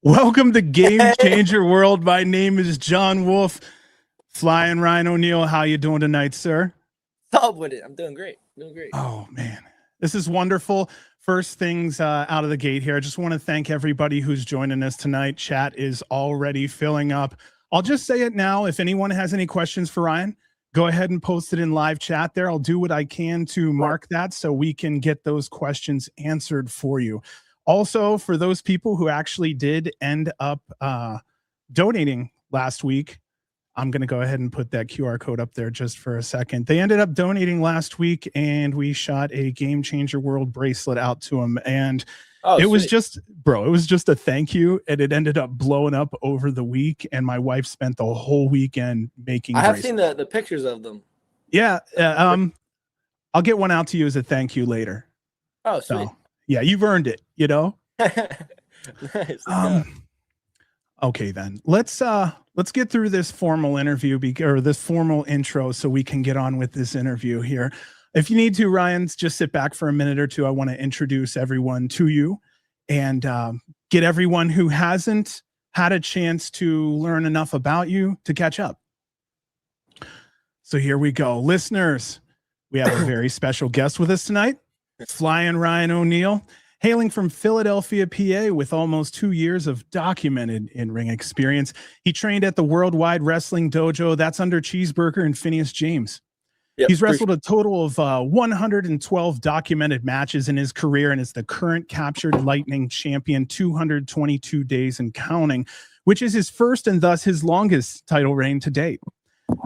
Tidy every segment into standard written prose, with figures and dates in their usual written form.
Welcome to Game Changer World. My name is John Wolfe. Flyin Ryan O'Neill. How you doing tonight, sir? Stop with it. I'm doing great. Oh, man. This is wonderful. First things out of the gate here. I just want to thank everybody who's joining us tonight. Chat is already filling up. I'll just say it now. If anyone has any questions for Ryan, go ahead and post it in live chat there. I'll do what I can to mark that so we can get those questions answered for you. Also, for those people who actually did end up donating last week, I'm going to go ahead and put that QR code up there just for a second. They ended up donating last week, and we shot a Game Changer World bracelet out to them. And it was just, bro, it was just a thank you. And it ended up blowing up over the week. And my wife spent the whole weekend making I have bracelets. seen the pictures of them. Yeah. I'll get one out to you as a thank you later. Oh, sweet. So, yeah, you've earned it, you know? Nice. Okay, then let's get through this formal interview or this formal intro so we can get on with this interview here. If you need to, Ryan, just sit back for a minute or two. I want to introduce everyone to you and get everyone who hasn't had a chance to learn enough about you to catch up. So here we go. Listeners, we have a very special guest with us tonight, Flyin Ryan O'Neill. Hailing from Philadelphia, PA, with almost 2 years of documented in-ring experience, he trained at the Worldwide Wrestling Dojo. That's under Cheeseburger and Phineas James. Yep, he's wrestled a total of 112 documented matches in his career and is the current Captured Lightning champion, 222 days and counting, which is his first and thus his longest title reign to date.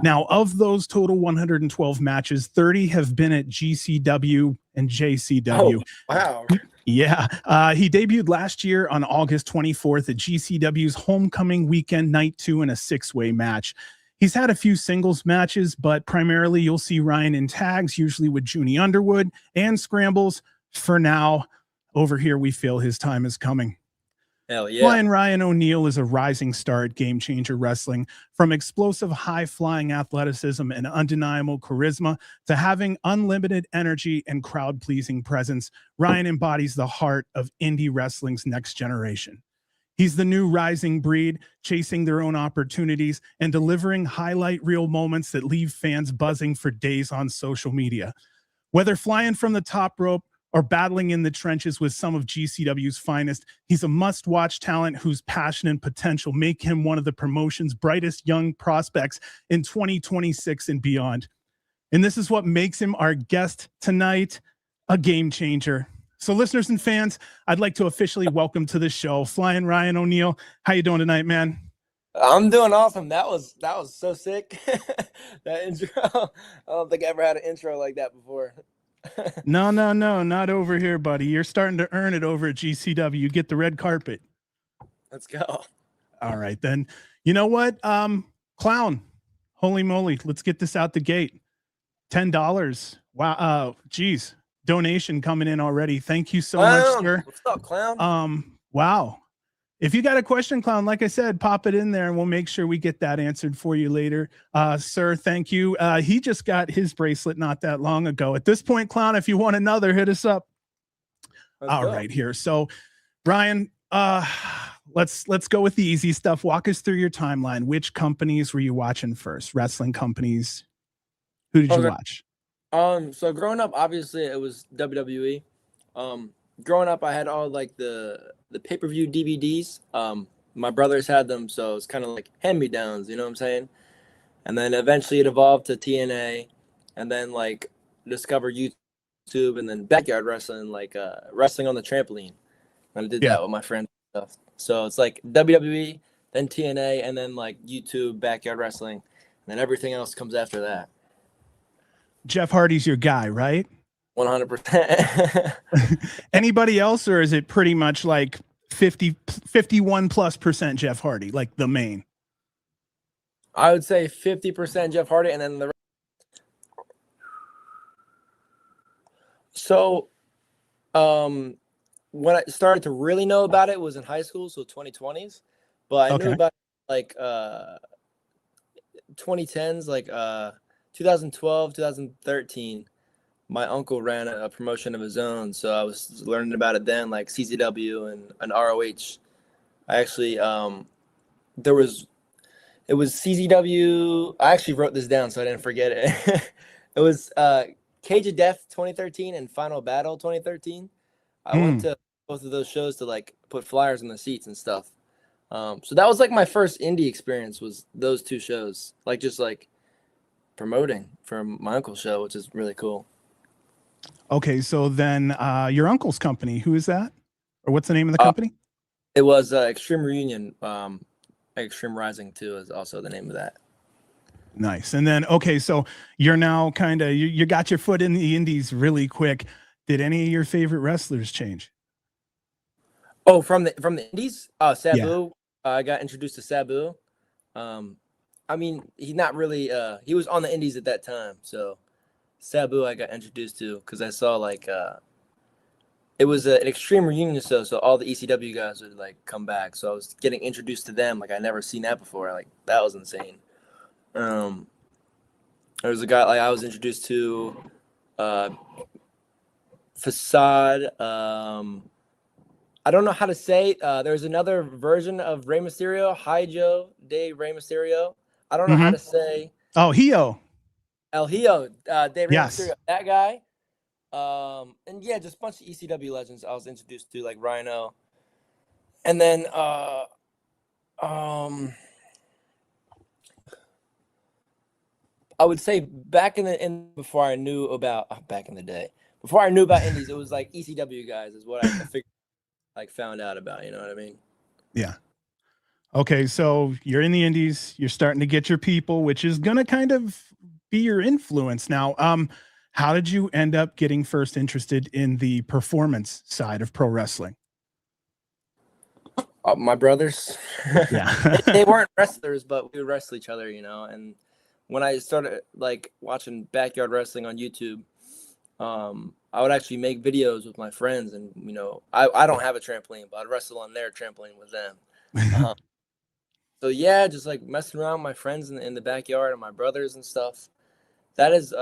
Now, of those total 112 matches, 30 have been at GCW and JCW. Oh, wow. Yeah. He debuted last year on August 24th at GCW's Homecoming Weekend Night 2 in a 6-way match. He's had a few singles matches, but primarily you'll see Ryan in tags, usually with Junie Underwood and scrambles. For now, over here, we feel his time is coming. Hell yeah. Flyin Ryan O'Neill is a rising star at Game Changer Wrestling. From explosive high-flying athleticism and undeniable charisma to having unlimited energy and crowd-pleasing presence, Ryan embodies the heart of indie wrestling's next generation. He's the new rising breed, chasing their own opportunities and delivering highlight reel moments that leave fans buzzing for days on social media. Whether flying from the top rope or battling in the trenches with some of GCW's finest, he's a must-watch talent whose passion and potential make him one of the promotion's brightest young prospects in 2026 and beyond. And this is what makes him our guest tonight, a game changer. So listeners and fans, I'd like to officially welcome to the show, Flyin Ryan O'Neill. How you doing tonight, man? I'm doing awesome. That was so sick. That intro. I don't think I ever had an intro like that before. No, not over here, buddy. You're starting to earn it over at GCW. You get the red carpet. Let's go. All right, then. You know what? Clown, holy moly. Let's get this out the gate. $10. Wow. Geez. Donation coming in already. Thank you so much, sir. What's up, Clown? Wow. If you got a question, Clown, like I said, pop it in there and we'll make sure we get that answered for you later. Sir, thank you. He just got his bracelet not that long ago. At this point, Clown, if you want another, hit us up. All right, here. So, Ryan, let's go with the easy stuff. Walk us through your timeline. Which companies were you watching first? Wrestling companies? Who did you watch? So growing up, obviously it was WWE. Growing up, I had all like the pay-per-view DVDs. My brothers had them, so it's kind of like hand-me-downs, you know what I'm saying? And then eventually it evolved to TNA, and then like discover YouTube, and then backyard wrestling, like wrestling on the trampoline. And I did that with my friends and stuff. So it's like WWE, then TNA, and then like YouTube, backyard wrestling, and then everything else comes after that. Jeff Hardy's your guy, right? 100%. Anybody else, or is it pretty much like 51+% Jeff Hardy, like the main? I would say 50% Jeff Hardy, and then the rest. So when I started to really know about it was in high school, so 2020s, but I knew about like 2010s, like 2012, 2013. My uncle ran a promotion of his own, so I was learning about it then, like CZW and ROH. I actually there was it was CZW. I actually wrote this down so I didn't forget it. It was Cage of Death 2013 and Final Battle 2013. I went to both of those shows to like put flyers in the seats and stuff. So that was like my first indie experience was those two shows, like just like promoting for my uncle's show, which is really cool. Okay, so then your uncle's company, who is that? Or what's the name of the company? It was Extreme Reunion. Extreme Rising 2 is also the name of that. Nice. And then, okay, so you're now kind of, you got your foot in the indies really quick. Did any of your favorite wrestlers change? Oh, from the indies? Sabu. Yeah. I got introduced to Sabu. I mean, he's not really, he was on the indies at that time. So Sabu I got introduced to because I saw like, it was an Extreme Reunion show. So all the ECW guys would like come back. So I was getting introduced to them. Like I never seen that before. Like that was insane. There was a guy like I was introduced to, Facade. I don't know how to say. There's another version of Rey Mysterio, Hijo de Rey Mysterio. I don't know how to say. Oh, Hio. El Hijo de Rey Yes. Mysterio. That guy. And yeah, just a bunch of ECW legends I was introduced to, like Rhino. And then I would say back before I knew about back in the day, before I knew about indies, it was like ECW guys is what I figured, like found out about. You know what I mean? Yeah. Okay, so you're in the indies, you're starting to get your people, which is gonna kind of be your influence now. How did you end up getting first interested in the performance side of pro wrestling? My brothers, Yeah. they weren't wrestlers, but we would wrestle each other, you know. And when I started like watching backyard wrestling on YouTube, I would actually make videos with my friends, and you know, I don't have a trampoline, but I'd wrestle on their trampoline with them. So yeah, just like messing around with my friends in the backyard and my brothers and stuff. That is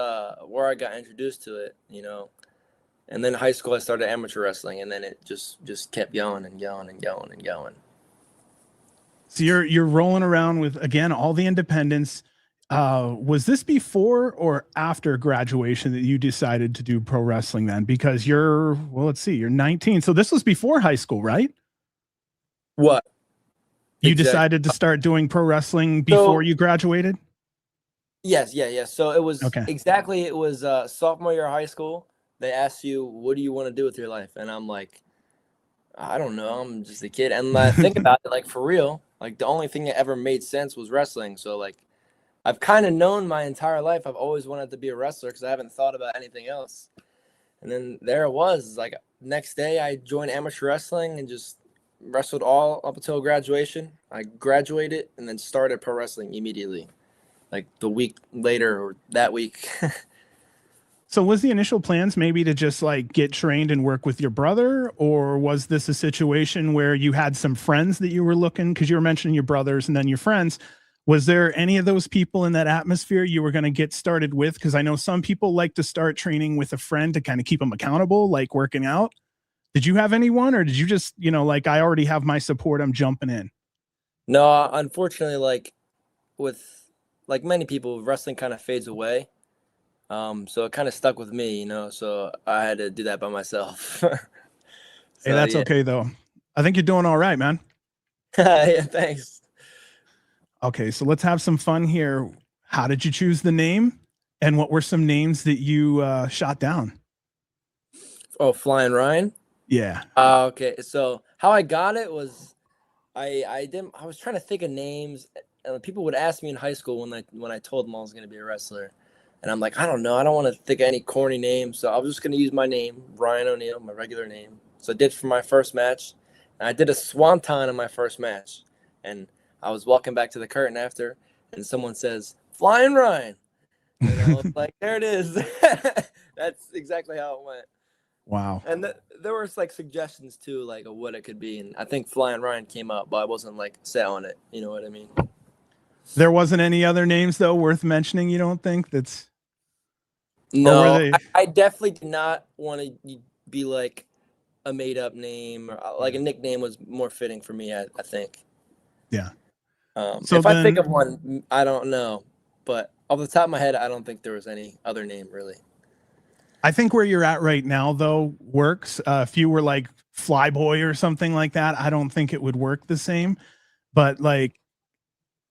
where I got introduced to it, you know. And then high school, I started amateur wrestling, and then it just kept going and going and going and going. So you're rolling around with again all the independents. Was this before or after graduation that you decided to do pro wrestling then? Because let's see, you're 19. So this was before high school, right? What? You Exactly. decided to start doing pro wrestling before you graduated? Yes. So it was Okay. exactly, it was sophomore year of high school. They asked you, what do you want to do with your life? And I'm like, I don't know. I'm just a kid. And I think about it, like for real, like the only thing that ever made sense was wrestling. So like, I've kind of known my entire life I've always wanted to be a wrestler because I haven't thought about anything else. And then there it was. Like next day, I joined amateur wrestling and just wrestled all up until graduation. I graduated and then started pro wrestling immediately, like the week later or that week. So was the initial plans maybe to just like get trained and work with your brother, or was this a situation where you had some friends that you were looking, because you were mentioning your brothers and then your friends? Was there any of those people in that atmosphere you were going to get started with? Because I know some people like to start training with a friend to kind of keep them accountable, like working out. Did you have anyone, or did you just, like, I already have my support, I'm jumping in? No, unfortunately, like with like many people, wrestling kind of fades away. So it kind of stuck with me, you know, so I had to do that by myself. Hey, So that's yeah. okay though. I think you're doing all right, man. Yeah, thanks. Okay, so let's have some fun here. How did you choose the name, and what were some names that you shot down? Oh, Flyin Ryan. Yeah. Okay. So how I got it was I was trying to think of names, and people would ask me in high school when I told them I was going to be a wrestler, and I'm like, I don't know, I don't want to think of any corny names, so I was just going to use my name, Ryan O'Neill, my regular name. So I did for my first match, and I did a swanton in my first match, and I was walking back to the curtain after, and someone says, "Flyin Ryan," and I was like, there it is. That's exactly how it went. Wow. And there was like suggestions too, like of what it could be, and I think Flyin Ryan came up, but I wasn't like set on it. You know what I mean? There wasn't any other names though worth mentioning, you don't think? That's or were No, they I definitely did not want to be like a made up name, or like a nickname was more fitting for me. I think. Yeah. So if I think of one, I don't know, but off the top of my head, I don't think there was any other name really. I think where you're at right now though works. If you were like Flyboy or something like that, I don't think it would work the same. But like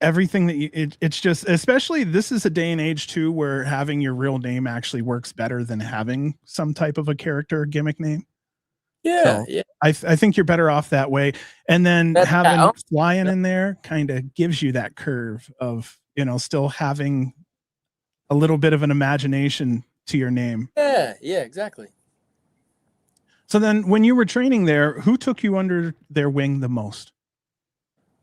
everything that it's just, especially this is a day and age too where having your real name actually works better than having some type of a character or gimmick name. Yeah, So yeah. I think you're better off that way. And then having Flyin in there kind of gives you that curve of, you know, still having a little bit of an imagination to your name. Yeah, exactly. So then when you were training there, who took you under their wing the most?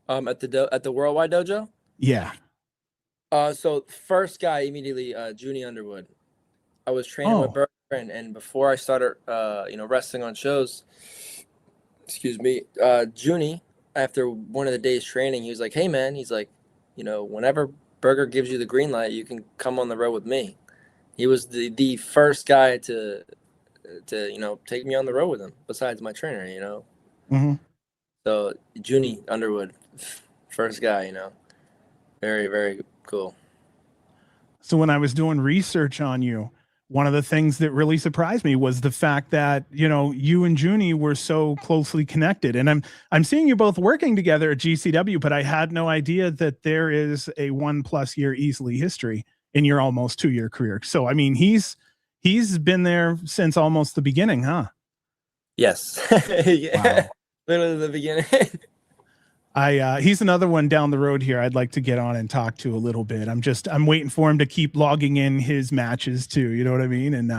At the Worldwide Dojo? Yeah. So first guy immediately, Junie Underwood. I was training with Burger, and before I started, wrestling on shows, excuse me, Junie, after one of the days training, he was like, "Hey man," he's like, whenever Burger gives you the green light, you can come on the road with me. He was the first guy to take me on the road with him, besides my trainer, Mm-hmm. So Junie Underwood, first guy, very, very cool. So when I was doing research on you, one of the things that really surprised me was the fact that, you and Junie were so closely connected. And I'm seeing you both working together at GCW, but I had no idea that there is a 1+ year easily history in your almost 2-year career. So I mean, he's been there since almost the beginning, huh? Yes. Yeah. Wow. Literally the beginning. He's another one down the road here I'd like to get on and talk to a little bit. I'm waiting for him to keep logging in his matches too. You know what I mean? And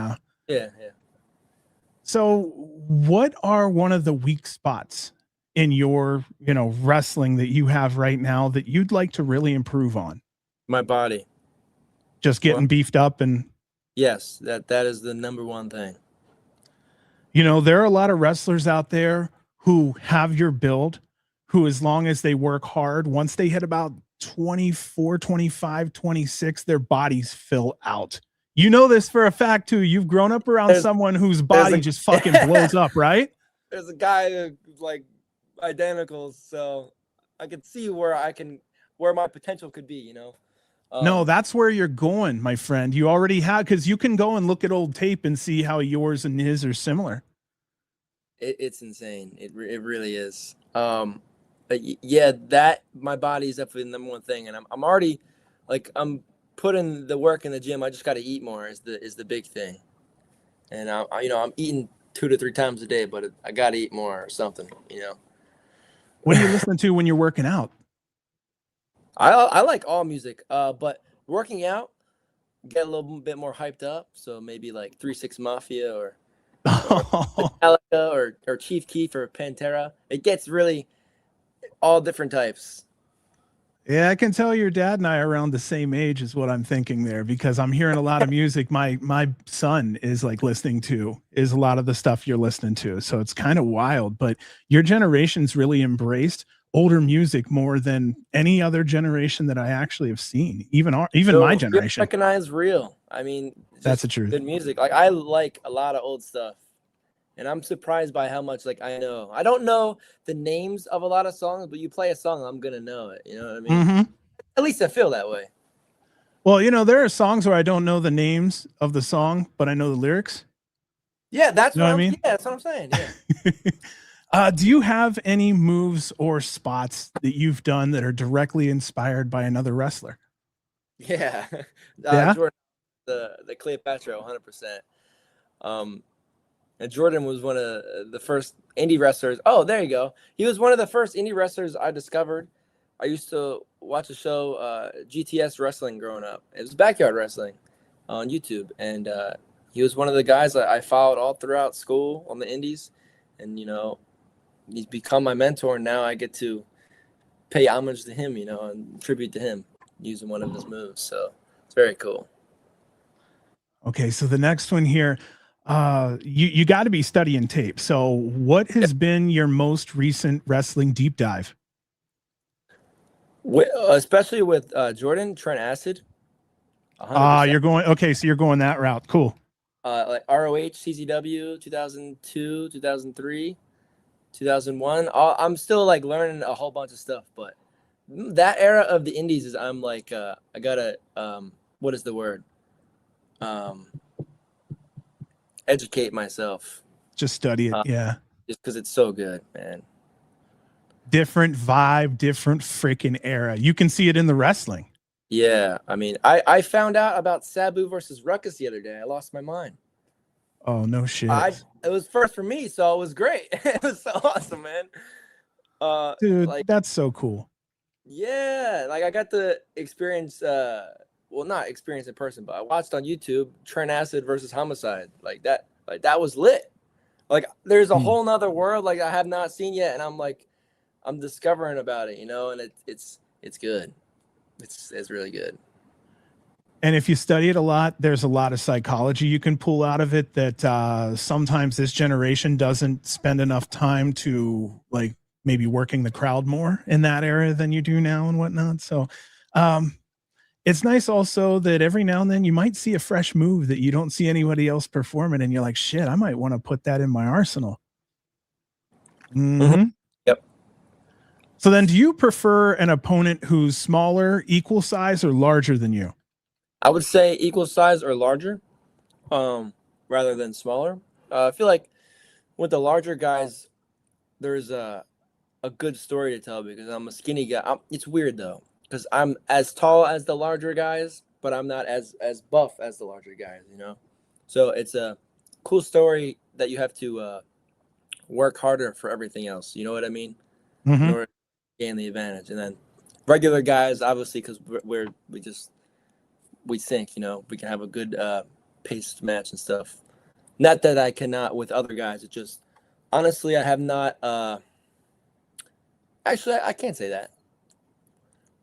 yeah. So what are one of the weak spots in your, wrestling that you have right now that you'd like to really improve on? My body. Just getting beefed up and. Yes, that is the number one thing. There are a lot of wrestlers out there who have your build, who, as long as they work hard, once they hit about 24, 25, 26, their bodies fill out. You know this for a fact too. You've grown up around someone whose body just fucking blows up, right? There's a guy who's like identical, so I can see where my potential could be, No, that's where you're going, my friend. You already have, because you can go and look at old tape and see how yours and his are similar. It's insane. It really is. But yeah, that my body is definitely the number one thing, and I'm already I'm putting the work in the gym. I just got to eat more is the big thing, and I'm eating 2 to 3 times a day, but I got to eat more or something. What are you listening to when you're working out? I like all music, but working out, get a little bit more hyped up. So maybe like 3-6 Mafia or Metallica or Chief Keef or Pantera. It gets really all different types. Yeah, I can tell your dad and I are around the same age is what I'm thinking there, because I'm hearing a lot of music my son is like listening to is a lot of the stuff you're listening to. So it's kind of wild, but your generation's really embraced older music more than any other generation that I actually have seen. Even my generation. Recognize real. I mean, that's the truth. Good music. Like I like a lot of old stuff. And I'm surprised by how much I know. I don't know the names of a lot of songs, but you play a song, I'm gonna know it. You know what I mean? Mm-hmm. At least I feel that way. Well, there are songs where I don't know the names of the song, but I know the lyrics. Yeah, that's what I mean. Yeah, that's what I'm saying. Yeah. Do you have any moves or spots that you've done that are directly inspired by another wrestler? Yeah. Yeah? Jordan, the Cleopatra, 100%. And Jordan was one of the first indie wrestlers. Oh, there you go. He was one of the first indie wrestlers I discovered. I used to watch a show, GTS Wrestling, growing up. It was backyard wrestling on YouTube. And he was one of the guys that I followed all throughout school on the indies. And, he's become my mentor. And now I get to pay homage to him, and tribute to him using one of his moves. So it's very cool. Okay, so the next one here. You got to be studying tape. So what has been your most recent wrestling deep dive? Especially with Jordan, Trent Acid. You're going, okay. So you're going that route. Cool. like ROH, CZW, 2002, 2003, 2001. I'm still like learning a whole bunch of stuff, but that era of the indies is I'm like I gotta what is the word? Educate myself. Just study it. Yeah. Just because it's so good, man. Different vibe, different freaking era. You can see it in the wrestling. Yeah, I mean, I found out about Sabu versus Ruckus the other day. I lost my mind. Oh, no shit. It was first for me, so it was great. It was so awesome, man. Dude, like, that's so cool. Yeah, like I got to experience well, not experience in person, but I watched on YouTube Trent Acid versus Homicide. Like that was lit. Like there's a whole nother world like I have not seen yet, and I'm discovering about it, you know, and it's good. It's really good. And if you study it a lot, there's a lot of psychology you can pull out of it that sometimes this generation doesn't spend enough time to like maybe working the crowd more in that era than you do now and whatnot. So it's nice also that every now and then you might see a fresh move that you don't see anybody else performing and you're like, shit, I might want to put that in my arsenal. Mm-hmm. Yep. So then do you prefer an opponent who's smaller, equal size, or larger than you? I would say equal size or larger, rather than smaller. I feel like with the larger guys, there's a good story to tell because I'm a skinny guy. It's weird though, because I'm as tall as the larger guys, but I'm not as buff as the larger guys, you know? So it's a cool story that you have to work harder for everything else. You know what I mean? Mm-hmm. In order to gain the advantage. And then regular guys, obviously, because we think, you know, we can have a good paced match and stuff. Not that I cannot with other guys. It just, honestly, I have not. Actually, I can't say that.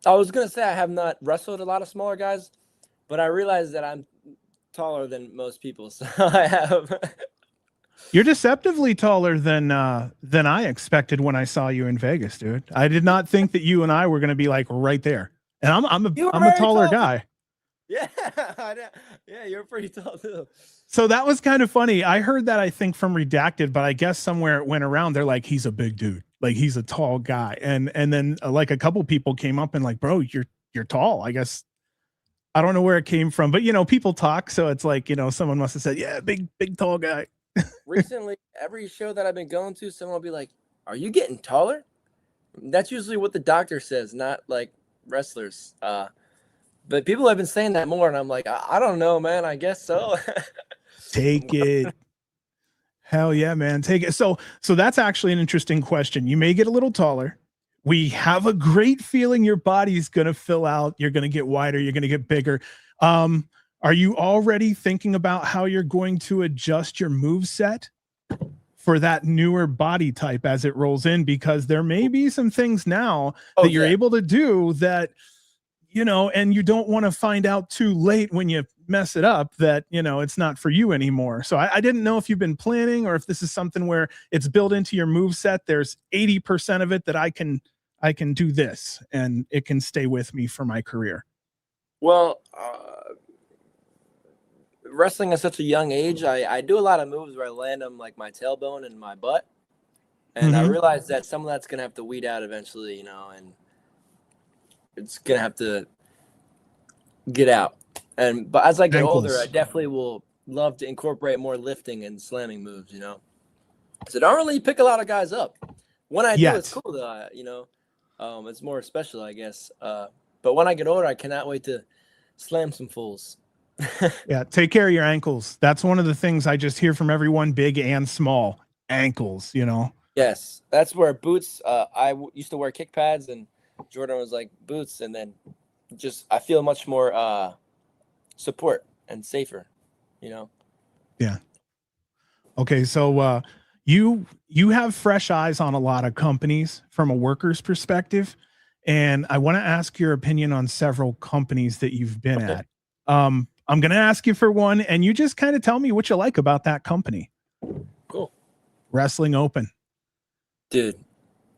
I was going to say I have not wrestled a lot of smaller guys, but I realized that I'm taller than most people. So I have. You're deceptively taller than I expected when I saw you in Vegas, dude. I did not think that you and I were going to be like right there. And I'm a taller guy. Yeah, yeah, you're pretty tall too. So that was kind of funny. I heard that, I think, from Redacted, but I guess somewhere it went around. They're like, he's a big dude, like he's a tall guy, and then like a couple people came up and like, bro, you're tall. I guess I don't know where it came from, but you know, people talk, so it's like, you know, someone must have said, yeah, big tall guy. Recently, every show that I've been going to, someone will be like, "Are you getting taller?" That's usually what the doctor says, not like wrestlers. But people have been saying that more, and I'm like, I don't know, man. I guess so. Take it. Hell yeah, man. Take it. So that's actually an interesting question. You may get a little taller. We have a great feeling your body's going to fill out. You're going to get wider. You're going to get bigger. Are you already thinking about how you're going to adjust your move set for that newer body type as it rolls in? Because there may be some things now that you're able to do that, you know, and you don't want to find out too late when you mess it up that, you know, it's not for you anymore. So I didn't know if you've been planning or if this is something where it's built into your move set. There's 80% of it that I can do this and it can stay with me for my career. Well, wrestling at such a young age, I do a lot of moves where I land on like my tailbone and my butt. And I realize that some of that's going to have to weed out eventually, you know, and it's going to have to get out. But as I get older, I definitely will love to incorporate more lifting and slamming moves, you know. So don't really pick a lot of guys up. When I do, it's cool though, you know. It's more special, I guess. But when I get older, I cannot wait to slam some fools. Yeah, take care of your ankles. That's one of the things I just hear from everyone, big and small. Ankles, you know. Yes, that's where boots. Used to wear kick pads, and Jordan was like boots, and then just I feel much more support and safer, you know. Yeah. Okay, so you have fresh eyes on a lot of companies from a worker's perspective, and I want to ask your opinion on several companies that you've been at. I'm going to ask you for one, and you just kind of tell me what you like about that company. Cool. Wrestling Open. Dude,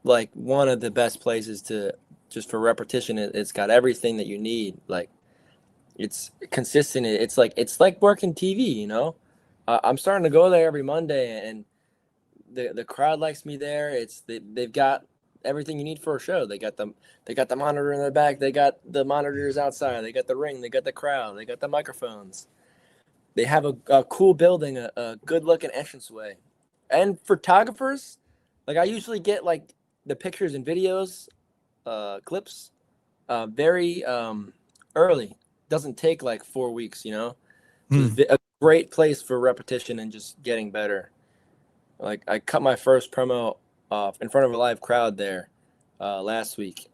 like one of the best places to just for repetition. It's got everything that you need. Like it's consistent. It's like working TV, you know. I'm starting to go there every Monday, and the crowd likes me there. They've got everything you need for a show. They got the monitor in the back. They got the monitors outside. They got the ring. They got the crowd. They got the microphones. They have a cool building, a good looking entranceway, and photographers. Like I usually get like the pictures and videos, clips, very early. Doesn't take like 4 weeks, you know. So it's a great place for repetition and just getting better. Like I cut my first promo off in front of a live crowd there last week.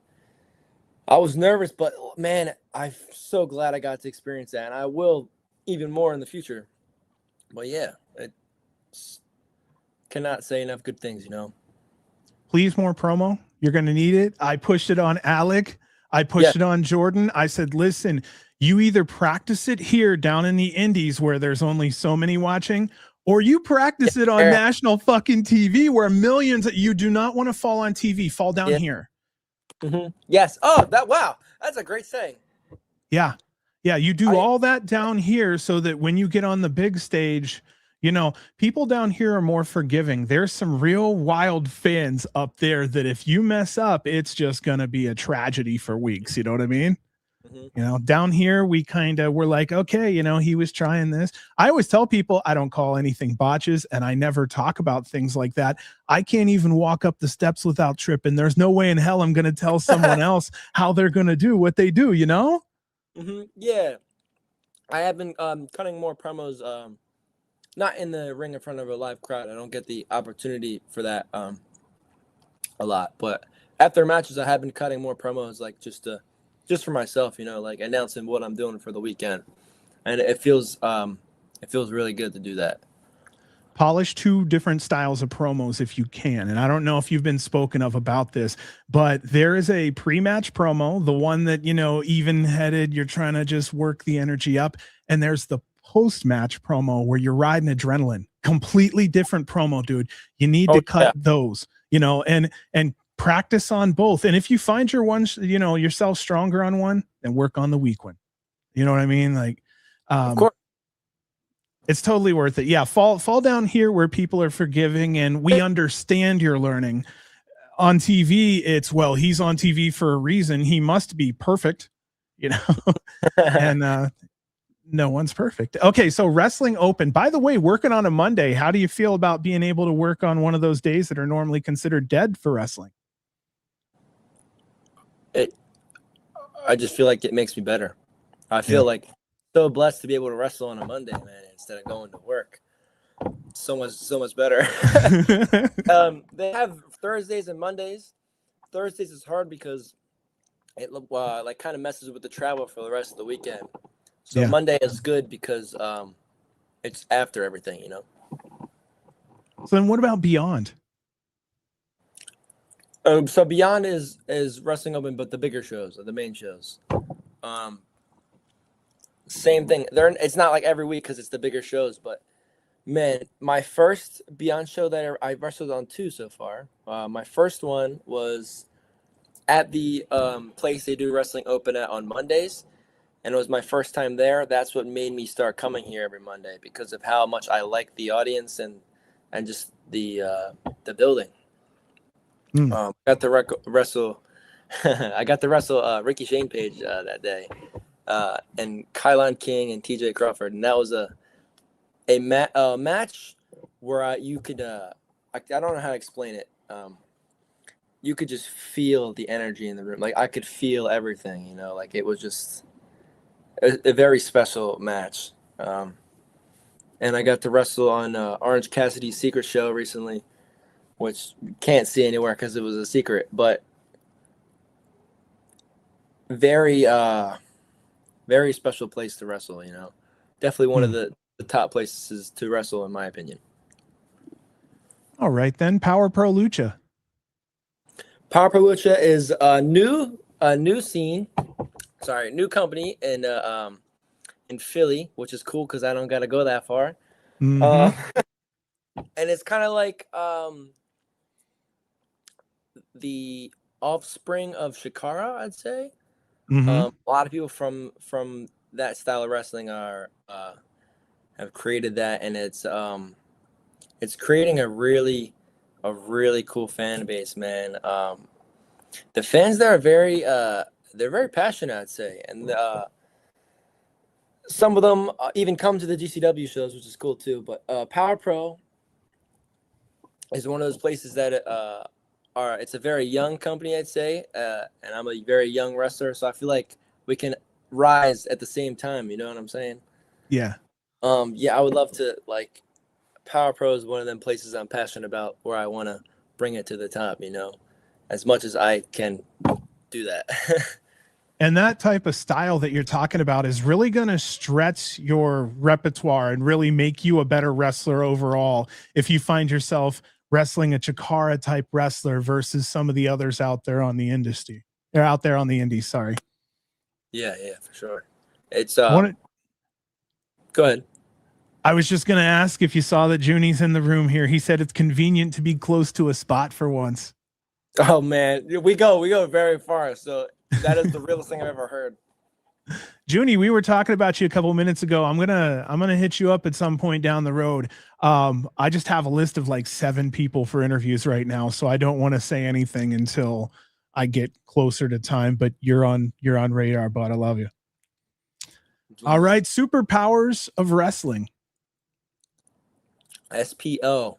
I was nervous, but man, I'm so glad I got to experience that, and I will even more in the future. But yeah, cannot say enough good things, you know. Please, more promo. You're going to need it. I pushed it on Alec. I pushed it on Jordan. I said, listen, you either practice it here down in the Indies where there's only so many watching, or you practice it on national fucking TV where millions. You do not want to fall on TV. Fall down here. Mm-hmm. Yes. Oh, wow. That's a great saying. Yeah. Yeah. You do all that down here so that when you get on the big stage, you know, people down here are more forgiving. There's some real wild fans up there that if you mess up, it's just going to be a tragedy for weeks. You know what I mean? Mm-hmm. You know, down here, we're like, okay, you know, he was trying this. I always tell people I don't call anything botches, and I never talk about things like that. I can't even walk up the steps without tripping. There's no way in hell I'm going to tell someone else how they're going to do what they do, you know? Mm-hmm. Yeah. I have been cutting more promos, not in the ring in front of a live crowd. I don't get the opportunity for that a lot. But after matches, I have been cutting more promos, like just for myself, you know, like announcing what I'm doing for the weekend, and it feels really good to do that. Polish 2 different styles of promos if you can. And I don't know if you've been spoken of about this, but there is a pre-match promo, the one that, you know, even-headed, you're trying to just work the energy up. And there's the post-match promo where you're riding adrenaline. Completely different promo, dude. You need to cut those, you know, and practice on both. And if you find your one, you know, yourself stronger on one, then work on the weak one. You know what I mean? Like, of course. It's totally worth it. Yeah, fall down here where people are forgiving and we understand your learning. On TV, it's, well, he's on TV for a reason. He must be perfect, you know, and no one's perfect. Okay, so Wrestling Open. By the way, working on a Monday, how do you feel about being able to work on one of those days that are normally considered dead for wrestling? I just feel like it makes me better. I feel like so blessed to be able to wrestle on a Monday, man, instead of going to work. So much better. They have Thursdays and Mondays. Thursdays is hard because it like kind of messes with the travel for the rest of the weekend. So Monday is good because it's after everything, you know. So then what about Beyond? So Beyond is Wrestling Open, but the bigger shows, the main shows. Same thing. It's not like every week because it's the bigger shows, but man, my first Beyond show that I wrestled on 2 so far. My first one was at the place they do Wrestling Open at on Mondays, and it was my first time there. That's what made me start coming here every Monday because of how much I like the audience and just the building. I got to wrestle. I got to wrestle Ricky Shane Page that day, and Kylan King and TJ Crawford, and that was a match where you could I don't know how to explain it. You could just feel the energy in the room. Like I could feel everything, you know. Like it was just a very special match. And I got to wrestle on Orange Cassidy's Secret Show recently, which you can't see anywhere because it was a secret, but very very special place to wrestle, you know. Definitely one of the top places to wrestle in my opinion. All right then, Power Pro Lucha. Power Pro Lucha is a new scene. Sorry, new company in Philly, which is cool because I don't got to go that far. And it's kind of like the offspring of Shikara, I'd say. A lot of people from that style of wrestling are have created that, and it's creating a really cool fan base, man. The fans there are they're very passionate, I'd say, and some of them even come to the GCW shows, which is cool too. But Power Pro is one of those places that it's a very young company, I'd say, and I'm a very young wrestler, so I feel like we can rise at the same time. You know what I'm saying? Yeah. Yeah, I would love to, like, Power Pro is one of them places I'm passionate about, where I want to bring it to the top, you know, as much as I can do that. And that type of style that you're talking about is really going to stretch your repertoire and really make you a better wrestler overall. If you find yourself wrestling a Chikara type wrestler versus some of the others out there on the industry, they're out there on the indies. Sorry. Yeah, for sure. It's go ahead. I was just going to ask if you saw that Junie's in the room here. He said it's convenient to be close to a spot for once. Oh man, we go very far. So that is the realest thing I've ever heard. Junie, we were talking about you a couple of minutes ago. I'm gonna hit you up at some point down the road. I just have a list of like 7 people for interviews right now, so I don't want to say anything until I get closer to time. But you're on radar, bud. I love you. All right, superpowers of wrestling. SPO.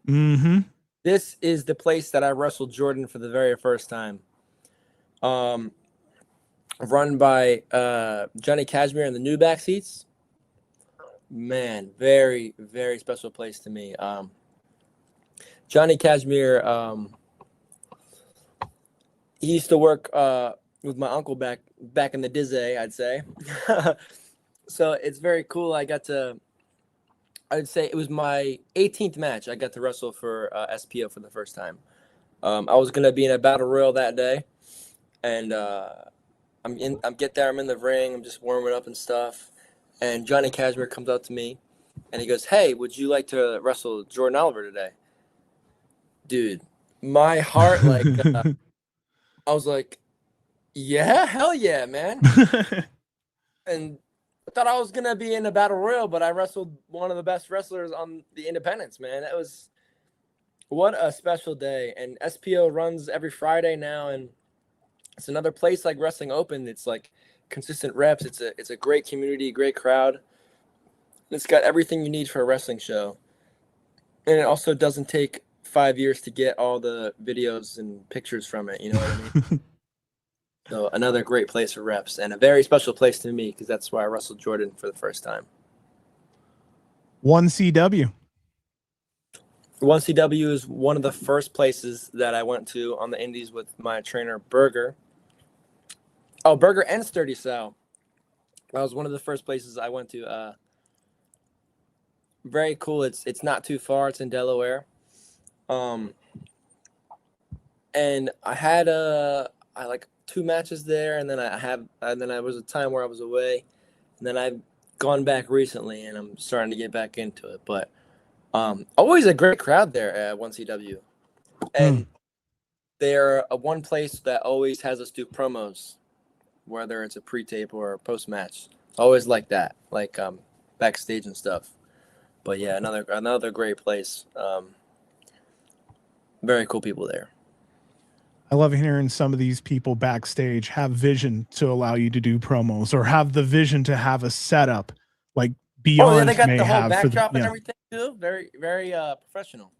Mm-hmm. This is the place that I wrestled Jordan for the very first time. Run by Johnny Cashmere in the new back seats. Man, very, very special place to me. Johnny Cashmere, he used to work with my uncle back in the Dizzy, I'd say. So it's very cool. I'd say it was my 18th match. I got to wrestle for SPO for the first time. I was gonna be in a battle royal that day, and I'm in the ring. I'm just warming up and stuff, and Johnny Cashmere comes up to me, and he goes, "Hey, would you like to wrestle Jordan Oliver today?" Dude, my heart, like, I was like, "Yeah, hell yeah, man!" And I thought I was gonna be in a battle royal, but I wrestled one of the best wrestlers on the independents, man. What a special day. And SPO runs every Friday now, and it's another place like Wrestling Open. It's like consistent reps. It's a great community, great crowd. It's got everything you need for a wrestling show. And it also doesn't take 5 years to get all the videos and pictures from it, you know what I mean? So another great place for reps, and a very special place to me, because that's where I wrestled Jordan for the first time. 1CW. 1CW is one of the first places that I went to on the indies with my trainer, Berger. Oh, Berger and Sturdy Sal. That was one of the first places I went to. Very cool. It's not too far. It's in Delaware. And I had I like 2 matches there, and then I was a time where I was away, and then I've gone back recently, and I'm starting to get back into it. But always a great crowd there at 1CW, and they're one place that always has us do promos, whether it's a pre-tape or a post-match. Always like that, like backstage and stuff. But yeah, another great place. Very cool people there. I love hearing some of these people backstage have vision to allow you to do promos, or have the vision to have a setup like Beyond. Oh yeah, they got the whole have backdrop and everything too. Very, very professional.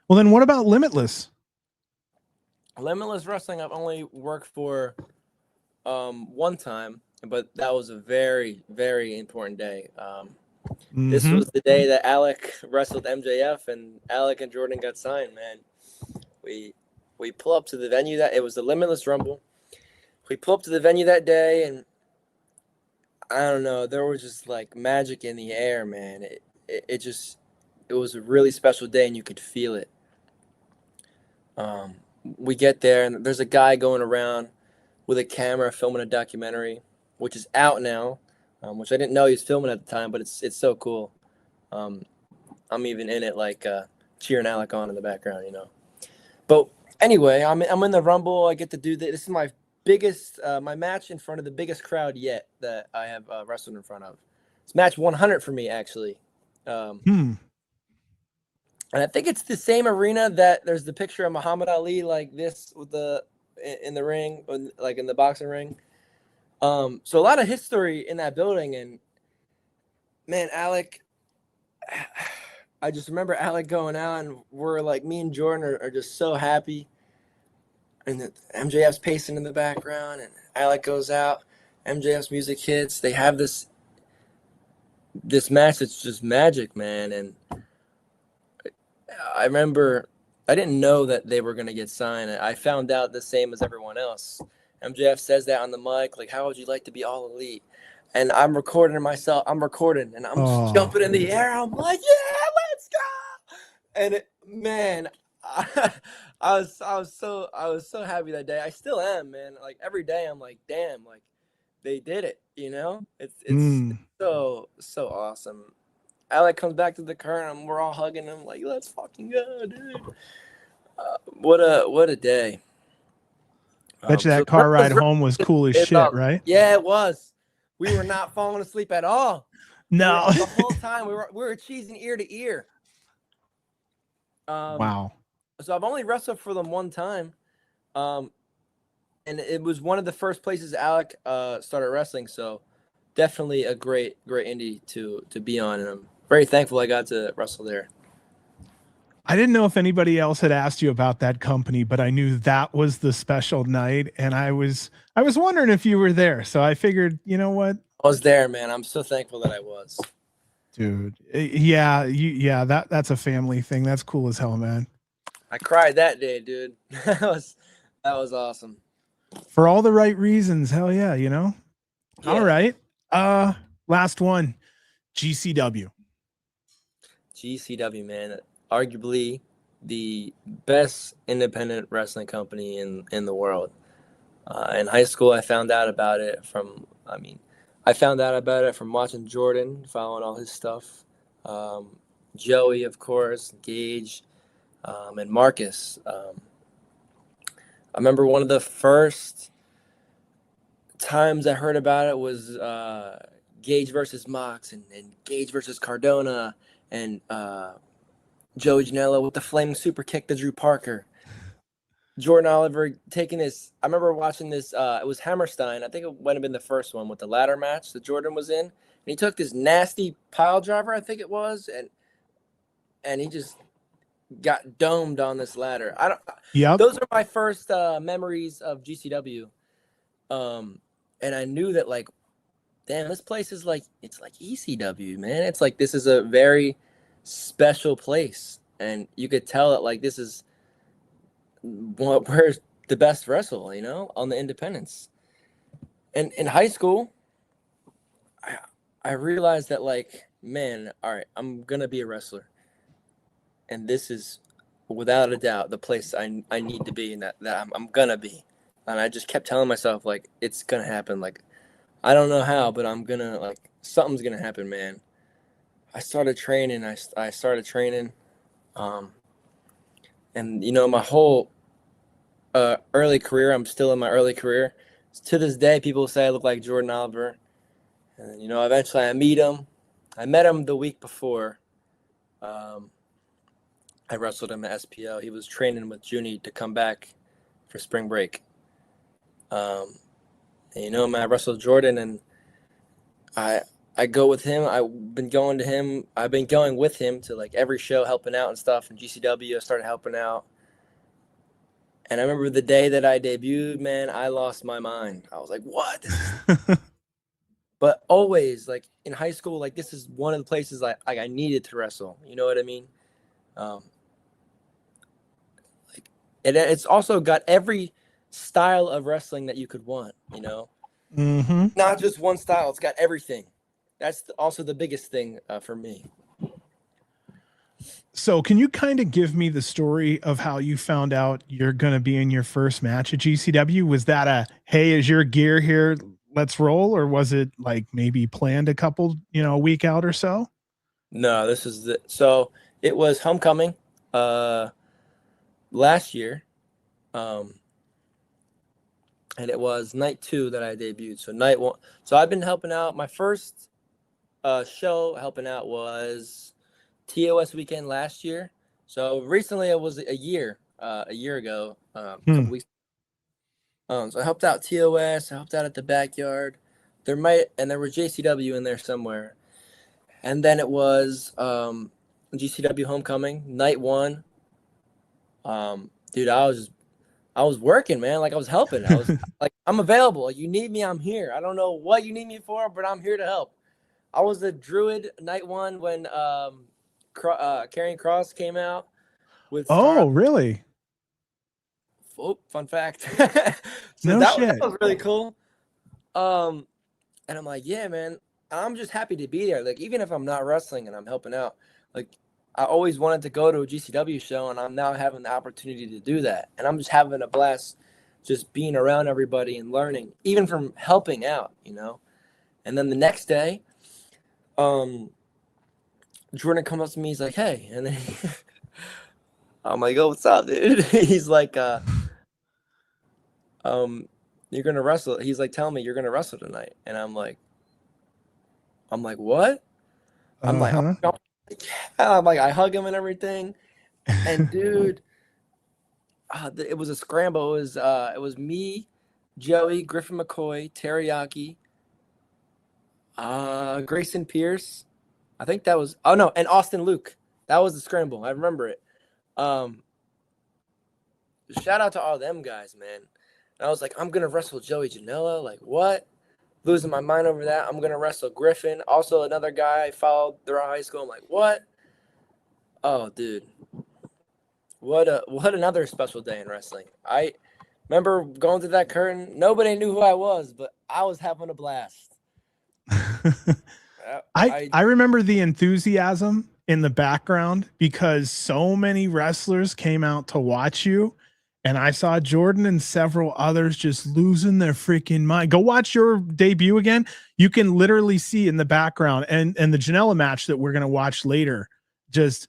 Well, then what about Limitless? Limitless Wrestling, I've only worked for one time, but that was a very, very important day. This was the day that Alec wrestled MJF, and Alec and Jordan got signed, man. We pull up to the venue that it was the Limitless Rumble. We pull up to the venue that day, and I don't know, there was just like magic in the air, man. It was a really special day, and you could feel it. We get there, and there's a guy going around with a camera filming a documentary, which is out now, which I didn't know he was filming at the time, but it's so cool. I'm even in it, like cheering Alec on in the background, you know. But anyway, I'm in the Rumble. I get to do this. This is my biggest my match in front of the biggest crowd yet that I have wrestled in front of. It's match 100 for me, actually. And I think it's the same arena that there's the picture of Muhammad Ali like this with in the ring, like in the boxing ring. So a lot of history in that building, and man, Alec, I just remember Alec going out, and we're like, me and Jordan are just so happy. And the MJF's pacing in the background, and Alec goes out. MJF's music hits. They have this match that's just magic, man. And I remember I didn't know that they were going to get signed. I found out the same as everyone else. MJF says that on the mic, like, how would you like to be all elite? And I'm recording myself. I'm recording, and I'm just jumping in the air. I'm like, yeah, let's go. And man, I was so happy that day. I still am, man. Like every day, I'm like, damn, like they did it. You know, it's so awesome. Alec comes back to the car, and we're all hugging him like, let's fucking go, dude. What a day. Bet you that car ride home was cool as shit, right? Yeah, it was. We were not falling asleep at all. No. The whole time we were cheesing ear to ear. Wow. So I've only wrestled for them one time. And it was one of the first places Alec started wrestling. So definitely a great indie to be on. And I'm very thankful I got to wrestle there. I didn't know if anybody else had asked you about that company, but I knew that was the special night, and I was wondering if you were there. So I figured, you know what? I was there, man. I'm so thankful that I was. Dude. Yeah, that's a family thing. That's cool as hell, man. I cried that day, dude. That was awesome. For all the right reasons. Hell yeah, you know? Yeah. All right. Last one. GCW. GCW, man. Arguably the best independent wrestling company in the world. In high school, I found out about it from watching Jordan, following all his stuff. Joey, of course, Gage, and Marcus. I remember one of the first times I heard about it was Gage versus Mox and Gage versus Cardona and Joey Janela with the flaming super kick to Drew Parker. Jordan Oliver taking this. I remember watching this. It was Hammerstein. I think it might have been the first one with the ladder match that Jordan was in. And he took this nasty pile driver, I think it was, and he just got domed on this ladder. Those are my first memories of GCW. And I knew that, like, damn, this place is like, it's like ECW, man. It's like, this is a very special place, and you could tell that, like, this is where's the best wrestle, you know, on the independents. And in high school, I realized that, like, man, all right, I'm gonna be a wrestler, and this is without a doubt the place I need to be, and that I'm gonna be. And I just kept telling myself, like, it's gonna happen. Like, I don't know how, but I'm gonna, like, something's gonna happen, man. I started training. I started training, and you know, my whole early career, I'm still in my early career. To this day, people say I look like Jordan Oliver, and you know, eventually I meet him. I met him the week before. I wrestled him at SPO. He was training with Junie to come back for spring break. And you know, man, I wrestled Jordan, and I go with him. I've been going with him to, like, every show, helping out and stuff. And GCW, I started helping out. And I remember the day that I debuted, man, I lost my mind. I was like, what? But always, like, in high school, like, this is one of the places I needed to wrestle. You know what I mean? Like, and it's also got every style of wrestling that you could want, you know? Mm-hmm. Not just one style. It's got everything. That's also the biggest thing for me. So can you kind of give me the story of how you found out you're going to be in your first match at GCW? Was that a, hey, is your gear here, let's roll? Or was it like maybe planned a couple, a week out or so? No, so it was homecoming last year. And it was night 2 that I debuted. So night 1. So I've been helping out. My first show helping out was TOS weekend last year. So recently it was a year ago, a couple weeks. So I helped out TOS. I helped out at the backyard. There was JCW in there somewhere, and then it was GCW homecoming night one. Dude, I was working, man. Like I was helping. I was like, I'm available. You need me, I'm here. I don't know what you need me for, but I'm here to help. I was the druid night one when Karrion Kross came out with Oh, really? Oh, fun fact. So No that shit. was really cool. And I'm like, yeah, man, I'm just happy to be there. Like, even if I'm not wrestling and I'm helping out, like, I always wanted to go to a GCW show, and I'm now having the opportunity to do that. And I'm just having a blast just being around everybody and learning, even from helping out, you know? And then the next day, Jordan comes up to me, he's like, hey, and then I'm like, oh, what's up, dude? He's like, you're gonna wrestle. He's like, tell me you're gonna wrestle tonight. And I'm like, what? I'm like, I hug him and everything. And dude, it was a scramble. It was me, Joey, Griffin McCoy, Teriyaki, Grayson Pierce. I think that was, and Austin Luke. That was the scramble. I remember it. Shout out to all them guys, man. And I was like, I'm gonna wrestle Joey Janela. Like, what? Losing my mind over that. I'm gonna wrestle Griffin. Also, another guy I followed throughout high school. I'm like, what? Oh, dude. What another special day in wrestling. I remember going through that curtain. Nobody knew who I was, but I was having a blast. I remember the enthusiasm in the background because so many wrestlers came out to watch you. And I saw Jordan and several others just losing their freaking mind. Go watch your debut again. You can literally see in the background and the Janela match that we're going to watch later. Just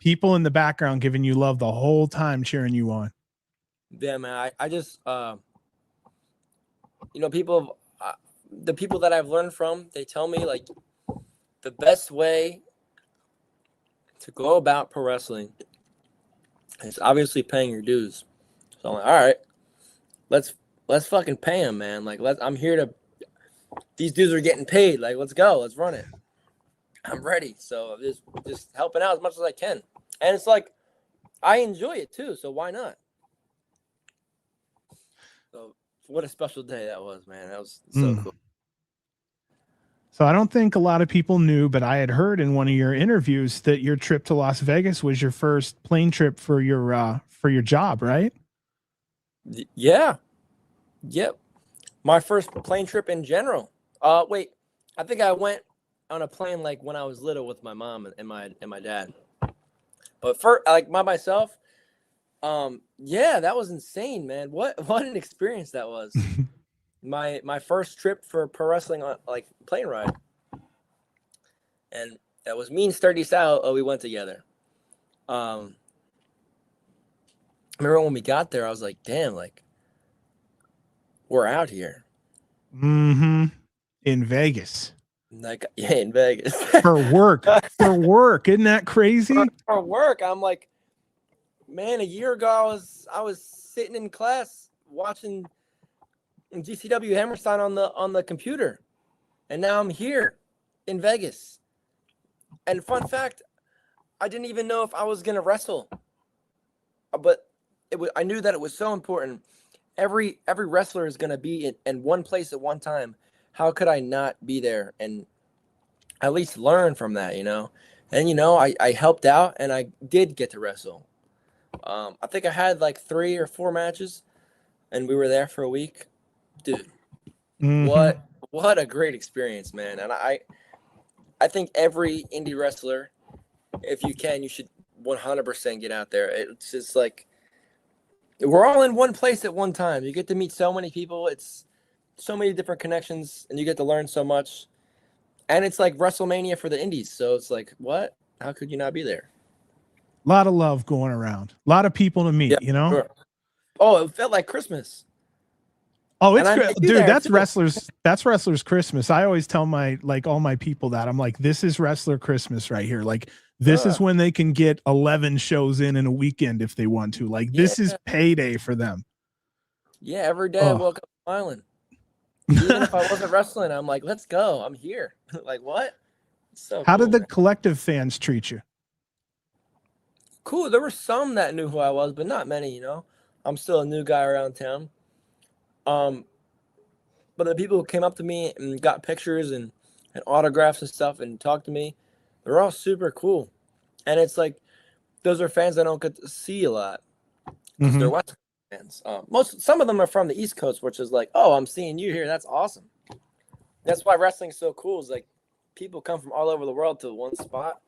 people in the background giving you love the whole time, cheering you on. Yeah, man. I just, people, the people that I've learned from, they tell me like the best way to go about pro wrestling is obviously paying your dues. So I'm like, all right, let's fucking pay him, man. Like, I'm here to. These dudes are getting paid. Like, let's go, let's run it. I'm ready. So just helping out as much as I can, and it's like I enjoy it too. So why not? So what a special day that was, man. That was so cool. So I don't think a lot of people knew, but I had heard in one of your interviews that your trip to Las Vegas was your first plane trip for your job, right? Yeah. Yep. My first plane trip in general. Wait, I think I went on a plane like when I was little with my mom and my dad. But for like by myself, yeah, that was insane, man. What an experience that was. My first trip for pro wrestling on like plane ride. And that was me and Sturdy Sal. We went together. I remember when we got there, I was like, damn, like, we're out here. Mm-hmm. In Vegas. Like, yeah, in Vegas. For work. For work. Isn't that crazy? For work. I'm like, man, a year ago, I was sitting in class watching GCW Hammerstein on the computer. And now I'm here in Vegas. And fun fact, I didn't even know if I was going to wrestle. But I knew that it was so important. Every wrestler is going to be in one place at one time. How could I not be there and at least learn from that, you know? And, you know, I helped out and I did get to wrestle. I think I had like 3 or 4 matches and we were there for a week. Dude, what a great experience, man. And I think every indie wrestler, if you can, you should 100% get out there. It's just like, we're all in one place at one time. You get to meet so many people. It's so many different connections, and you get to learn so much. And it's like WrestleMania for the indies. So it's like, what? How could you not be there? A lot of love going around. A lot of people to meet, you know? Sure. Oh, it felt like Christmas. Oh, And it's I good, met you dude. there, That's too. wrestlers Christmas. I always tell all my people that I'm like, this is wrestler Christmas right here. Like, this is when they can get 11 shows in a weekend if they want to. Like, Yeah. this is payday for them. Yeah, every day I woke up smiling. Even if I wasn't wrestling, I'm like, let's go. I'm here. Like, what? So How cool, did the man. collective fans treat you? Cool. There were some that knew who I was, but not many, you know. I'm still a new guy around town. But the people who came up to me and got pictures and autographs and stuff and talked to me, they're all super cool. And it's like those are fans I don't get to see a lot because they're West Coast fans. Some of them are from the East Coast, which is like, oh, I'm seeing you here. That's awesome. That's why wrestling's so cool. Is like people come from all over the world to one spot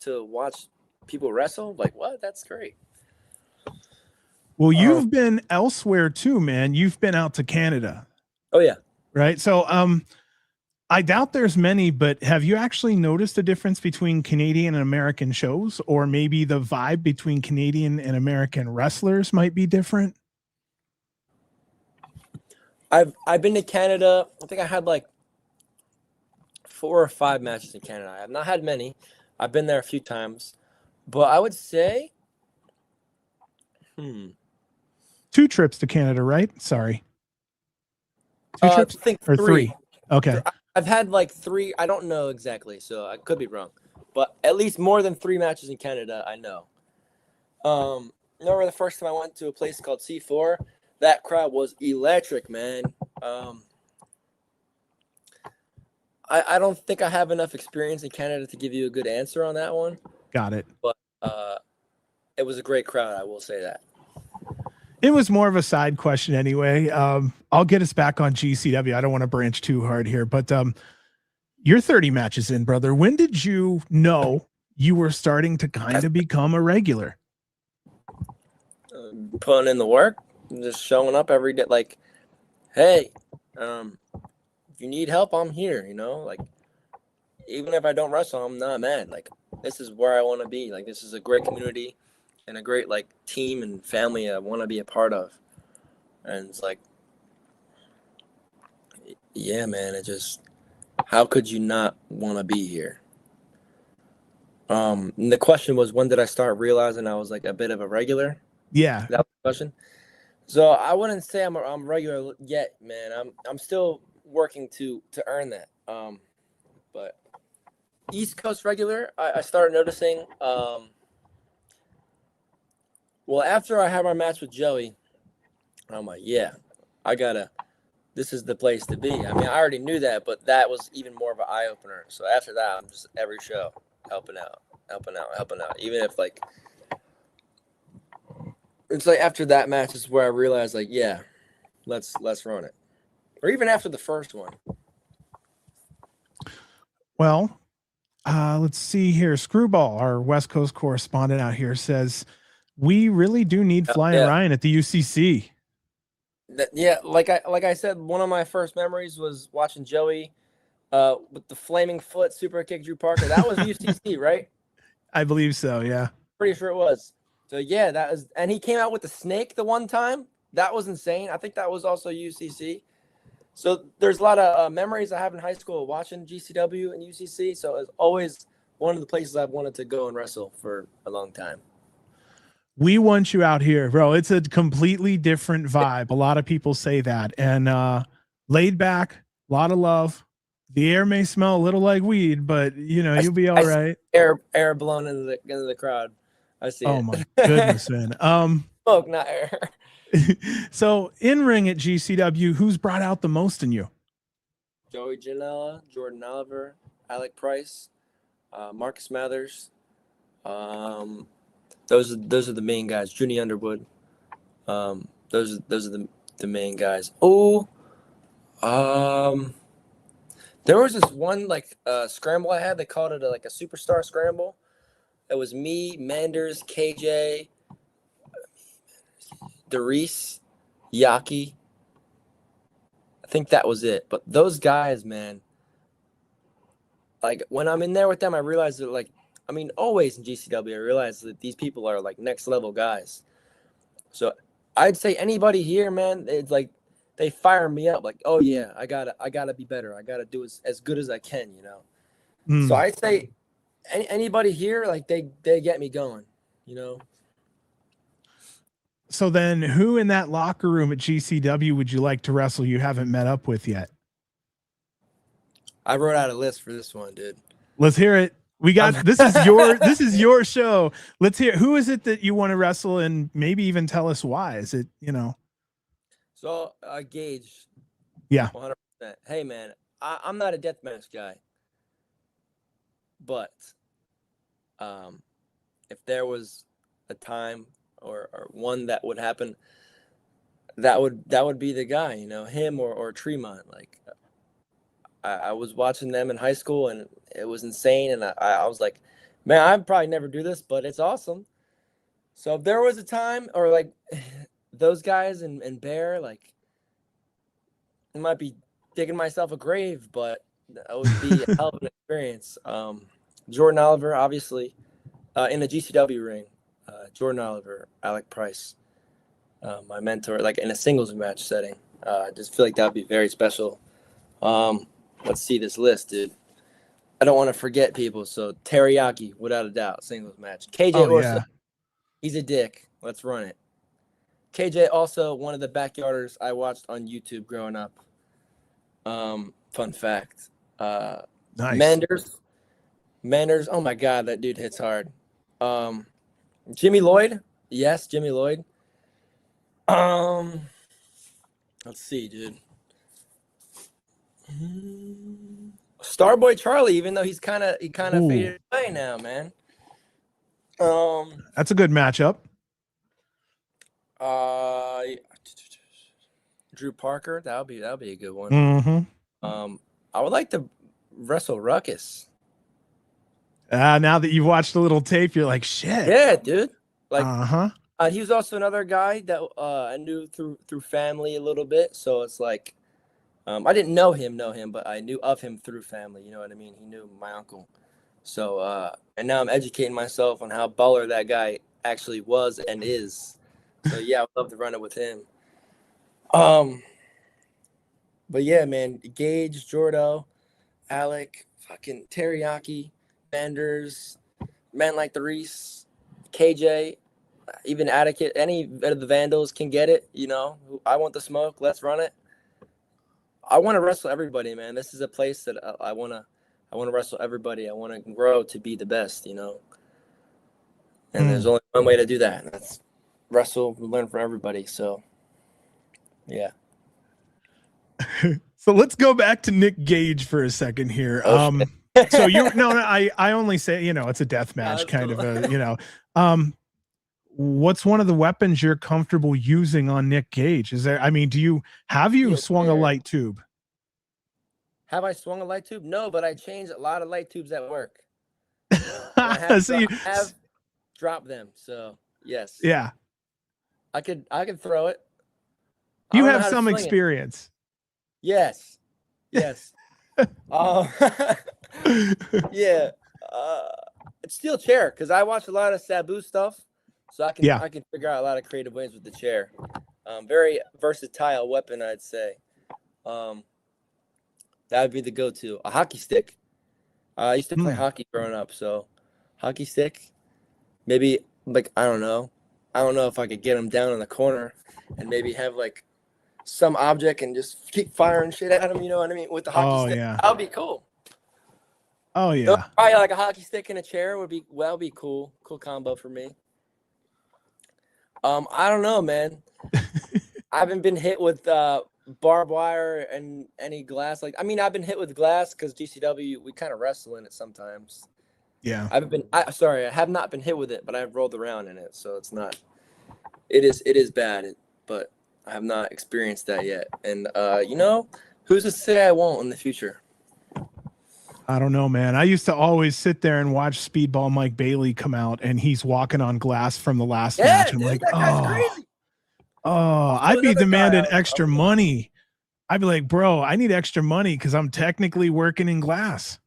to watch people wrestle. Like, what? That's great. Well, you've been elsewhere too, man. You've been out to Canada. Oh yeah. Right. So, I doubt there's many, but have you actually noticed a difference between Canadian and American shows, or maybe the vibe between Canadian and American wrestlers might be different? I've been to Canada. I think I had like 4 or 5 matches in Canada. I have not had many. I've been there a few times, but I would say, 2 trips to Canada, right? Sorry. 2 trips? I think Or 3? Okay. I've had like 3. I don't know exactly, so I could be wrong, but at least more than 3 matches in Canada, I know. Remember the first time I went to a place called C4? That crowd was electric, man. I don't think I have enough experience in Canada to give you a good answer on that one. Got it. But it was a great crowd, I will say that. It was more of a side question anyway. I'll get us back on GCW. I don't want to branch too hard here, but you're 30 matches in, brother. When did you know you were starting to kind of become a regular? Putting in the work, just showing up every day. Like, hey, if you need help, I'm here. You know, like even if I don't wrestle, I'm not mad. Like this is where I want to be. Like this is a great community and a great like team and family I want to be a part of. And it's like, yeah, man. It just, how could you not want to be here? And the question was, when did I start realizing I was like a bit of a regular? Yeah. That was the question. So I wouldn't say I'm regular yet, man. I'm still working to earn that. But East Coast regular, I started noticing. Well, after I had my match with Joey, I'm like, yeah, this is the place to be. I mean, I already knew that, but that was even more of an eye opener. So after that, I'm just every show helping out. Even if like, it's like after that match is where I realized like, yeah, let's run it. Or even after the first one. Well, let's see here. Screwball, our West Coast correspondent out here, says we really do need Flyin Ryan at the UCC. Yeah, like I said, one of my first memories was watching Joey with the flaming foot super kick Drew Parker. That was UCC, right? I believe so, yeah. Pretty sure it was. So yeah, that was, and he came out with the snake the one time. That was insane. I think that was also UCC. So there's a lot of memories I have in high school watching GCW and UCC. So it's always one of the places I've wanted to go and wrestle for a long time. We want you out here, bro. It's a completely different vibe. A lot of people say that. And laid back, a lot of love. The air may smell a little like weed, but you know, you'll be all right. Air blown into the crowd. I see. Oh my goodness, man. Smoke, not air. So in ring at GCW, who's brought out the most in you? Joey Janela, Jordan Oliver, Alec Price, Marcus Mathers. Those are the main guys. Junie Underwood. Those are the main guys. Oh, there was this one like scramble I had. They called it like a superstar scramble. It was me, Manders, KJ, Darice, Yaki. I think that was it. But those guys, man, like when I'm in there with them, I realize that like, I mean, always in GCW, I realize that these people are like next level guys. So I'd say anybody here, man, it's like they fire me up like, oh yeah, I gotta be better. I gotta do as good as I can, you know. So I'd say anybody here, like they get me going, you know. So then who in that locker room at GCW would you like to wrestle you haven't met up with yet? I wrote out a list for this one, dude. Let's hear it. We got this is your show. Let's hear, who is it that you want to wrestle, and maybe even tell us why. Is it, you know? So Gage. Yeah. 100%. Hey man, I'm not a deathmatch guy. But if there was a time or one that would happen, that would be the guy, you know, him or Tremont. Like I was watching them in high school and it was insane, and I was like, man, I'd probably never do this, but it's awesome. So if there was a time, or like those guys and Bear, like I might be digging myself a grave, but that would be a hell of an experience. Jordan Oliver, obviously, in the GCW ring. Jordan Oliver, Alec Price, my mentor, like in a singles match setting. I just feel like that would be very special. Let's see this list, dude. I don't want to forget people. So Teriyaki, without a doubt, singles match. KJ Orso, he's a dick. Let's run it. KJ also one of the backyarders I watched on YouTube growing up. Fun fact. Nice. Manders. Oh my God, that dude hits hard. Jimmy Lloyd. Yes, Jimmy Lloyd. Let's see, dude. Starboy Charlie, even though he kind of faded away now, man. That's a good matchup. Drew Parker, that'll be a good one. Mm-hmm. I would like to wrestle Ruckus. Now that you've watched a little tape, you're like, shit. Yeah, dude. Like, he was also another guy that I knew through family a little bit. So it's like, I didn't know him, but I knew of him through family. You know what I mean? He knew my uncle. So, and now I'm educating myself on how baller that guy actually was and is. So yeah, I would love to run it with him. But yeah, man, Gage, Jordo, Alec, fucking Teriyaki, Manders, men like the Reese, KJ, even Atticus, any of the Vandals can get it, you know. I want the smoke, let's run it. I want to wrestle everybody, man. This is a place that I want to wrestle everybody. I want to grow to be the best, you know. And there's only one way to do that, and that's wrestle, learn from everybody. So, yeah. So let's go back to Nick Gage for a second here. So I only say, you know, it's a death match kind of a, you know, what's one of the weapons you're comfortable using on Nick Gage? Is there, I mean, have you swung a light tube? Have I swung a light tube? No, but I changed a lot of light tubes at work. I have dropped them. So yes. Yeah. I could throw it. You have some experience. Yes. Yes. Yeah. It's steel chair because I watch a lot of Sabu stuff, so I can figure out a lot of creative ways with the chair. Very versatile weapon, I'd say. That would be the go-to. A hockey stick. I used to play hockey growing up, so hockey stick. Maybe like I don't know if I could get him down in the corner and maybe have like some object and just keep firing shit at him. You know what I mean? With the hockey stick, that would be cool. Oh yeah. So probably like a hockey stick and a chair would be cool. Cool combo for me. I don't know, man. I haven't been hit with barbed wire and any glass. Like, I mean, I've been hit with glass because GCW, we kind of wrestle in it sometimes. Yeah. I have not been hit with it, but I've rolled around in it. So it is bad, but I have not experienced that yet. And, you know, who's to say I won't in the future? I don't know, man. I used to always sit there and watch Speedball Mike Bailey come out, and he's walking on glass from the last match. I'm like, that guy's crazy. I'd be demanding extra money. I'd be like, bro, I need extra money because I'm technically working in glass.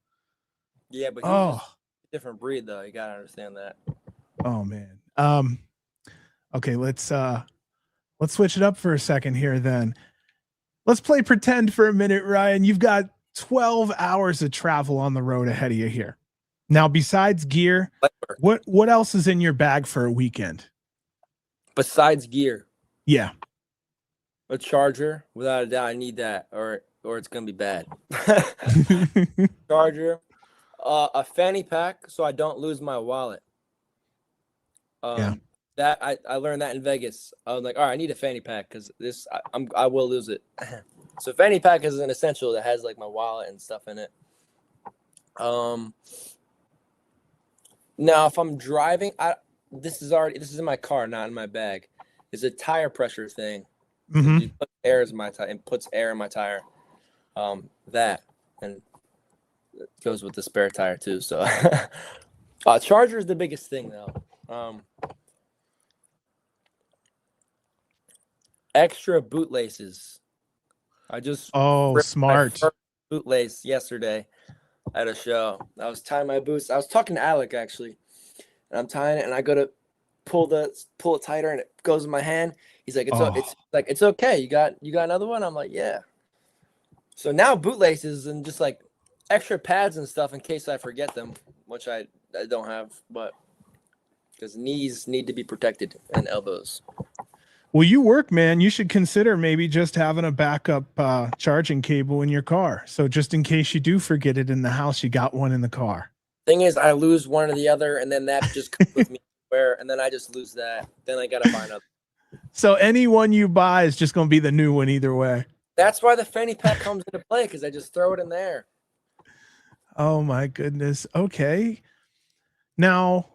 Yeah, but he's just a different breed, though. You gotta understand that. Oh man. Okay, let's switch it up for a second here then. let's play pretend for a minute, Ryan. You've got 12 hours of travel on the road ahead of you here. Now, besides gear, what else is in your bag for a weekend? Besides gear, yeah, a charger, without a doubt. I need that, or it's gonna be bad. Charger, a fanny pack, so I don't lose my wallet. That I learned that in Vegas. I was like, all right, I need a fanny pack because I will lose it. So fanny pack is an essential that has like my wallet and stuff in it. Now if I'm driving, this is in my car, not in my bag. It's a tire pressure thing. Mm-hmm. You put air in my tire and puts air in my tire. That and it goes with the spare tire too. So charger is the biggest thing though. Extra boot laces. I just smart boot lace yesterday at a show. I was tying my boots. I was talking to Alec actually, and I'm tying it, and I go to pull it tighter, and it goes in my hand. He's like, it's okay. You got another one? I'm like, yeah. So now boot laces and just like extra pads and stuff in case I forget them, which I don't have, but because knees need to be protected and elbows. Well, you work, man. You should consider maybe just having a backup charging cable in your car. So just in case you do forget it in the house, you got one in the car. Thing is, I lose one or the other, and then that just comes with me and then I just lose that. Then I got to find out. So any one you buy is just going to be the new one either way. That's why the fanny pack comes into play, because I just throw it in there. Oh, my goodness. Okay. Now,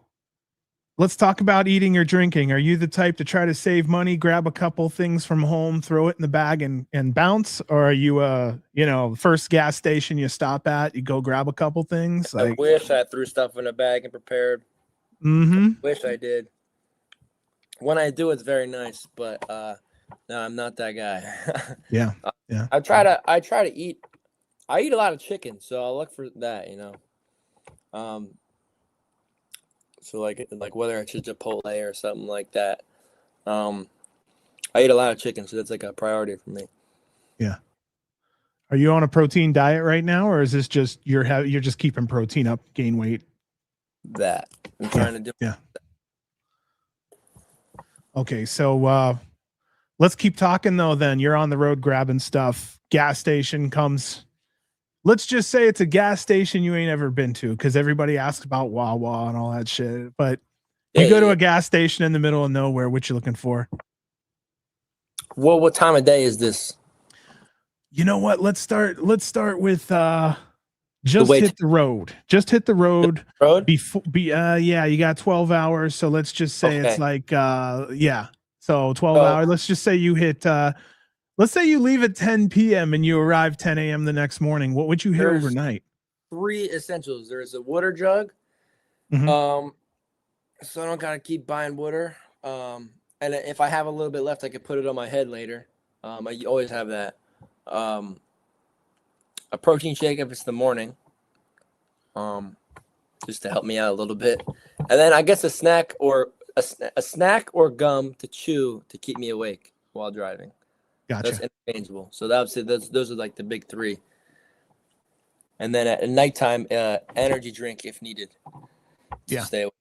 let's talk about eating or drinking. Are you the type to try to save money, grab a couple things from home, throw it in the bag and bounce? Or are you, first gas station you stop at, you go grab a couple things? I wish I threw stuff in a bag and prepared. Mm-hmm. Wish I did. When I do, it's very nice, but no, I'm not that guy. Yeah. I try to eat. I eat a lot of chicken, so I'll look for that, So like whether it's a Chipotle or something like that. I eat a lot of chicken, so that's like a priority for me. Yeah. Are you on a protein diet right now, or is this just you're just keeping protein up, gain weight? That I'm trying to do. Yeah. Okay, so let's keep talking though. Then you're on the road grabbing stuff. Gas station comes. Let's just say it's a gas station you ain't ever been to, because everybody asks about Wawa and all that shit. But you go to a gas station in the middle of nowhere. What you looking for? Well, what time of day is this? You know what? Let's start with just hit the road. Just hit the road. Yeah, you got 12 hours. So let's just say it's like So 12 hours. Let's just say you hit let's say you leave at 10 p.m. and you arrive 10 a.m. the next morning. What would you hit overnight? 3 essentials. There's a water jug. Mm-hmm. So I don't gotta keep buying water. And if I have a little bit left, I could put it on my head later. I always have that. A protein shake if it's the morning. Just to help me out a little bit. And then I guess a snack or gum to chew to keep me awake while driving. Gotcha. That's interchangeable. So those are like the big 3. And then at nighttime, energy drink if needed. Yeah. Stay awake.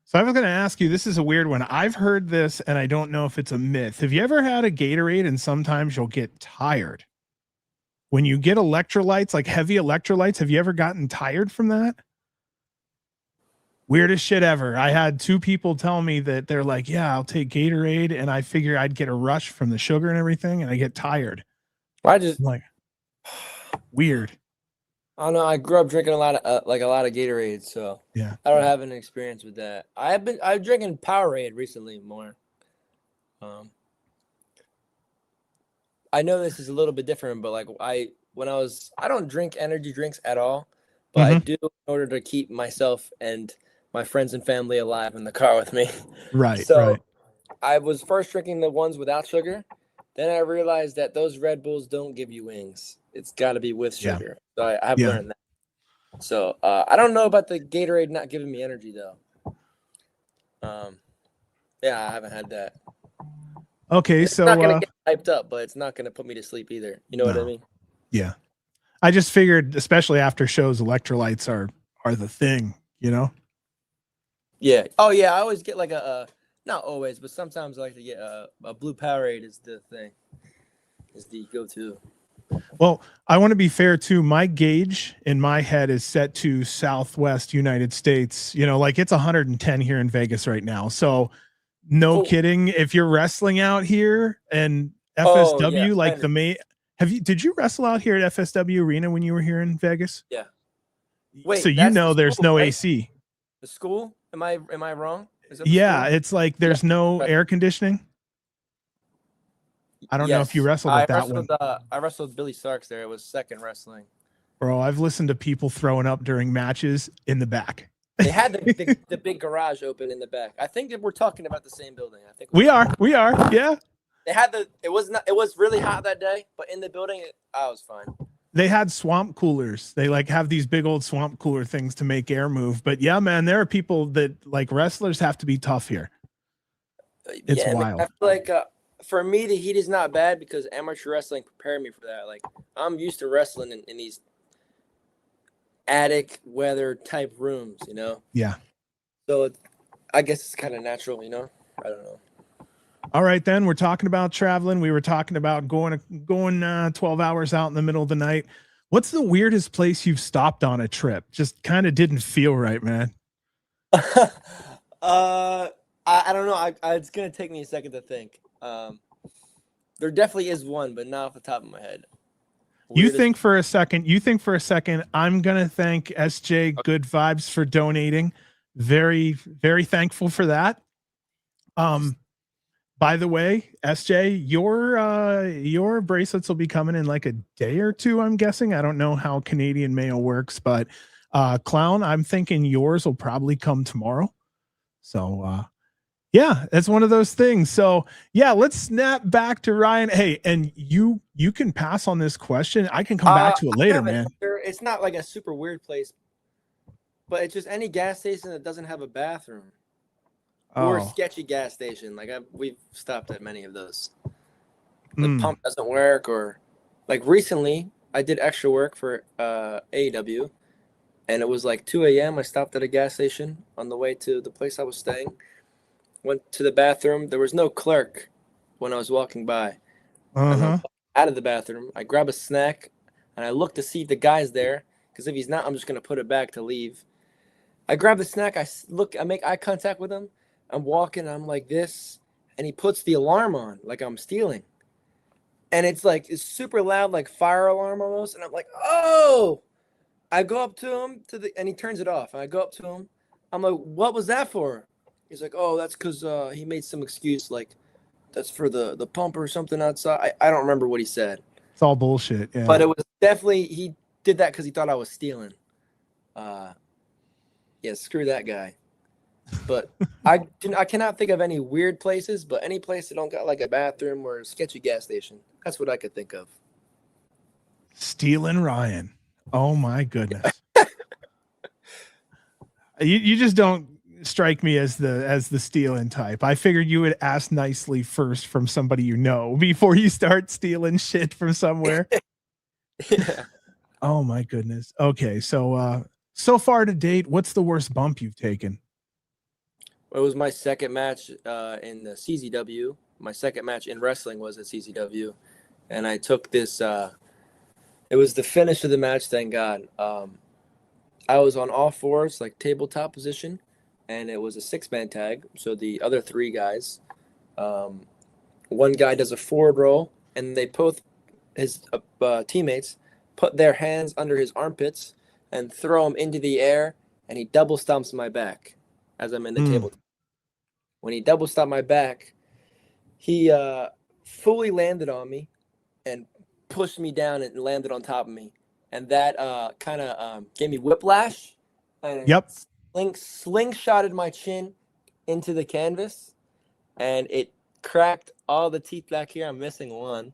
So I was going to ask you, this is a weird one. I've heard this and I don't know if it's a myth. Have you ever had a Gatorade and sometimes you'll get tired? When you get electrolytes, like heavy electrolytes, have you ever gotten tired from that? Weirdest shit ever. I had 2 people tell me that they're like, yeah, I'll take Gatorade, and I figure I'd get a rush from the sugar and everything, and I get tired. I'm like, weird. I don't know. I grew up drinking a lot of Gatorade, so yeah, I don't have an experience with that. I'm drinking Powerade recently more. I know this is a little bit different, but like I don't drink energy drinks at all, but I do in order to keep myself and my friends and family alive in the car with me. Right. So right. I was first drinking the ones without sugar. Then I realized that those Red Bulls don't give you wings. It's got to be with sugar. So I have learned that. So I don't know about the Gatorade not giving me energy though. Yeah, I haven't had that. Okay, it's so not gonna get hyped up, but it's not gonna put me to sleep either. You know what I mean? Yeah. I just figured, especially after shows, electrolytes are the thing, you know? Yeah. Oh yeah, I always get like not always, but sometimes I like to get a blue Powerade is the thing. Is the go-to. Well, I want to be fair too. My gauge in my head is set to Southwest United States. You know, like it's 110 here in Vegas right now. So no kidding. If you're wrestling out here and FSW, like the main, did you wrestle out here at FSW Arena when you were here in Vegas? Yeah. Wait, so you know there's no right? AC. The school? Am I wrong? Yeah, it's like there's no air conditioning. I don't know if you wrestled at that one. I wrestled Billy Starks there. It was second wrestling. Bro, I've listened to people throwing up during matches in the back. They had the big garage open in the back. I think that we're talking about the same building. I think we are. Yeah. They had it was really hot that day, but in the building I was fine. They had swamp coolers. They like have these big old swamp cooler things to make air move. But yeah, man, there are people that like wrestlers have to be tough here. It's wild. I feel like for me, the heat is not bad because amateur wrestling prepared me for that. Like I'm used to wrestling in these attic weather type rooms, you know? Yeah. So I guess it's kind of natural, you know? I don't know. All right, then we're talking about traveling. We were talking about going 12 hours out in the middle of the night. What's the weirdest place you've stopped on a trip? Just kind of didn't feel right, man. I don't know. It's gonna take me a second to think. There definitely is one, but not off the top of my head. You think for a second. I'm gonna thank SJ Good Vibes for donating. Very, very thankful for that. By the way, SJ, your bracelets will be coming in like a day or two, I'm guessing. I don't know how Canadian mail works, but Clown, I'm thinking yours will probably come tomorrow. So yeah, that's one of those things. So yeah, let's snap back to Ryan. Hey, and you can pass on this question. I can come back to it later, man. It's not like a super weird place, but it's just any gas station that doesn't have a bathroom. Or a sketchy gas station. Like we've stopped at many of those. The pump doesn't work, or like recently I did extra work for AEW, and it was like 2 a.m. I stopped at a gas station on the way to the place I was staying. Went to the bathroom. There was no clerk when I was walking by. Out of the bathroom, I grab a snack and I look to see if the guy's there. Because if he's not, I'm just gonna put it back to leave. I grab the snack. I make eye contact with him. I'm walking, I'm like this, and he puts the alarm on, like I'm stealing. And it's super loud, like fire alarm almost. And I'm like, oh! I go up to him, and he turns it off. And I go up to him. I'm like, what was that for? He's like, oh, that's because he made some excuse, like, that's for the pump or something outside. I don't remember what he said. It's all bullshit, yeah. But it was definitely, he did that because he thought I was stealing. Yeah, screw that guy. But I cannot think of any weird places, but any place that don't got like a bathroom or a sketchy gas station. That's what I could think of. Stealing Ryan. Oh my goodness. you just don't strike me as the stealing type. I figured you would ask nicely first from somebody you know before you start stealing shit from somewhere. Yeah. Oh my goodness. Okay, so so far to date, what's the worst bump you've taken? It was my second match in the CZW. My second match in wrestling was at CZW. And I took this, it was the finish of the match, thank God. I was on all fours, like tabletop position, and it was a 6-man tag. So the other 3 guys, one guy does a forward roll, and they both, his teammates, put their hands under his armpits and throw him into the air, and he double stomps my back as I'm in the table. When he double stopped my back, he fully landed on me and pushed me down and landed on top of me. And that kind of gave me whiplash. And slingshotted my chin into the canvas. And it cracked all the teeth back here. I'm missing one.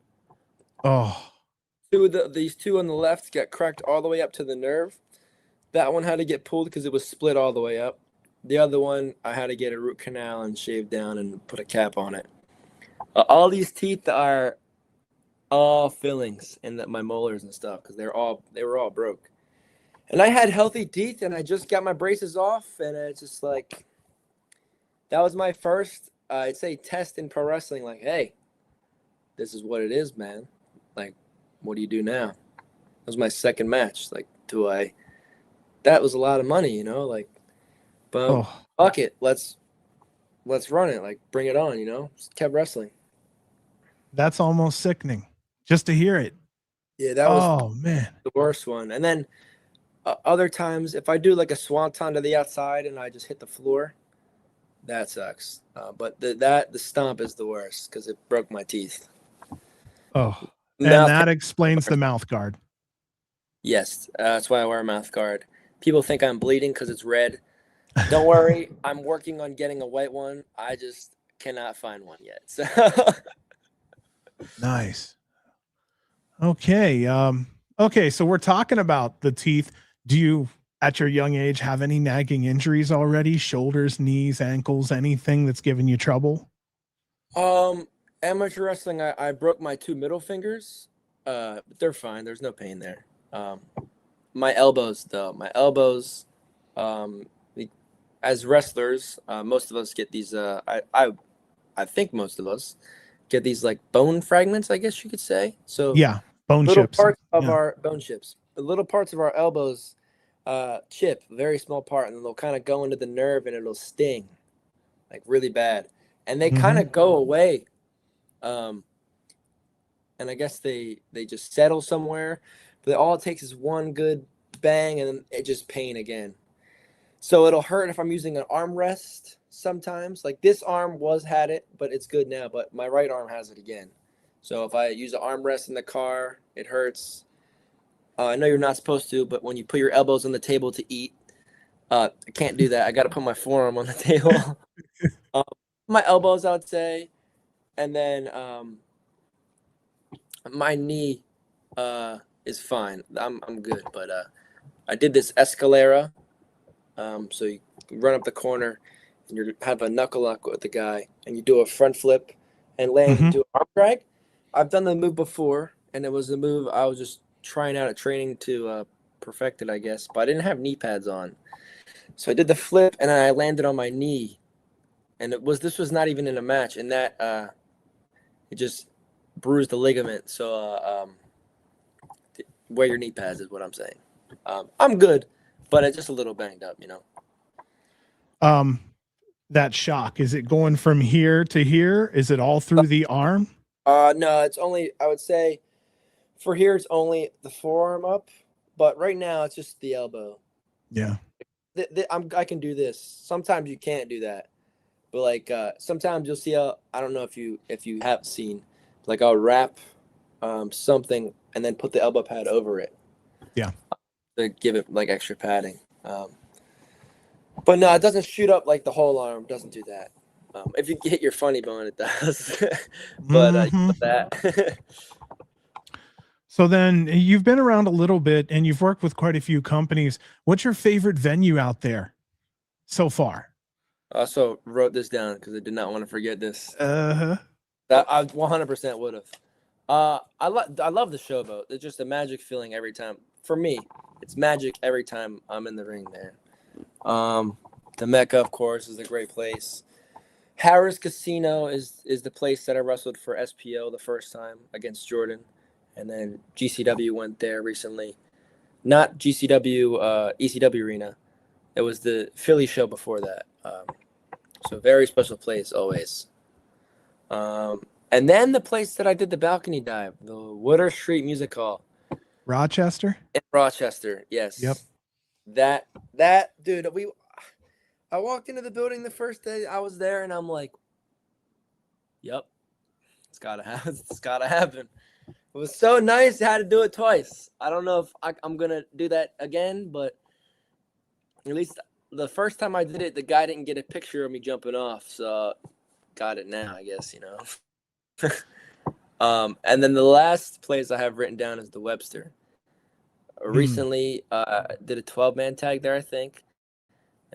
Oh. These 2 on the left got cracked all the way up to the nerve. That one had to get pulled because it was split all the way up. The other one, I had to get a root canal and shave down and put a cap on it. All these teeth are all fillings in my molars and stuff because they were all broke. And I had healthy teeth, and I just got my braces off, and it's just like that was my first, I'd say, test in pro wrestling. Like, hey, this is what it is, man. Like, what do you do now? That was my second match. Like, that was a lot of money, you know, like, but Oh, fuck it. Let's run it. Like, bring it on, you know, just kept wrestling. that's almost sickening just to hear it. Yeah, that was Oh man. the worst one. And then other times, if I do like a swanton to the outside and I just hit the floor, that sucks. But the stomp is the worst because it broke my teeth. Oh, and Mouth that guard. explains the mouth guard. Yes, that's why I wear a mouth guard. People think I'm bleeding because it's red. Don't worry, I'm working on getting a white one. I just cannot find one yet. So Nice. Okay. Okay. So we're talking about the teeth. Do you, at your young age, have any nagging injuries already? Shoulders, knees, ankles, anything that's giving you trouble? amateur wrestling, I broke my two middle fingers. But they're fine. There's no pain there. My elbows, though, um, as wrestlers, most of us get these. I think most of us get these like bone fragments, I guess you could say. So Yeah. Bone little chips. parts of Yeah. our bone chips, the little parts of our elbows, chip, very small part, and they'll kind of go into the nerve and it'll sting, like really bad, and they kind of go away. Um, and I guess they just settle somewhere, but all it takes is one good bang, and then it just pain again. So it'll hurt if I'm using an armrest sometimes. Like this arm had it, but it's good now. But my right arm has it again. So if I use an armrest in the car, it hurts. I know you're not supposed to, but when you put your elbows on the table to eat, I can't do that. I got to put my forearm on the table. um, my elbows, I would say, and then my knee is fine. I'm good, but I did this escalera. So you run up the corner and you have a knuckle lock with the guy and you do a front flip and land into an arm drag. I've done the move before, and it was the move I was just trying out at training to perfect it, I guess, but I didn't have knee pads on. So I did the flip and I landed on my knee, and this was not even in a match, and that it just bruised the ligament. So wear your knee pads is what I'm saying. I'm good, but it's just a little banged up, you know. That shock, is it going from here to here? Is it all through the arm? No, it's only, I would say for here it's only the forearm up, but right now it's just the elbow. Yeah. I can do this. Sometimes you can't do that, but like sometimes you'll see I don't know if you have seen, like I'll wrap something and then put the elbow pad over it. Yeah. To give it like extra padding. But no, it doesn't shoot up like the whole arm. Doesn't do that. If you hit your funny bone, it does. But that. So then you've been around a little bit and you've worked with quite a few companies. What's your favorite venue out there so far? I also wrote this down because I did not want to forget this. Uh-huh. That I 100% would have. I love the Showboat. It's just a magic feeling every time. For me, it's magic every time I'm in the ring there. The Mecca, of course, is a great place. Harris Casino is the place that I wrestled for SPO the first time against Jordan, and then GCW went there recently. Not GCW, ECW Arena. It was the Philly show before that. So very special place always. And then the place that I did the balcony dive, the Water Street Music Hall. Rochester? In Rochester, yes. Yep. That dude, I walked into the building the first day I was there, and I'm like, yep, it's gotta happen. It's gotta happen. It was so nice. I had to do it twice. I don't know if I'm gonna do that again, but at least the first time I did it, the guy didn't get a picture of me jumping off, so got it now, I guess, you know. And then the last place I have written down is the Webster. Recently, did a 12-man tag there, I think.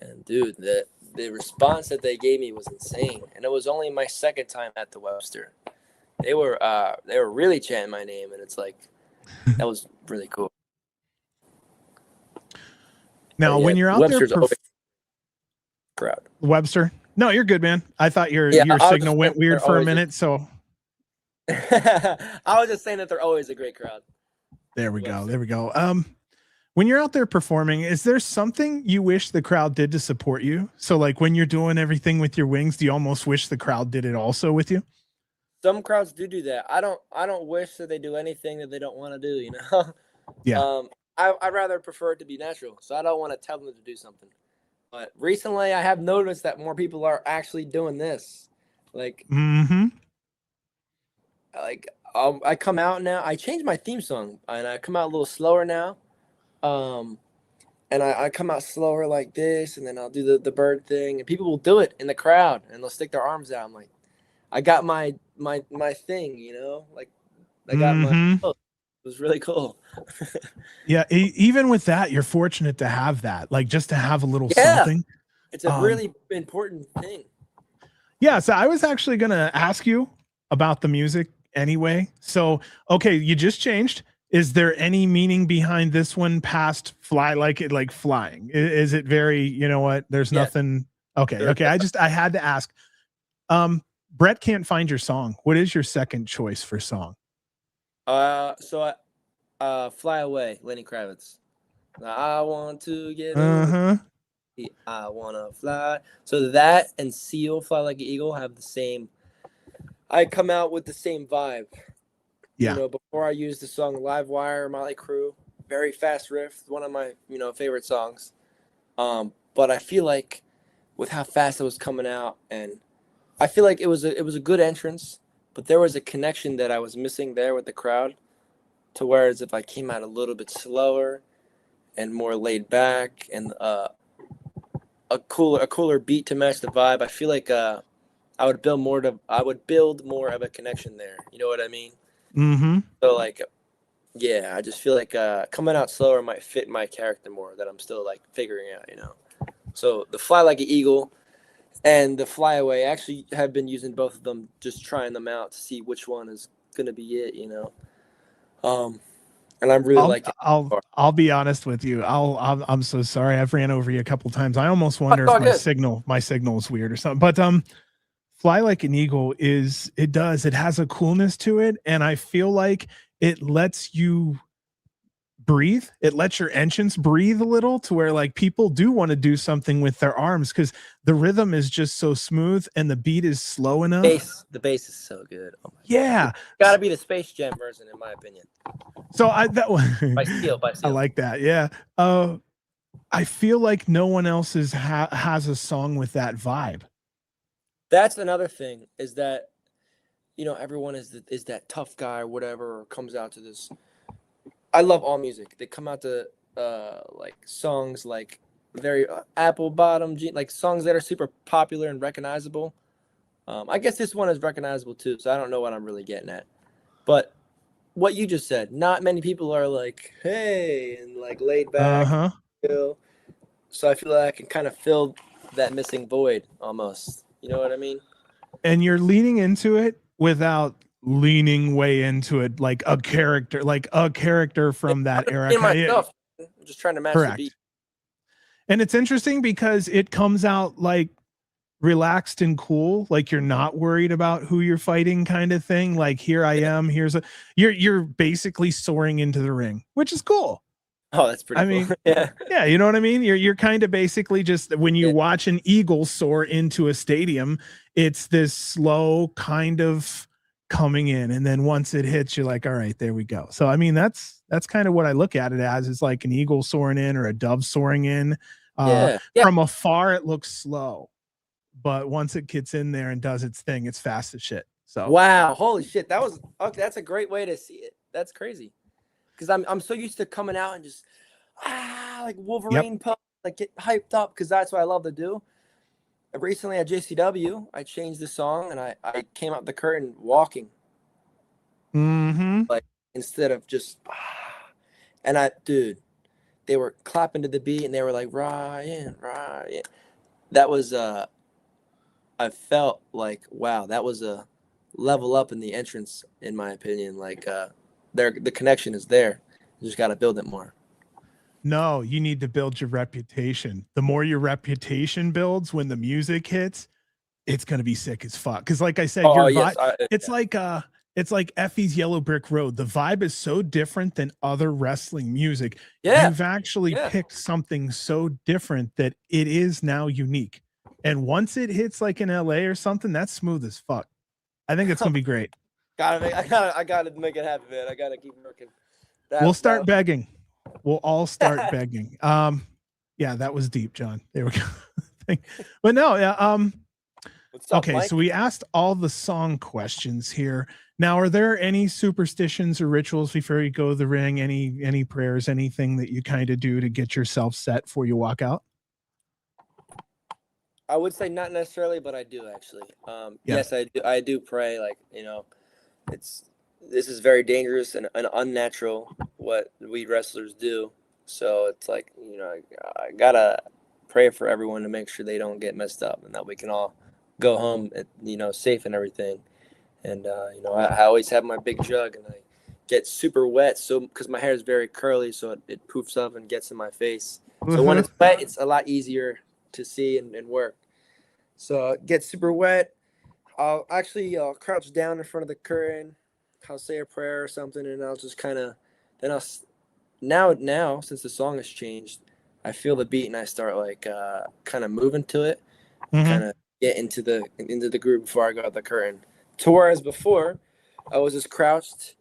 And dude, the response that they gave me was insane. And it was only my second time at the Webster. they were really chanting my name, and it's like that was really cool. Now, when you're out Webster's there, always crowd. Webster. No, you're good, man. I thought your signal went weird for a minute, so I was just saying that they're always a great crowd. There we go. When you're out there performing, is there something you wish the crowd did to support you? So like when you're doing everything with your wings, do you almost wish the crowd did it also with you? Some crowds do that. I don't wish that they do anything that they don't want to do, you know? Yeah. I'd rather prefer it to be natural. So I don't want to tell them to do something. But recently I have noticed that more people are actually doing this. Like, I come out now. I changed my theme song and I come out a little slower now. And I come out slower like this, and then I'll do the bird thing, and people will do it in the crowd, and they'll stick their arms out. I'm like, I got my thing, you know, like I got my. Oh, it was really cool. Yeah, even with that, you're fortunate to have that, like just to have a little something. It's a really important thing. Yeah, so I was actually gonna ask you about the music anyway. So, okay, you just changed. Is there any meaning behind this one past fly like it, like flying? Is it very, you know what? There's nothing. Okay. Okay. I had to ask. Brett can't find your song. What is your second choice for song? So Fly Away, Lenny Kravitz. I want to get I want to fly. So that and Seal, Fly Like an Eagle, have the same. I come out with the same vibe. Yeah. You know, before I used the song Live Wire, Motley Crue, very fast riff, one of my, favorite songs. But I feel like with how fast it was coming out, and I feel like it was a good entrance, but there was a connection that I was missing there with the crowd, to whereas if I came out a little bit slower and more laid back and a cooler beat to match the vibe, I feel like I would build more of a connection there. You know what I mean? So like, yeah, I just feel like coming out slower might fit my character more, that I'm still like figuring out, you know. So the Fly Like an Eagle and the Fly Away, I actually have been using both of them, just trying them out to see which one is gonna be it, you know. And I'm really I'll be honest with you. I'm so sorry. I've ran over you a couple times. I almost wonder if my signal is weird or something. But Fly Like an Eagle it has a coolness to it, and I feel like it lets you breathe. It lets your entrance breathe a little, to where like people do want to do something with their arms, because the rhythm is just so smooth and the beat is slow enough. The bass is so good. Oh yeah, it's gotta be the Space Jam version, in my opinion. So that one by Seal. I like that. Yeah. I feel like no one else has a song with that vibe. That's another thing, is that, everyone is that tough guy or whatever, or comes out to this. I love all music. They come out to like songs like very apple bottom, like songs that are super popular and recognizable. I guess this one is recognizable too, so I don't know what I'm really getting at. But what you just said, not many people are like, hey, and like laid back. So I feel like I can kind of fill that missing void almost. You know what I mean? And you're leaning into it without leaning way into it, like a character from that era. I'm just trying to match the beat. And it's interesting because it comes out like relaxed and cool, like you're not worried about who you're fighting, kind of thing. Like, here I am, you're basically soaring into the ring, which is cool. Oh, that's pretty cool. Yeah, you know what I mean? You're kind of basically just, when you watch an eagle soar into a stadium, it's this slow kind of coming in, and then once it hits, you're like, all right, there we go. So I mean, that's kind of what I look at it as. It's like an eagle soaring in or a dove soaring in. From afar it looks slow, but once it gets in there and does its thing, it's fast as shit. So wow, holy shit, that's a great way to see it. That's crazy, because I'm so used to coming out and just like Wolverine pump, like get hyped up, because that's what I love to do. Recently at JCW, I changed the song and I came out the curtain walking. Like, instead of just and they were clapping to the beat and they were like, Ryan. That was I felt like, wow, that was a level up in the entrance, in my opinion. Like the connection is there. You just got to build it more. No, you need to build your reputation. The more your reputation builds when the music hits, it's gonna be sick as fuck. Because like I said, your vibe, it's like Effie's Yellow Brick Road. The vibe is so different than other wrestling music. Yeah. You've actually picked something so different that it is now unique. And once it hits like in LA or something, that's smooth as fuck. I think it's gonna be great. I gotta make it happen, man. I gotta keep working. We'll start begging. We'll all start begging. Yeah, that was deep, John. There we go. But no, yeah. What's up, Okay, Mike? so we asked all the song questions here. Now, are there any superstitions or rituals before you go to the ring? Any prayers, anything that you kind of do to get yourself set before you walk out? I would say not necessarily, but I do actually. Yes, I do. I do pray. Like, you know, this is very dangerous and unnatural what we wrestlers do. So it's like, you know, I gotta pray for everyone to make sure they don't get messed up and that we can all go home, you know, safe and everything. And you know, I always have my big jug and I get super wet, so because my hair is very curly, so it poofs up and gets in my face. So when it's wet, it's a lot easier to see and work. So it gets super wet. I'll actually crouch down in front of the curtain. I'll say a prayer or something, and I'll just kind of, then I'll now since the song has changed, I feel the beat and I start like kind of moving to it, kind of get into the groove before I go out the curtain. To whereas before, I was just crouched,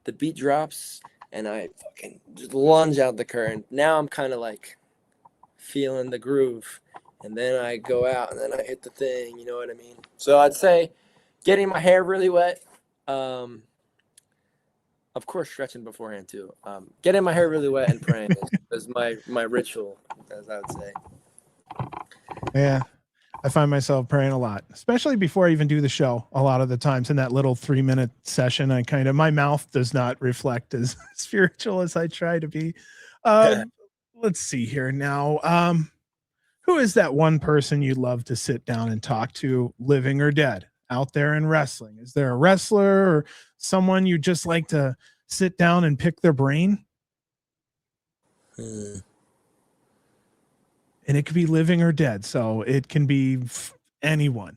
the beat drops, and I fucking just lunge out the curtain. Now I'm kind of like feeling the groove, and then I go out and then I hit the thing. You know what I mean? So I'd say getting my hair really wet. Of course, stretching beforehand too. Getting my hair really wet and praying is my ritual, as I would say. Yeah. I find myself praying a lot, especially before I even do the show. A lot of the times in that little 3-minute session, my mouth does not reflect as spiritual as I try to be. Let's see here now. Who is that one person you'd love to sit down and talk to, living or dead, out there in wrestling? Is there a wrestler or someone you just like to sit down and pick their brain? And it could be living or dead, so it can be anyone.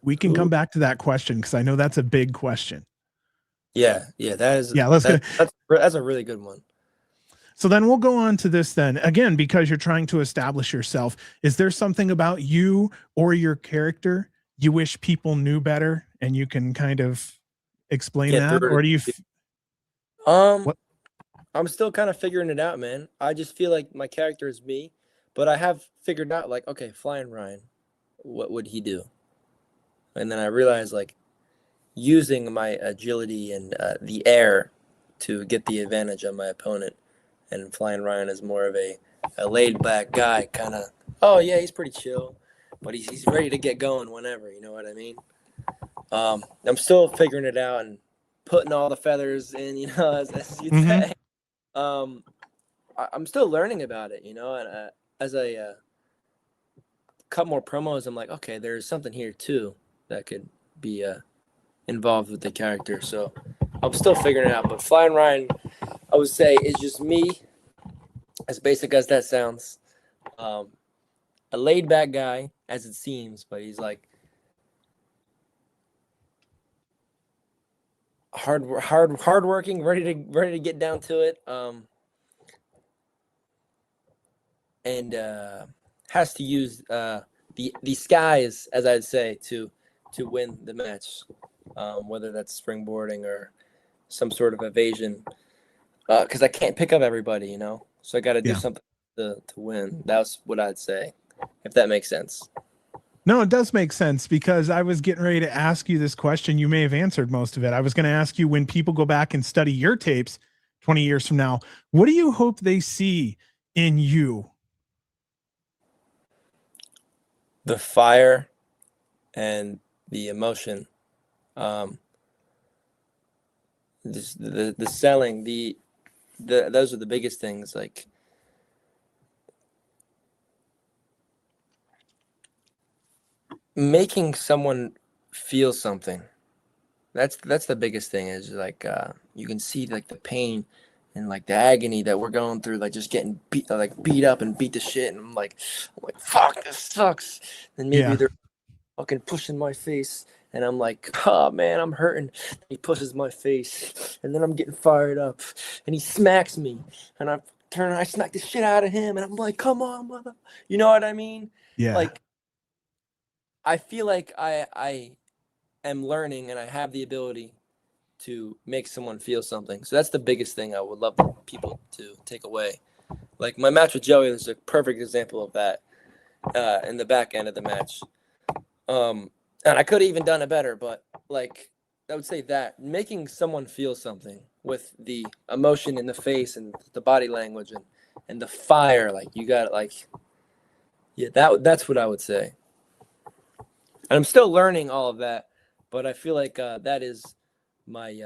We can come back to that question because I know that's a big question. Yeah, that is. Yeah, that's a really good one. So then we'll go on to this then. Again, because you're trying to establish yourself, is there something about you or your character you wish people knew better, and you can kind of explain that? Or do you what? I'm still kind of figuring it out, man. I just feel like my character is me, but I have figured out, like, okay, Flyin Ryan, what would he do? And then I realized, like, using my agility and the air to get the advantage on my opponent. And Flyin Ryan is more of a laid-back guy, kind of, oh, yeah, he's pretty chill, but he's ready to get going whenever, you know what I mean? I'm still figuring it out and putting all the feathers in, you know, as you'd say. I'm still learning about it, you know, and as I cut more promos, I'm like, okay, there's something here too that could be involved with the character. So I'm still figuring it out. But Flyin Ryan, I would say, is just me, as basic as that sounds. A laid back guy, as it seems, but he's like hardworking, ready to get down to it. And has to use the skies, as I'd say, to win the match, whether that's springboarding or some sort of evasion, because I can't pick up everybody, you know, so I got to do something to win. That's what I'd say, if that makes sense. No, it does make sense, because I was getting ready to ask you this question. You may have answered most of it. I was going to ask you, when people go back and study your tapes 20 years from now, what do you hope they see in you? The fire and the emotion, the selling, those are the biggest things. Like, making someone feel something. That's the biggest thing, is like you can see like the pain and like the agony that we're going through, like just getting beat up and beat to shit, and I'm like fuck, this sucks. And maybe Yeah. they're fucking pushing my face, and I'm like, oh man, I'm hurting. He pushes my face, and then I'm getting fired up, and he smacks me, and I smack the shit out of him, and I'm like, come on, mother, you know what I mean? Yeah. Like, I feel like I am learning, and I have the ability to make someone feel something. So that's the biggest thing I would love people to take away. Like my match with Joey is a perfect example of that. In the back end of the match, and I could have even done it better, but like I would say that making someone feel something with the emotion in the face and the body language and the fire, like you got like, yeah, that's what I would say. And I'm still learning all of that, but I feel like that is my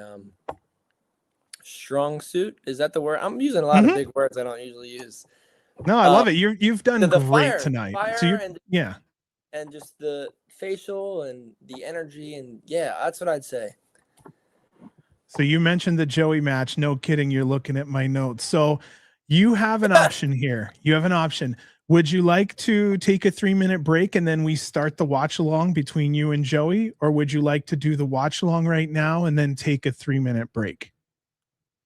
strong suit. Is that the word? I'm using a lot of big words I don't usually use. No, I love it. You've done The great tonight. fire So and yeah. and just the facial and the energy, and yeah, that's what I'd say. So you mentioned the Joey match. No kidding. You're looking at my notes. So you have an option here. You have an option. Would you like to take a 3-minute break and then we start the watch along between you and Joey? Or would you like to do the watch along right now and then take a 3-minute break?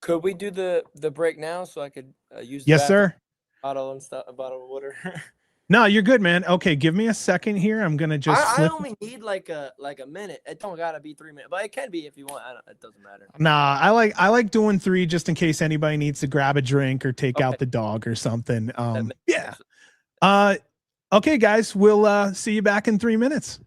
Could we do the break now so I could use the Yes, sir. bottle and stuff, a bottle of water? No, you're good, man. Okay, give me a second here. I'm gonna just I only need like a minute. It don't gotta be 3 minutes, but it can be if you want. It doesn't matter. Nah, I like doing 3 just in case anybody needs to grab a drink or take out the dog or something. Yeah. Okay, guys, we'll see you back in 3 minutes.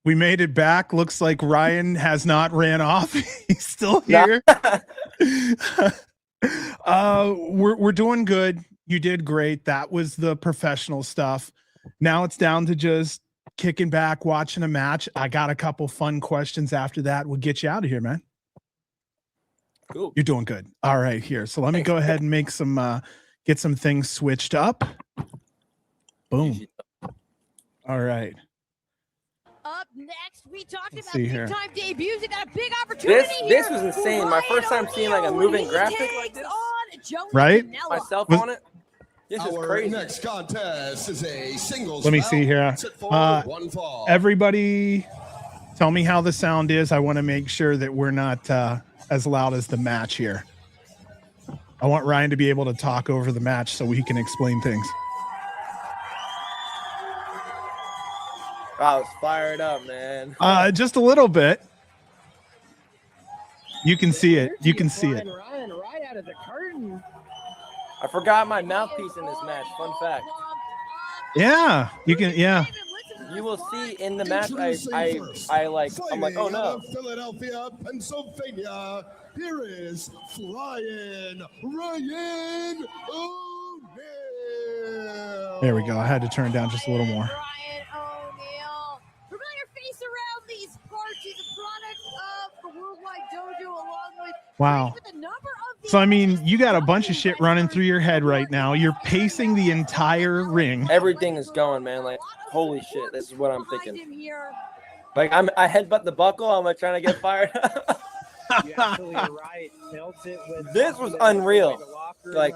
We made it back. Looks like Ryan has not ran off. He's still here. We're doing good. You did great. That was the professional stuff. Now it's down to just kicking back, watching a match. I got a couple fun questions after that. We'll get you out of here, man. Cool. You're doing good. All right, here. So let me go ahead and make some get some things switched up. Boom. All right. Up next, we talked Let's about see big here. time debuts. It got a big opportunity This here. was insane. My Ryan first time seeing like a O'Neill moving when he graphic like takes this. on Joey Right? Janela. Myself Was- on it. This is Our crazy. next contest is a singles. Let me see here. One fall. Everybody, tell me how the sound is. I want to make sure that we're not as loud as the match here. I want Ryan to be able to talk over the match so he can explain things. I was fired up, man. Just a little bit. You can see it. You can see it. Ryan right out of the curtain. I forgot my mouthpiece in this match. Fun fact. Yeah, you can. Yeah. You will see in the match. I'm like, oh no. Philadelphia, Pennsylvania. Here is Flyin Ryan O'Neill. There we go. I had to turn down just a little more. Ryan O'Neill. Familiar face around these parts. He's a product of the Worldwide Dojo along with Wow. with a number of the So, I mean, you got a bunch of shit running through your head right now. You're pacing the entire ring. Everything is going, man. Like, holy shit. This is what I'm thinking. Like, I headbutt the buckle. I'm like trying to get fired. You're absolutely right. Felt it with This was unreal. Like,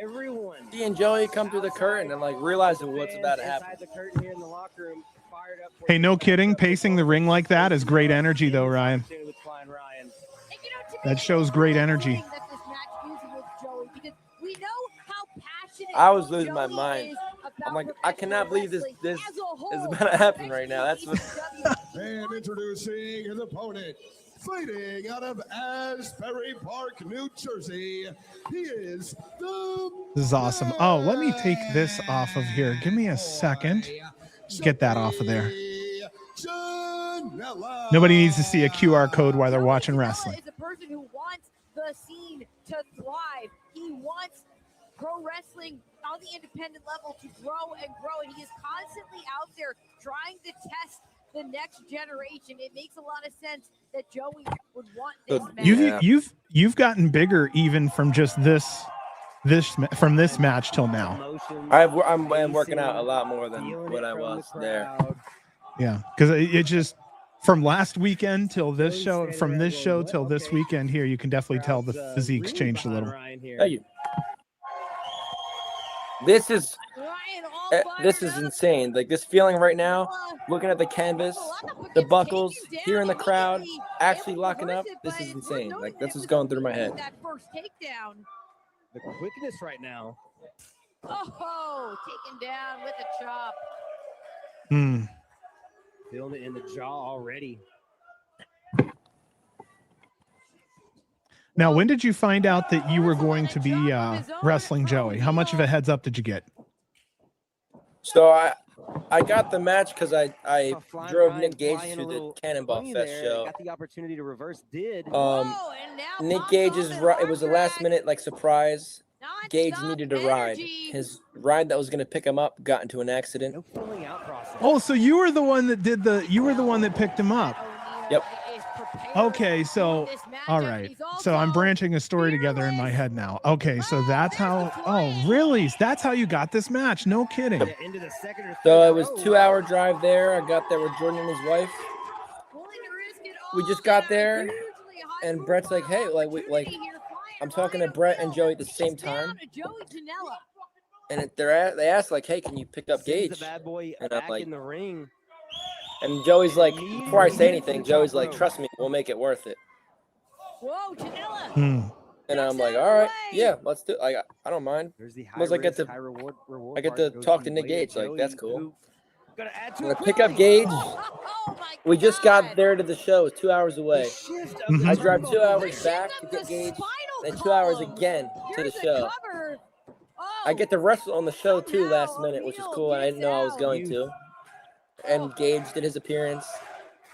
everyone. He and Joey come through the curtain and like realizing what's about to happen. Inside the curtain here in the locker room, fired up for Hey, no kidding. Pacing the ring like that is great energy, though, Ryan. with Flyin Ryan. That shows great energy. I was losing my mind. I'm like, I cannot believe this is about to happen right now. That's what. And introducing his opponent, fighting out of Asbury Park, New Jersey. He is the. This is awesome. Oh, let me take this off of here. Give me a second. Get that off of there. Janela. Nobody needs to see a QR code while they're watching wrestling. Is a person who wants the scene to thrive. He wants pro wrestling on the independent level to grow and grow, and he is constantly out there trying to test the next generation. It makes a lot of sense that Joey would want this match. You've gotten bigger even from just this match till now. I'm working out a lot more than what I was there. Yeah, because it just from last weekend till this show, from this show till this weekend here, you can definitely tell the physique's changed a little. Thank you. This is insane. Like this feeling right now, looking at the canvas, the buckles, hearing the crowd, actually locking up. This is insane. Like this is going through my head. That first takedown. The quickness right now. Oh, taken down with a chop. Feeling it in the jaw already. Now, when did you find out that you were going to be wrestling Joey? How much of a heads up did you get? So I got the match because I drove Nick Gage to the Cannonball Fest show. Got the opportunity to reverse. Did Nick Gage's it was a last minute like surprise. Gage needed a ride. His ride that was going to pick him up got into an accident. no filling out process. Oh, so you were the one that you were the one that picked him up. Yep. Okay, so all right. So I'm branching a story together in my head now. Okay, so that's how. Oh, really? That's how you got this match? No kidding. Into the second or So third it was row. 2-hour drive there. I got there with Jordan and his wife. We just got there, and Brett's like, "Hey, I'm talking to Brett and Joey at the same time." And they asked like, "Hey, can you pick up Sends Gage?" the bad boy And I'm back like- in the ring. And Joey's like, before I say anything, Joey's like, "Trust me, we'll make it worth it." Whoa, Janela. And I'm like, "All right, yeah, let's do it. I don't mind." There's the high Plus, I get risk, to- high reward I get part to goes talk to to Nick Lady Gage, like, Joey, that's cool. who gonna add I'm to gonna it pick up quickly. Gage. Oh my We just God. got there to the show. It's 2 hours The away. shift of Mhm. the I drive tempo. 2 hours Shift back of to the get Gage, spinal then 2 hours column. again to the Here's show. cover. Oh. I get to wrestle on the show too last Somehow minute, which is O'Neill cool, and I didn't know I was gets going out. to. and Gage did his appearance,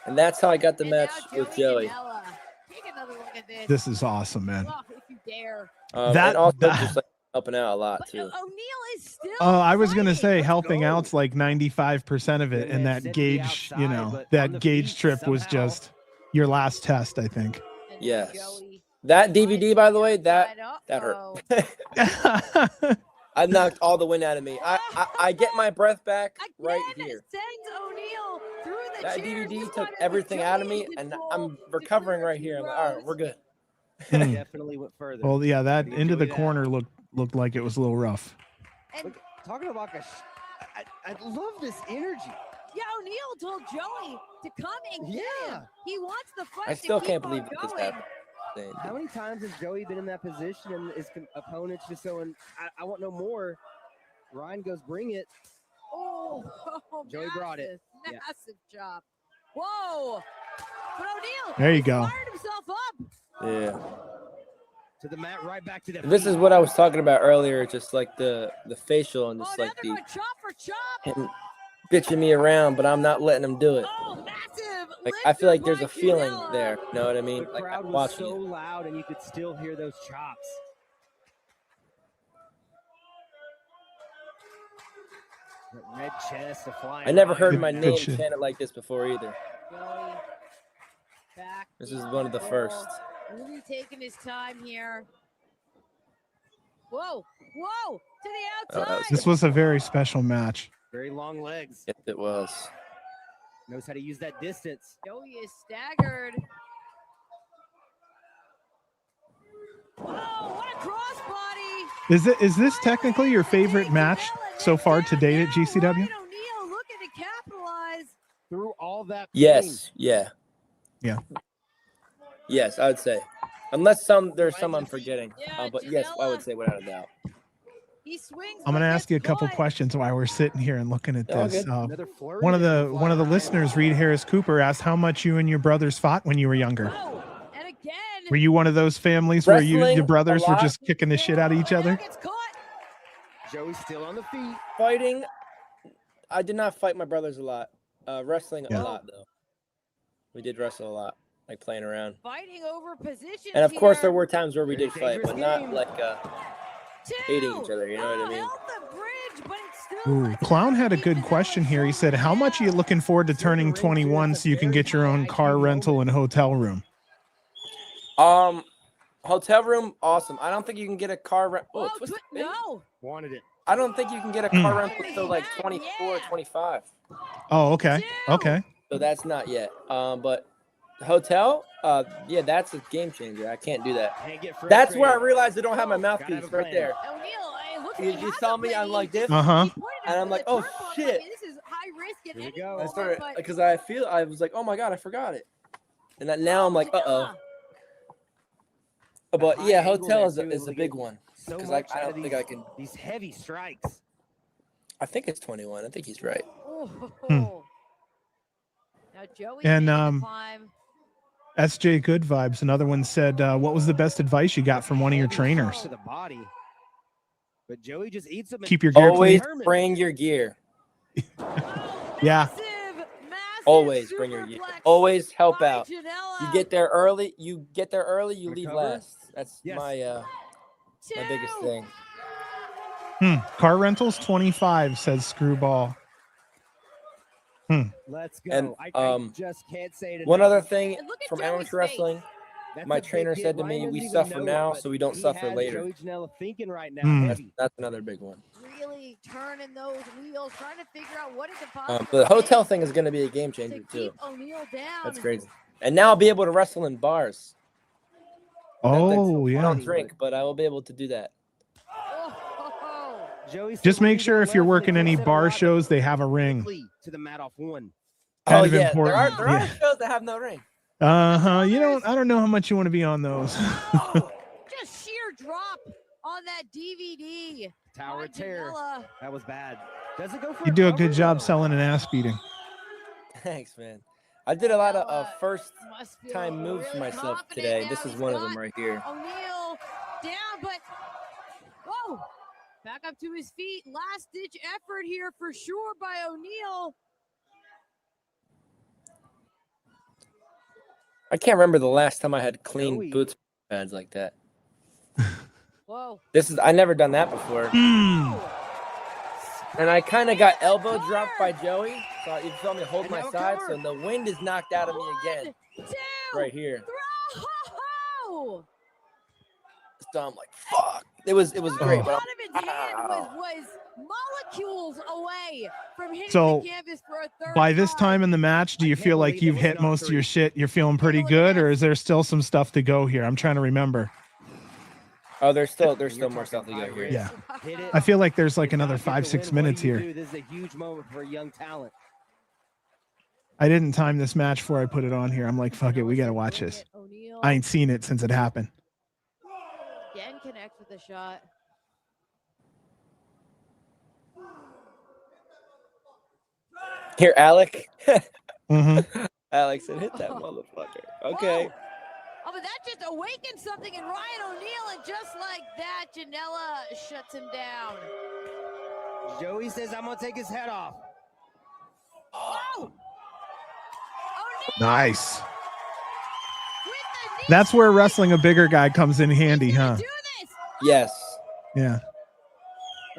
and that's how I got the And match now with Joey. Janela. Take another look at this. This is awesome, man. Oh, if you dare. And also just like helping out a lot But too. O'Neill is still. Oh, I was gonna fighting. say helping go. out's like 95% of it, and Yeah, that sit the Gage, outside, but on that the Gage feet trip was somehow. just your last test, I think. And Yes. Joey That DVD, by the way, outside. that Uh-oh. hurt. I knocked all the wind out of me. I get my breath back right Again, here. sends O'Neill through the That chairs. DVD This took time everything Joey out of in me, and control I'm to recovering clear right a here. few I'm like, all right, rows. we're good. Definitely went further. Well, yeah, that You into the enjoy that. corner looked like it was a little rough. And Look, talking about I love this energy. yeah, O'Neill told Joey to come and get him. Yeah. He wants the fight. I still to can't keep believe on that this going. happened. How many times has Joey been in that position and his opponents just going, I want no more. Ryan goes, bring it. Oh, Joey brought it. massive, Yeah. Massive job. Whoa. But O'Neill, There you he go. fired himself up. Yeah. To the mat, right back to the This is feet. what I was talking about earlier, just like the facial and Oh, just now like they're the going chop for chop. him bitching me around, but I'm not letting him do it. Oh, massive. Like I feel lifter like there's by a feeling Janela. there. You know what I mean? The Like crowd I'm was watching so it. loud and you could still hear those chops. That red chest, the flying. I never heard Good- my good name shit. chanted like this before either. Joey back This is in one of the control. first. Really taking his time here. Whoa, whoa, to the Oh, that was outside. This was a very special match. Very long legs. Yes, it was. Knows how to use that distance. Joey is staggered. Oh, what a crossbody. Is this technically your favorite match so far to date at GCW? Ryan O'Neill looking to capitalize. Through all that pain. Yes. Yeah. Yeah. Yes, I would say. Unless there's some I'm forgetting. Yeah, But yes, I would Janela. say without a doubt. He swings. I'm but gonna ask you a gets couple caught. questions while we're sitting here and looking at All this. good. Another flurry One of there the from one of the Flyin Ryan. listeners, Reed Harris Cooper, asked how much you and your brothers fought when you were younger. Whoa, and again. Were you one of those families where your Wrestling brothers a were lot. just kicking the shit out of each Now other? gets caught. Joey's still on the feet. Fighting, I did not fight my brothers a lot. Wrestling Yeah. a lot though. We did wrestle a lot, like playing around. Fighting over positions. And of course, here. there were times where we Very did fight, but dangerous not game. like hating Two. each other. You know what I Oh, mean? held the bridge, but it still Ooh, lets Clown had a Joey good keep question it here. He said, "How much are you down. looking forward to turning 21 so you can get your own car rental and hotel room?" Hotel room, awesome. I don't think you can get a car rent. Oh, Whoa, twisted. no. Wanted it. I don't think you can get a car Mm. rental until like 24, Yeah. 25. Oh, okay. Two. Okay. So that's not yet. But hotel, yeah, that's a game changer. I can't do that. Can't get That's where I frustrated. realized I don't have my Gotta have mouthpiece a right plan. there. O'Neill, it looks You like he just has saw a me, plan. I'm like He this. just- Uh-huh. he pointed And I'm at like, the oh, turnbuckle. I shit. mean, this is high risk at Here we any go. I moment, started but- because I was like, oh my god, I forgot it. And then now I'm like, Janela. But high yeah, angle hotel there, is too, a able to big get one So because much I out don't of think these, I can. these heavy strikes. I think it's 21. I think he's right. Oh. Hmm. Now Joey's And, making the climb. SJ Good Vibes, another one said, "What was the best advice you got from one of your Heavy trainers?" shots to the body. But Joey just eats them. Keep your gear Always clean. bring your gear. Yeah. Massive Always bring your gear. superplex Always help by out. Janela. You get there early. You leave Recover? last. That's Yes. my biggest Two. thing. Car rentals 25, says Screwball. Let's go. And, I just can't say it One enough. other thing And look at from Joey's amateur face. wresling, That's my a big trainer hit. said to Ryan me, doesn't we even suffer know it, now but so we don't he suffer has later. Joey Janela thinking right now. Hmm. Heavy. That's another big one. Really turning those wheels, trying to figure out what it could possibly But the hotel take thing is going to be a game to changer keep too. O'Neill down. That's crazy. And now I'll be able to wrestle in bars. Oh, I yeah. don't drink, but I will be able to do that. Oh. Joey Just said make when you sure go if you're left, working they any set a bar lot shows, they have a ring. quickly to the mat off one. Kind Oh of yeah, important. there are Yeah. shows that have no ring. Uh-huh. I don't know how much you want to be on those. Oh, just sheer drop on that DVD. Tower by tear. Janela. That was bad. Does it go for You do a good cover, job though? selling an ass beating. Thanks, man. I did a lot of Janela first must feel time moves for really myself confident today. now. This is He's one of them got right here. O'Neill down, but whoa, back up to his feet. Last ditch effort here for sure by O'Neill. I can't remember the last time I had clean Joey. boots pads like that. Whoa. I never done that before. Mm. And I kind of got elbow dropped by Joey. So you felt me hold And my now a side. cover. So the wind is knocked out of me again. 1, 2, Right here. throw. So I'm like, fuck. It was great. Out But of his hand was molecules away from hitting So, the canvas for a third By this time in the match, do you can't feel like believe it you've wasn't hit on most of your 3. shit? You're feeling pretty Look at good, this. or is there still some stuff to go here? I'm trying to remember. oh, there's still You're more stuff to go talking here. Yeah. Hit it. I feel like there's like If another not, get the 5-6 win. What minutes do you here. do? This is a huge moment for a young talent. I didn't time this match before I put it on here. I'm like, fuck it, we gotta watch this. O'Neill I ain't seen it since it happened. again connects with the shot. Here, Alec. Mm-hmm. Alex said, hit that motherfucker. Okay. Whoa. Oh, but that just awakened something in Ryan O'Neill, and just like that, Janela shuts him down. Joey says, I'm going to take his head off. Oh! O'Neill Nice. with the knee That's where strike. wrestling a bigger guy comes in handy, He's gonna huh? do this. Yes. Yeah.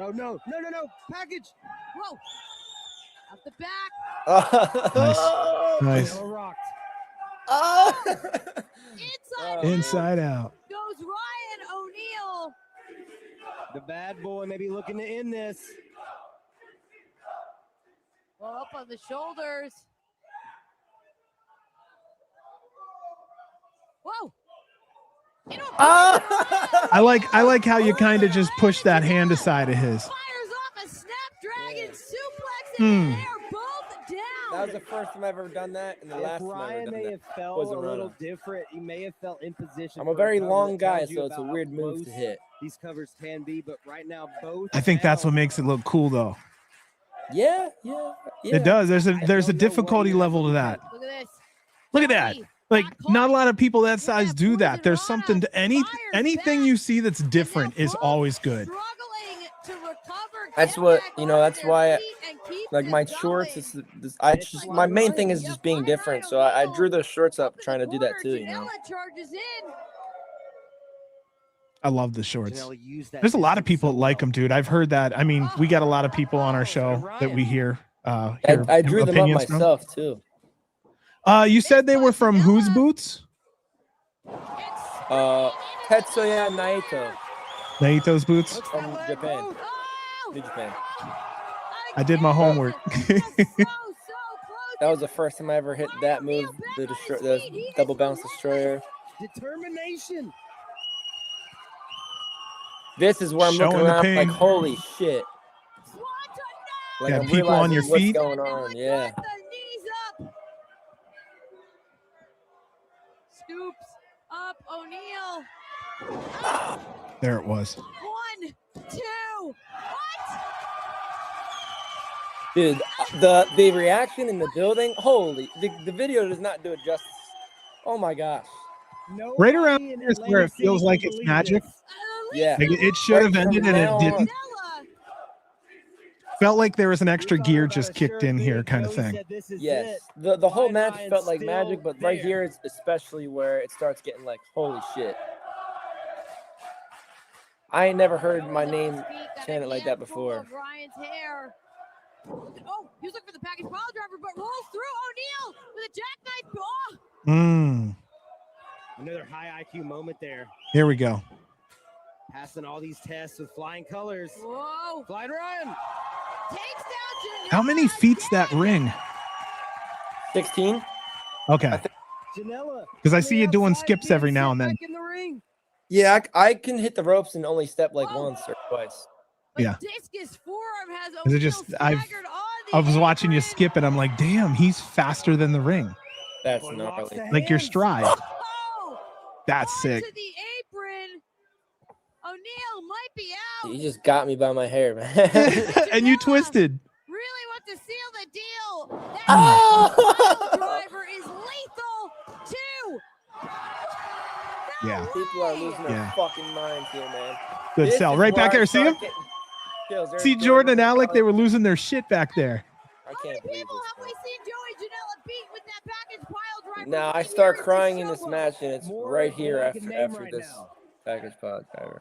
Oh, no. No. Package. Whoa. Out the back. Nice. Janela rocked. Inside. Inside out. Goes Ryan O'Neill. The bad boy may be looking to end this. Well, up on the shoulders. Whoa. You know, I like how you kind of just push that hand aside of his. fires off a snapdragon suplex Hmm. and they're both down. That was the first time I've ever done that, and the If last time I've Ryan ever done may that. have felt was a a little run-up. different, he may have felt in position. I'm a for very cover long that guy, tells you so it's a about how weird move to close hit. These covers can be, but right now both. I think that's what down. makes it look cool, though. Yeah. It does. There's I a don't know difficulty what level to that. Look at this. Look at that. Joey Like, got not a caught lot of people that with size that do that. poison There's rana, something to fires anything back, you see that's and now different is both always good. struggling to recover, That's get what back you know. onto That's their why, feet and keep like my this shorts. going. It's just my main thing is just being different. So I drew those shorts up, Up in trying to the do that corner, too. You know. Janela charges in. I love the shorts. Janela used that There's a lot of distance people so that like well. them, dude. I've heard that. I mean, we got a lot of people on our show that we hear. I drew them up opinions from. myself too. You said they were from whose boots? Tetsuya Naito Naito's boots. Hooks from that leg, Japan. both. New Japan. I did my homework. That was the first time I ever hit that move. The double bounce destroyer. Determination. This is where I'm Showing looking the around pain. like, holy shit. Like Got I'm people on your realizing feet? what's going on. Yeah. The knees up. Scoops up O'Neill. There it was. 1, 2. What? Dude, the reaction in the building, holy, the video does not do it justice. Oh my gosh. Right around Nobody in here is where it Atlantic feels City like can it's believe magic. this. Yeah. Like, it should have Right ended from and it now didn't. on. Felt like there was an extra We talk gear about just a kicked sure in here, thing. kind of Joey thing. said this is Yes. it. The whole Flyin match Ryan's felt like still magic, but right there. here it's especially where it starts getting like, holy shit. I ain't never heard my name chanted like that before. Ryan's hair. Oh, he was looking for the package pile driver, but rolls through O'Neill with a jackknife. Oh, Another high IQ moment there. Here we go. Passing all these tests with flying colors. whoa. Flyin Ryan. Takes down Janela. How many feet's that ring? 16? Okay. Janela. 'Cause I on see the you doing outside, skips getting every now set and then. back in the ring. Yeah, I can hit the ropes and only step like once or twice. But Yeah. discus forearm has Is it O'Neill just- staggered on the I was watching you apron. skip and I'm like, damn, he's faster than the ring. That's One locks gnarly. the Like your hands. stride. Oh, That's onto sick. the apron. O'Neill might be out. You just got me by my hair, man. And you twisted. Really want to seal the deal. That Oh! pile driver is lethal too. No Yeah. People are way. losing their Yeah. fucking minds here, man. Good This sell. is Right where back I there. See start him? getting chills. There's See Jordan Jordan and Alec, they Alec. were losing their shit back there. I How many can't believe people this. have we Man. seen Joey Janela beat with that package pile driver? Now I start crying in this match, and it's right here after this package pod driver.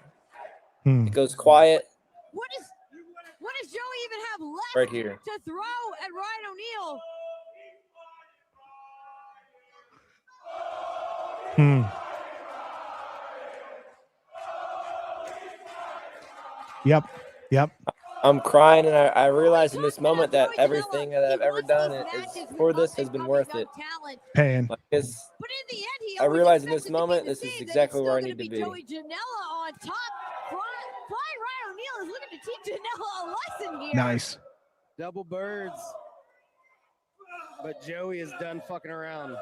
It goes quiet. What does Joey even have left Right here to throw at Ryan O'Neill? Yep. I'm crying, and I realize in this moment that everything that I've ever done is for this has been worth it. Paying. I realize in this moment this is exactly where I need to be. Joey Janela on top. Flyin Ryan O'Neill is looking to teach Janela a lesson here. Nice. Double birds. But Joey is done fucking around.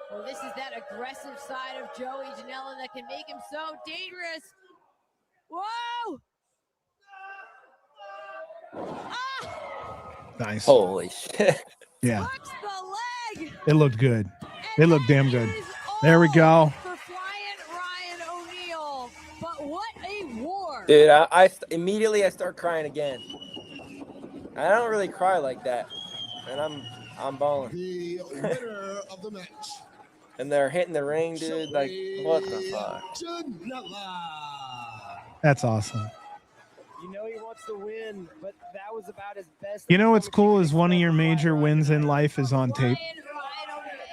Well, this is that aggressive side of Joey Janela that can make him so dangerous. Whoa! Nice. Holy shit. Yeah. Hooks the leg. It looked good. It looked damn good. There we go. For Flyin Ryan O'Neill. But what a war. Dude, I immediately start crying again. I don't really cry like that. And I'm balling. The winner of the match. And they're hitting the ring, dude. Like, what the fuck? That's awesome. You know he wants to win, but that was about his best. You know what's cool is one of your major wins in life is on tape.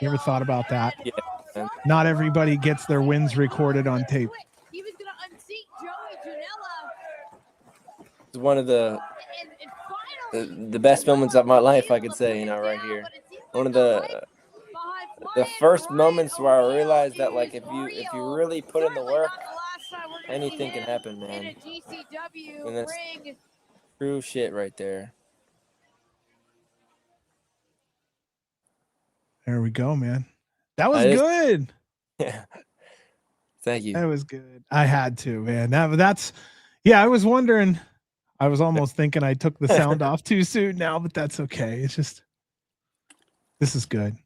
You ever thought about that? Yeah. Man. Not everybody gets their wins recorded on tape. He was going to unseat Joey Janela. It's one of the best moments of my life, I could say, right here. One of the first moments where I realized that, like, if you really put in the work, anything can happen, man. And that's true shit right there. There we go, man. That was good. Yeah. Thank you. That was good. I had to, man. That's I was wondering. I was almost thinking I took the sound off too soon now, but that's okay. It's just, this is good.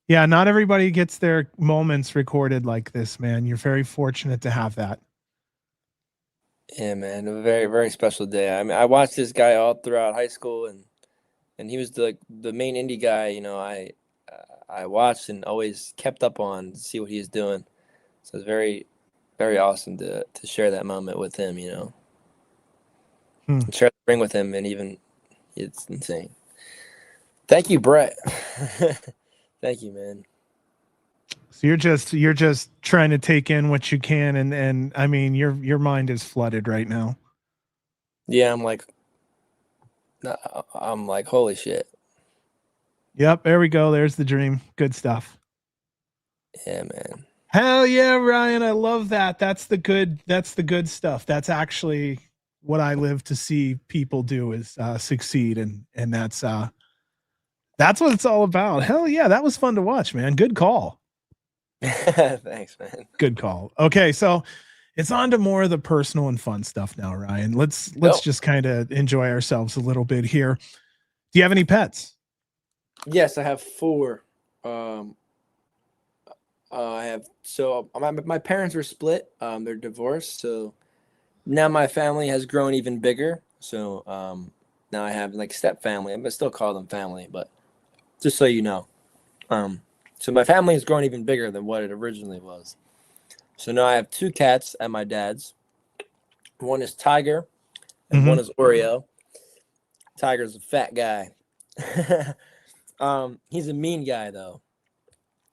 Yeah, not everybody gets their moments recorded like this, man. You're very fortunate to have that. Yeah, man. A very, very special day. I mean, I watched this guy all throughout high school, and he was the main indie guy, I watched and always kept up on to see what he was doing. So it's very, very awesome to share that moment with him, And share the ring with him, and even it's insane. Thank you, Brett. Thank you, man. So you're just trying to take in what you can, and I mean your mind is flooded right now. Yeah, I'm like, holy shit. Yep, there we go. There's the dream. Good stuff. Yeah, man. Hell yeah, Ryan. I love that. That's the good stuff. That's actually what I live to see people do is succeed, and that's what it's all about. Hell yeah, that was fun to watch, man. Good call. Thanks, man. Good call. Okay, so it's on to more of the personal and fun stuff now, Ryan. Let's just kind of enjoy ourselves a little bit here. Do you have any pets? Yes, I have 4. My parents were split. They're divorced, so now my family has grown even bigger. So now I have like step family. I still call them family, but just so you know. So my family has grown even bigger than what it originally was. So now I have 2 cats at my dad's. One is Tiger, and one is Oreo. Tiger's a fat guy. He's a mean guy, though.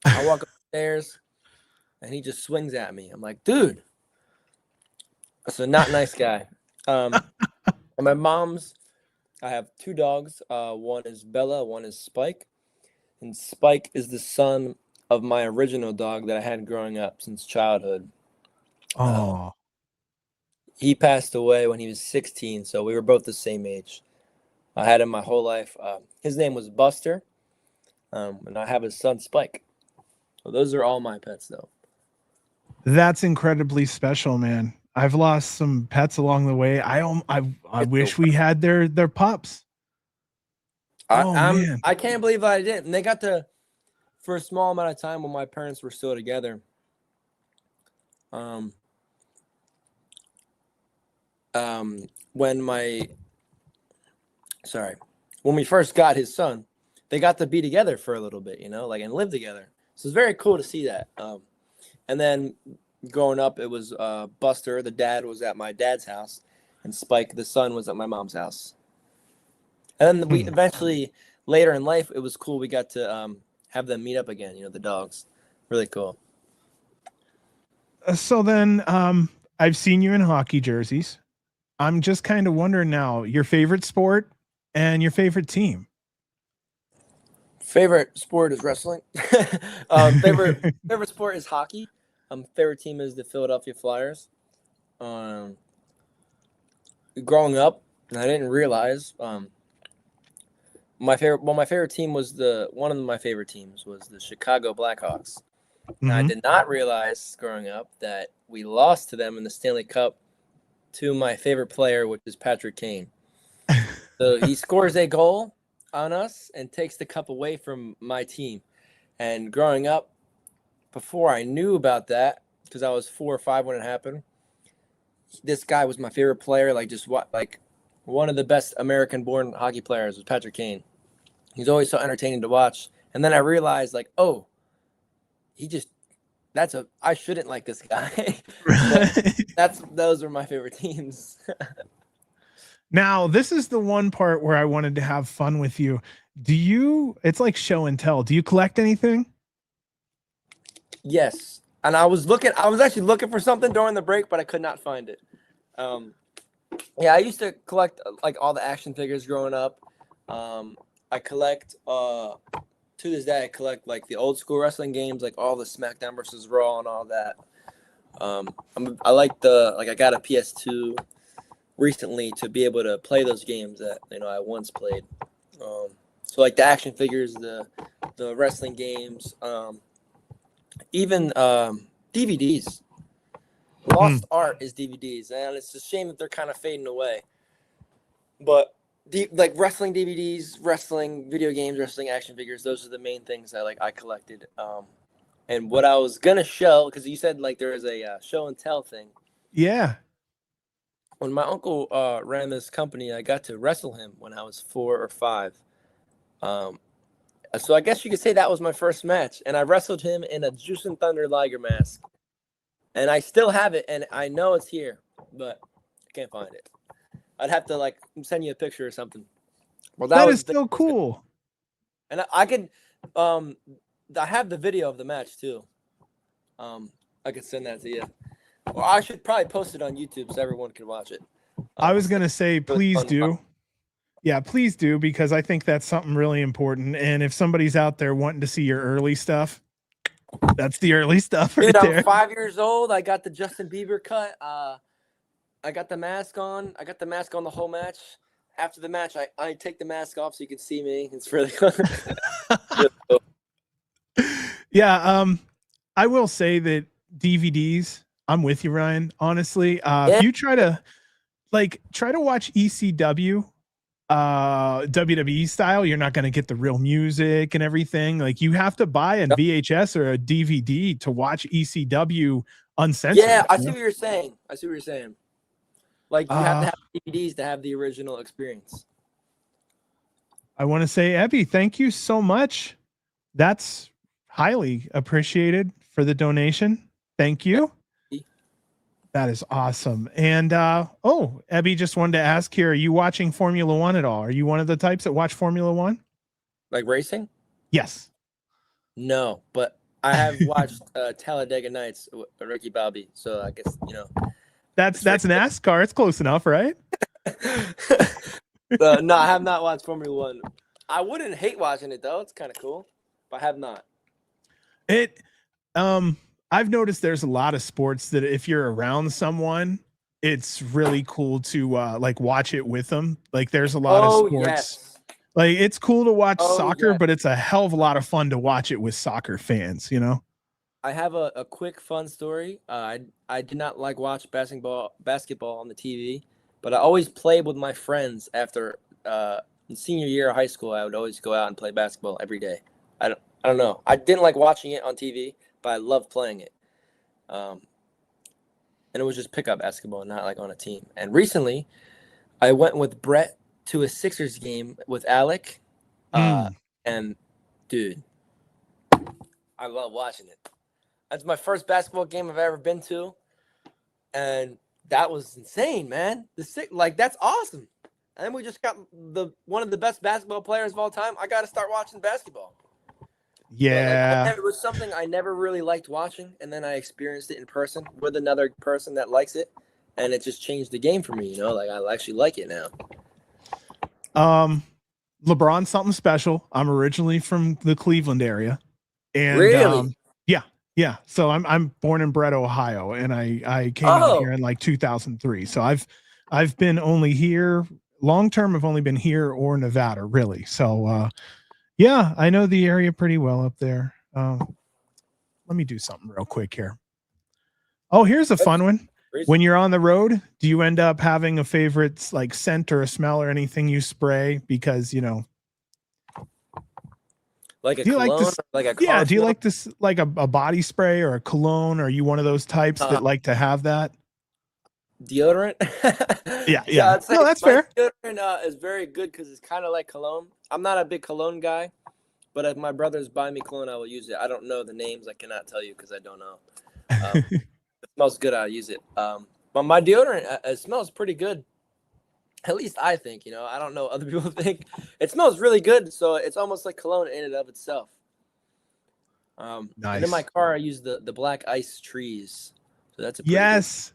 I walk upstairs, and he just swings at me. I'm like, dude. That's a not nice guy. And my mom's, I have 2 dogs. One is Bella, one is Spike. And Spike is the son of my original dog that I had growing up since childhood. Oh. He passed away when he was 16, so we were both the same age. I had him my whole life. His name was Buster, and I have his son, Spike. So those are all my pets, though. That's incredibly special, man. I've lost some pets along the way. I wish we had their pups. Man. I can't believe I didn't. And they got for a small amount of time when my parents were still together. When we first got his son, they got to be together for a little bit, and live together. So it's very cool to see that. And then growing up, it was Buster, the dad, was at my dad's house, and Spike, the son, was at my mom's house. And then we eventually, later in life, it was cool. We got to have them meet up again, the dogs. Really cool. So then I've seen you in hockey jerseys. I'm just kind of wondering now, your favorite sport and your favorite team. Favorite sport is wrestling. Favorite sport is hockey. Favorite team is the Philadelphia Flyers. Growing up, and I didn't realize my favorite team was one of my favorite teams was the Chicago Blackhawks. And I did not realize growing up that we lost to them in the Stanley Cup to my favorite player, which is Patrick Kane. So he scores a goal on us and takes the cup away from my team. And growing up, before I knew about that, because I was 4 or 5 when it happened, this guy was my favorite player. Like one of the best American-born hockey players was Patrick Kane. He's always so entertaining to watch. And then I realized, like, oh, I shouldn't like this guy. Those are my favorite teams. Now, this is the one part where I wanted to have fun with you. It's like show and tell. Do you collect anything? Yes. And I was actually looking for something during the break, but I could not find it. I used to collect like all the action figures growing up. I collect to this day, I collect like the old school wrestling games, like all the SmackDown versus Raw and all that. I like I got a PS2 recently to be able to play those games that I once played. So like the action figures, the wrestling games, even DVDs. Lost art is DVDs, and it's a shame that they're kind of fading away. But like wrestling DVDs, wrestling video games, wrestling action figures, those are the main things that I collected. And what I was gonna show, because you said like there is a show and tell thing. Yeah. When my uncle ran this company, I got to wrestle him when I was 4 or 5. So I guess you could say that was my first match, and I wrestled him in a Juice and Thunder Liger mask. And I still have it, and I know it's here, but I can't find it. I'd have to send you a picture or something. Well, that is so cool. And I could, I have the video of the match too. I could send that to you. Or I should probably post it on YouTube so everyone can watch it. I was gonna say, please do. Yeah, please do, because I think that's something really important. And if somebody's out there wanting to see your early stuff, that's the early stuff right there. I'm 5 years old. I got the Justin Bieber cut. I got the mask on. I got the mask on the whole match. After the match, I take the mask off so you can see me. It's really cool. Yeah, I will say that DVDs, I'm with you, Ryan. Honestly, if you try to watch ECW, WWE style, you're not going to get the real music and everything. Like you have to buy a VHS or a DVD to watch ECW uncensored. Yeah, I see what you're saying. Like you have to have DVDs to have the original experience. I want to say, Ebby, thank you so much. That's highly appreciated for the donation. Thank you. That is awesome. And Ebby just wanted to ask here, are you watching Formula One at all? Are you one of the types that watch Formula One? Like racing? Yes. No, but I have watched Talladega Nights with Ricky Bobby. So I guess, That's NASCAR. It's close enough, right? No, I have not watched Formula One. I wouldn't hate watching it though. It's kind of cool, but I have not. I've noticed there's a lot of sports that if you're around someone, it's really cool to watch it with them. Like there's a lot of sports. Yes. Like it's cool to watch soccer, but it's a hell of a lot of fun to watch it with soccer fans, I have a quick fun story. I did not watch basketball on the TV, but I always played with my friends after senior year of high school. I would always go out and play basketball every day. I don't know. I didn't like watching it on TV, but I loved playing it. And it was just pickup basketball, not like on a team. And recently, I went with Brett to a Sixers game with Alec. And dude, I love watching it. That's my first basketball game I've ever been to, and that was insane, man. That's awesome. And then we just got one of the best basketball players of all time. I got to start watching basketball. Yeah. It was something I never really liked watching, and then I experienced it in person with another person that likes it, and it just changed the game for me. Like I actually like it now. LeBron's something special. I'm originally from the Cleveland area, and really, yeah. So I'm born and bred Ohio, and I came out here in like 2003. So I've been only here long term. I've only been here or Nevada, really. So yeah, I know the area pretty well up there. Let me do something real quick here. Oh, here's a fun one. When you're on the road, do you end up having a favorite like scent or a smell or anything you spray? Because, you know, like a cologne, do you like this, like a body spray or a cologne? Or are you one of those types that like to have that? Deodorant? Yeah. No, that's fair. Deodorant is very good because it's kind of like cologne. I'm not a big cologne guy, but if my brothers buy me cologne, I will use it. I don't know the names. I cannot tell you because I don't know. It smells good. I'll use it. But my deodorant, it smells pretty good. At least I think, I don't know. Other people think it smells really good. So it's almost like cologne in and of itself. Nice. And in my car, I use the Black Ice Trees. So that's a yes.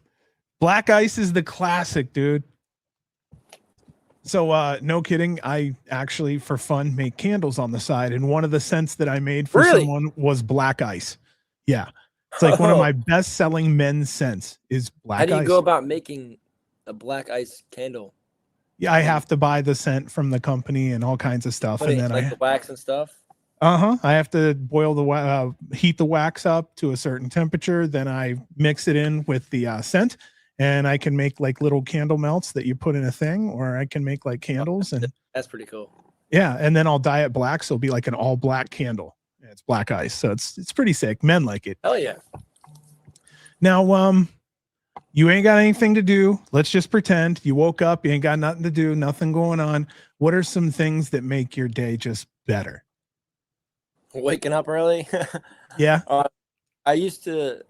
Black Ice is the classic, dude. So no kidding. I actually, for fun, make candles on the side. And one of the scents that I made for someone was Black Ice. Yeah. It's like one of my best selling men's scents is Black Ice. How do you go about making a Black Ice candle? Yeah, I have to buy the scent from the company and all kinds of stuff. And then the wax and stuff. I have to boil heat the wax up to a certain temperature. Then I mix it in with the scent, and I can make like little candle melts that you put in a thing, or I can make like candles. And that's pretty cool. Yeah, and then I'll dye it black, so it'll be like an all black candle. It's Black Ice, so it's pretty sick. Men like it. Hell yeah. Now, you ain't got anything to do. Let's just pretend you woke up. You ain't got nothing to do. Nothing going on. What are some things that make your day just better? Waking up early. Yeah. I used to,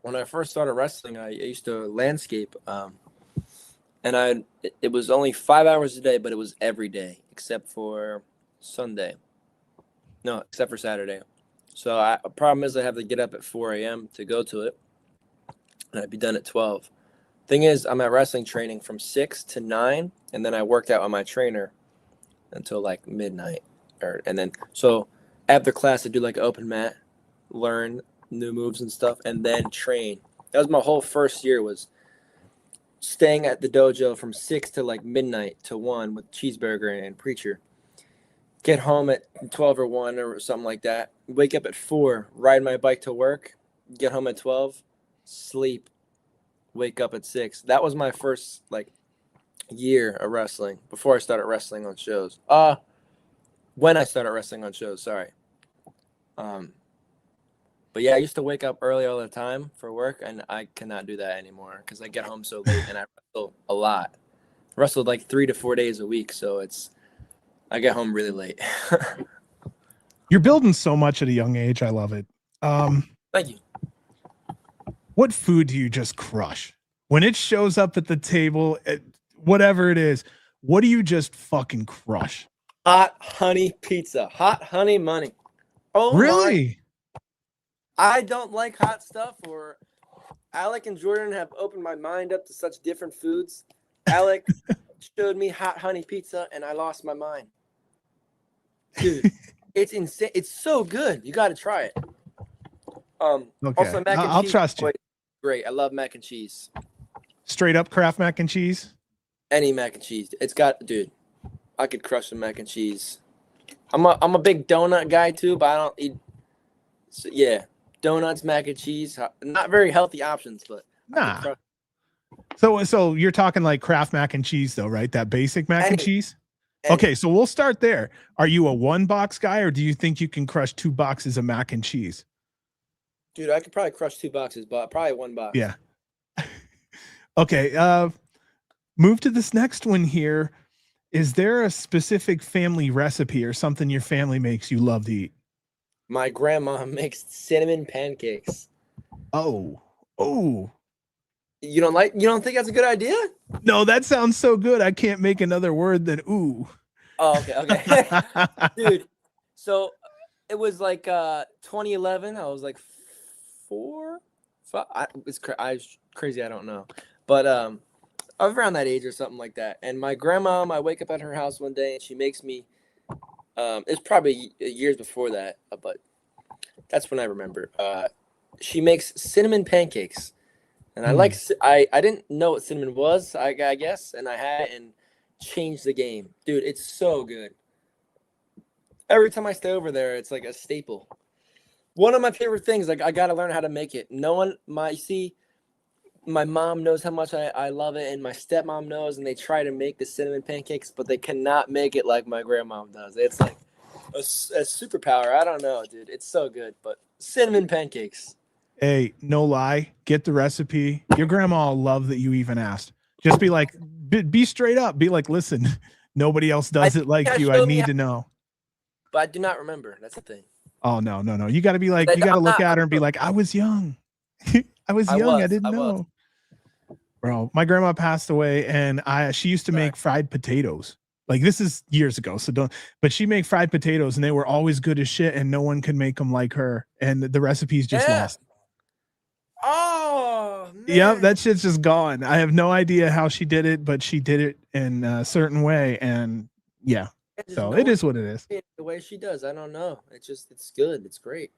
when I first started wrestling, I used to landscape. And it was only 5 hours a day, but it was every day except for Sunday. No, except for Saturday. So the problem is I have to get up at 4 a.m. to go to it. And I'd be done at 12. Thing is, I'm at wrestling training from 6 to 9. And then I worked out with my trainer until like midnight. And then, so after class, I do like an open mat, learn new moves and stuff, and then train. That was my whole first year, was staying at the dojo from 6 to like midnight to 1 with Cheeseburger and Preacher. Get home at 12 or 1 or something like that. Wake up at 4, ride my bike to work, get home at 12, sleep, wake up at 6. That was my first like year of wrestling before I started wrestling on shows. When I started wrestling on shows, sorry. But yeah, I used to wake up early all the time for work, and I cannot do that anymore because I get home so late and I wrestle a lot. Wrestled like 3 to 4 days a week, so I get home really late. You're building so much at a young age. I love it. Thank you. What food do you just crush when it shows up at the table? Whatever it is, what do you just fucking crush? Hot honey pizza. Hot honey money. Oh, really? I don't like hot stuff. Or Alec and Jordan have opened my mind up to such different foods. Alec showed me hot honey pizza, and I lost my mind. Dude, it's insane. It's so good. You got to try it. Okay. Also, mac and cheese. I'll trust you. Great. I love mac and cheese. Straight up Kraft mac and cheese? Any mac and cheese. Dude, I could crush some mac and cheese. I'm a big donut guy too, but I don't eat. So, yeah, donuts, mac and cheese. Not very healthy options, but nah. So you're talking like Kraft mac and cheese though, right? That basic mac and cheese? Okay, so we'll start there. Are you a 1-box guy, or do you think you can crush 2 boxes of mac and cheese? Dude, I could probably crush 2 boxes, but probably 1 box. Yeah. Okay. Move to this next one here. Is there a specific family recipe or something your family makes you love to eat? My grandma makes cinnamon pancakes. Oh, You don't think that's a good idea? no, that sounds so good. I can't make another word than ooh. Oh, okay. Dude, so it was like 2011. I was like 4, 5. I was crazy. I don't know. But I was around that age or something like that. And my grandma, I wake up at her house one day and she makes me, it's probably years before that, but that's when I remember. She makes cinnamon pancakes. And I didn't know what cinnamon was, I guess, and I had it and changed the game. Dude, it's so good. Every time I stay over there, it's like a staple. One of my favorite things, like I got to learn how to make it. My mom knows how much I love it, and my stepmom knows, and they try to make the cinnamon pancakes, but they cannot make it like my grandma does. It's like a superpower. I don't know, dude. It's so good, but cinnamon pancakes. Hey, no lie, get the recipe. Your grandma will love that you even asked. Just be like, be straight up. Be like, listen, nobody else does it like you. I need to know. But I do not remember. That's the thing. Oh, no. You got to be like, you got to look at her and be like, I was young. I didn't know. Bro, my grandma passed away and she used to make fried potatoes. Like this is years ago. But she made fried potatoes and they were always good as shit and no one could make them like her. And the recipes just lost. Oh, man. Yep, that shit's just gone. I have no idea how she did it, but she did it in a certain way. And yeah, so it is what it is. The way she does, I don't know. It's good. It's great.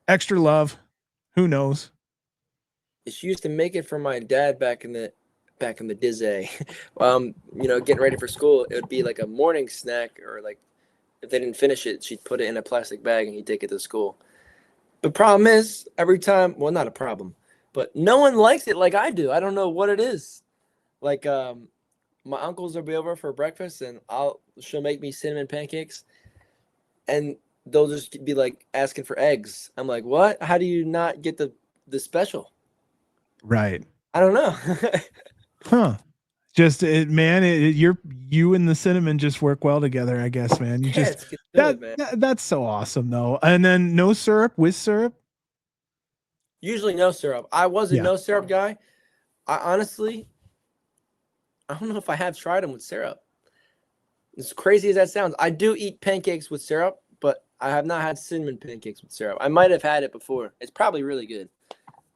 Extra love. Who knows? She used to make it for my dad back in the day. Getting ready for school, it would be like a morning snack, or like if they didn't finish it, she'd put it in a plastic bag and he'd take it to school. The problem is every time, well, not a problem, but no one likes it like I do. I don't know what it is. Like my uncles will be over for breakfast and she'll make me cinnamon pancakes and they'll just be like asking for eggs. I'm like, what? How do you not get the special? Right. I don't know. Huh. Just you and the cinnamon just work well together, I guess, man. That's so awesome though. And then no syrup, with syrup? Usually no syrup. I was a no syrup guy. I honestly, I don't know if I have tried them with syrup. As crazy as that sounds, I do eat pancakes with syrup, but I have not had cinnamon pancakes with syrup. I might have had it before. It's probably really good,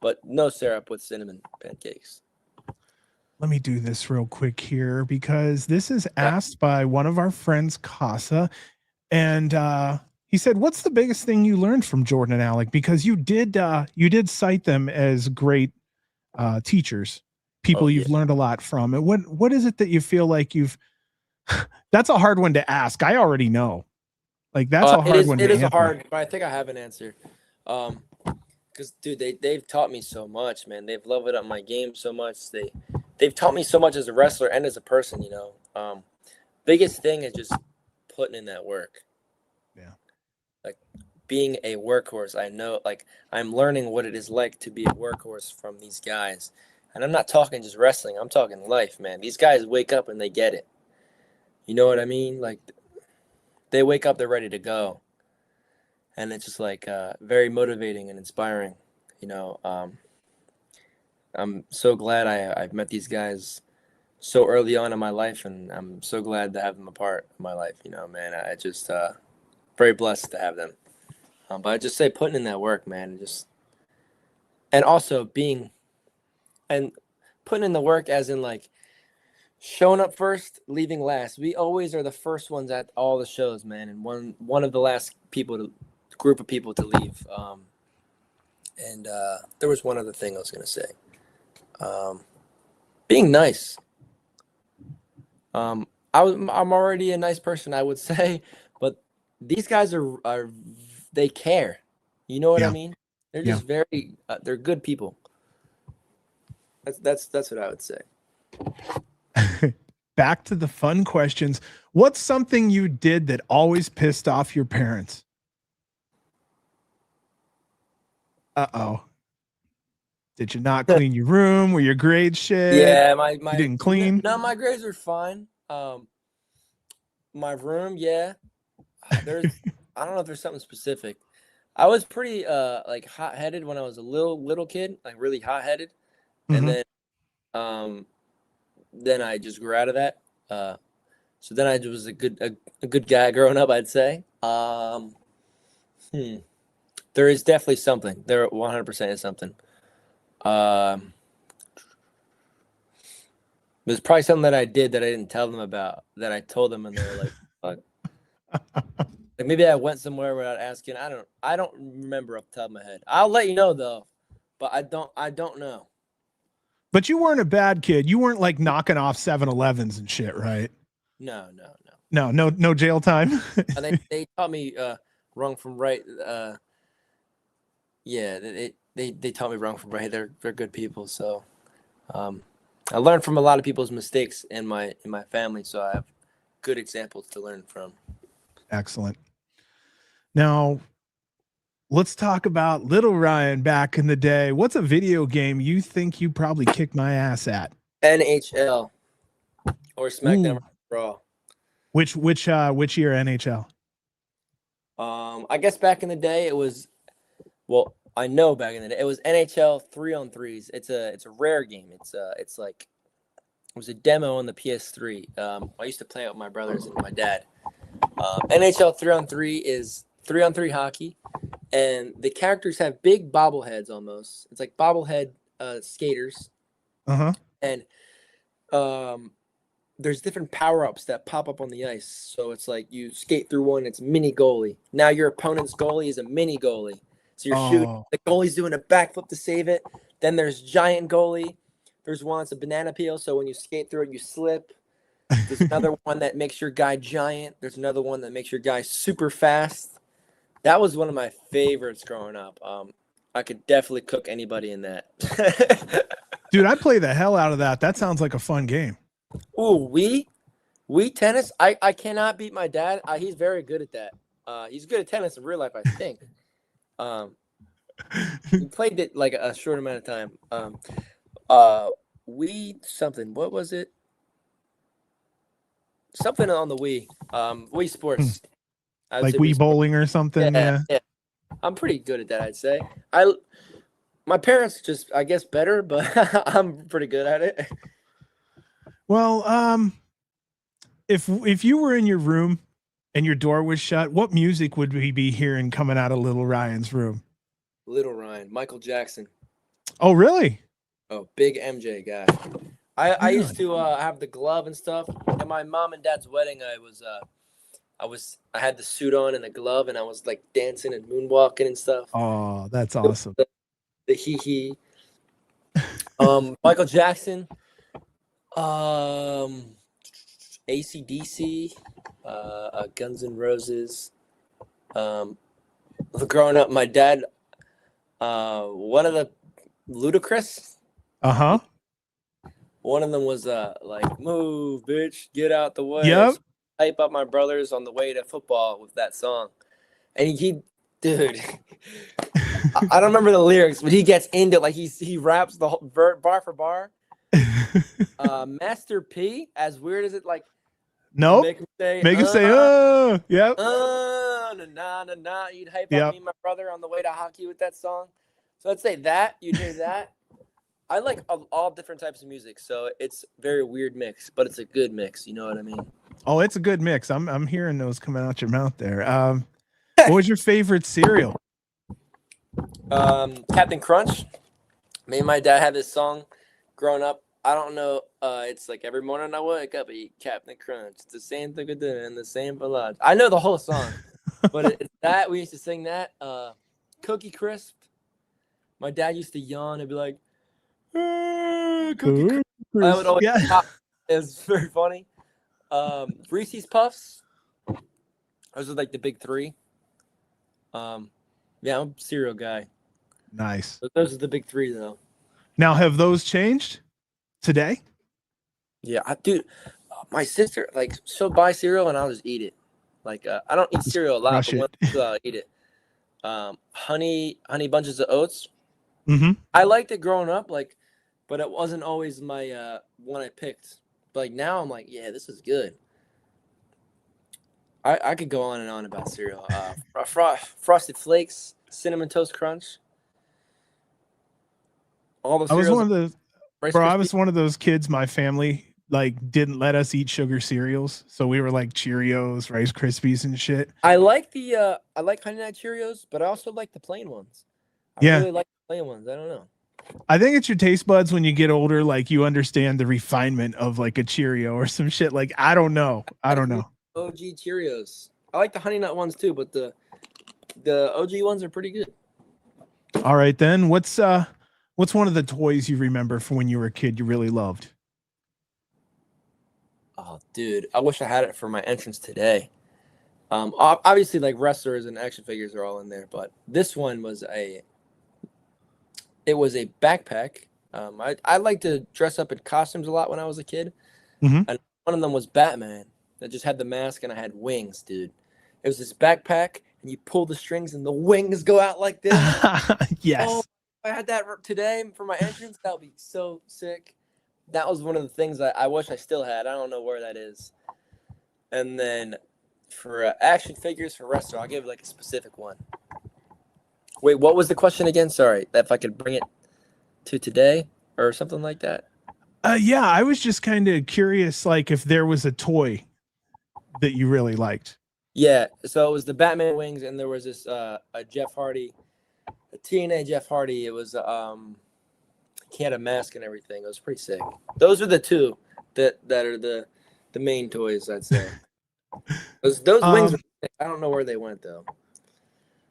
but no syrup with cinnamon pancakes. Let me do this real quick here because this is asked by one of our friends, Casa. And he said, what's the biggest thing you learned from Jordan and Alec? Because you did cite them as great teachers, people you've learned a lot from. And what is it that you feel like that's a hard one to ask. I already know. Like that's a hard one to answer. It is hard, but I think I have an answer. Because dude, they've taught me so much, man. They've leveled up my game so much. They've taught me so much as a wrestler and as a person, you know. Biggest thing is just putting in that work. Yeah. Like being a workhorse. I know, like I'm learning what it is like to be a workhorse from these guys. And I'm not talking just wrestling. I'm talking life, man. These guys wake up and they get it. You know what I mean? Like they wake up, they're ready to go. And it's just like very motivating and inspiring, you know. I'm so glad I've met these guys so early on in my life, and I'm so glad to have them a part of my life, you know, man. I just very blessed to have them. But I just say putting in that work, man, and also putting in the work as in like showing up first, leaving last. We always are the first ones at all the shows, man, and one of the last group of people to leave. And there was one other thing I was gonna say. Being nice. I'm already a nice person, I would say, but these guys they care. You know what I mean? They're just very they're good people. That's what I would say. Back to the fun questions. What's something you did that always pissed off your parents? Uh-oh. Did you not clean your room? Were your grades shit? Yeah, you didn't clean? No, my grades are fine. My room, yeah. I don't know if there's something specific. I was pretty like hot-headed when I was a little kid, like really hot-headed, and Mhm. then I just grew out of that. So then I was a good guy growing up, I'd say. There is definitely something. There 100% is something. There's probably something that I did that I didn't tell them about that I told them and they were like, "Fuck." Like maybe I went somewhere without asking. I don't remember off the top of my head. I'll let you know though, but I don't know. But you weren't a bad kid. You weren't like knocking off 7-Elevens and shit, right? No. No jail time. I think they taught me wrong from right. Yeah, they taught me wrong from right. They're good people, so I learned from a lot of people's mistakes in my family, so I have good examples to learn from. Excellent. Now, let's talk about little Ryan back in the day. What's a video game you think you probably kicked my ass at? NHL or SmackDown Ooh. Raw. Which year NHL? I guess back in the day it was, well, I know back in the day it was NHL 3-on-3s. It's a rare game. It's like it was a demo on the PS3. I used to play it with my brothers and my dad. NHL 3-on-3 is 3-on-3 hockey, and the characters have big bobbleheads almost. It's like bobblehead skaters. Uh-huh. And there's different power-ups that pop up on the ice. So it's like you skate through one, it's mini goalie. Now your opponent's goalie is a mini goalie. So you're shooting, the goalie's doing a backflip to save it. Then there's giant goalie. There's one that's a banana peel, so when you skate through it, you slip. There's another one that makes your guy giant. There's another one that makes your guy super fast. That was one of my favorites growing up. I could definitely cook anybody in that. Dude, I play the hell out of that. That sounds like a fun game. Ooh, we tennis. I cannot beat my dad. He's very good at that. He's good at tennis in real life, I think. He played it like a short amount of time. What was it? Something on the Wii. Wii Sports. Like Wii bowling or something. Yeah. I'm pretty good at that, I'd say. My parents just, I guess, better, but I'm pretty good at it. Well, if you were in your room and your door was shut, what music would we be hearing coming out of little Ryan's room? Little Ryan, Michael Jackson. Oh, really? Oh, big MJ guy. I used to have the glove and stuff. At my mom and dad's wedding, I had the suit on and the glove, and I was like dancing and moonwalking and stuff. Oh, that's awesome. The hee. Michael Jackson, AC/DC, Guns N' Roses. Growing up, my dad, one of the Ludacris. Uh-huh. One of them was like, "Move, bitch, get out the way." Yep. So hype up my brothers on the way to football with that song, and dude, I don't remember the lyrics, but he gets into like he raps the whole bar for bar. Master P, as weird as it like. Nope. Make him say, yep. Nah. You'd hype up me and my brother on the way to hockey with that song. So I'd say that you'd hear that. I like all different types of music, so it's very weird mix, but it's a good mix. You know what I mean? Oh, it's a good mix. I'm hearing those coming out your mouth there. What was your favorite cereal? Captain Crunch. Me and my dad had this song growing up. I don't know. It's like every morning I wake up, I eat Captain Crunch. It's the same thing with dinner and the same for lunch. I know the whole song, but it's that we used to sing that. Cookie Crisp. My dad used to yawn and be like, Cookie Crisp. I would always pop. It was very funny. Reese's Puffs. Those are like the big three. Yeah, I'm a cereal guy. Nice. But those are the big three, though. Now, have those changed today? Yeah, dude, my sister she'll buy cereal and I'll just eat it. Like I don't eat cereal a lot, but once I'll eat it. Honey bunches of oats. Mm-hmm. I liked it growing up, but it wasn't always my one I picked. But like now, I'm like, yeah, this is good. I could go on and on about cereal. Frosted Flakes. Cinnamon Toast Crunch. All the I was cereals. one of the Rice bro. I Krispies. was one of those kids. My family like didn't let us eat sugar cereals, so we were like Cheerios, Rice Krispies, and shit. I like the I like Honey Nut Cheerios, but I also like the plain ones. I Yeah. really like the plain ones. I don't know. I think it's your taste buds when you get older. Like you understand the refinement of like a Cheerio or some shit. Like I don't know. I don't know. OG Cheerios. I like the Honey Nut ones too, but the OG ones are pretty good. All right then. What's one of the toys you remember from when you were a kid you really loved? Oh, dude, I wish I had it for my entrance today. Obviously, like wrestlers and action figures are all in there, but this one was a backpack. I like to dress up in costumes a lot when I was a kid, Mhm. and one of them was Batman that just had the mask and I had wings, dude. It was this backpack, and you pull the strings and the wings go out like this. Yes. Oh, if I had that today for my entrance, that would be so sick. That was one of the things that I wish I still had. I don't know where that is. And then for action figures for wrestler, I'll give like a specific one. Wait, what was the question again? Sorry, if I could bring it to today or something like that. Yeah, I was just kind of curious, like if there was a toy that you really liked. Yeah, so it was the Batman wings, and there was this a Jeff Hardy, a TNA Jeff Hardy. It was he had a mask and everything. It was pretty sick. Those are the two that are the main toys, I'd say. Those wings. I don't know where they went though.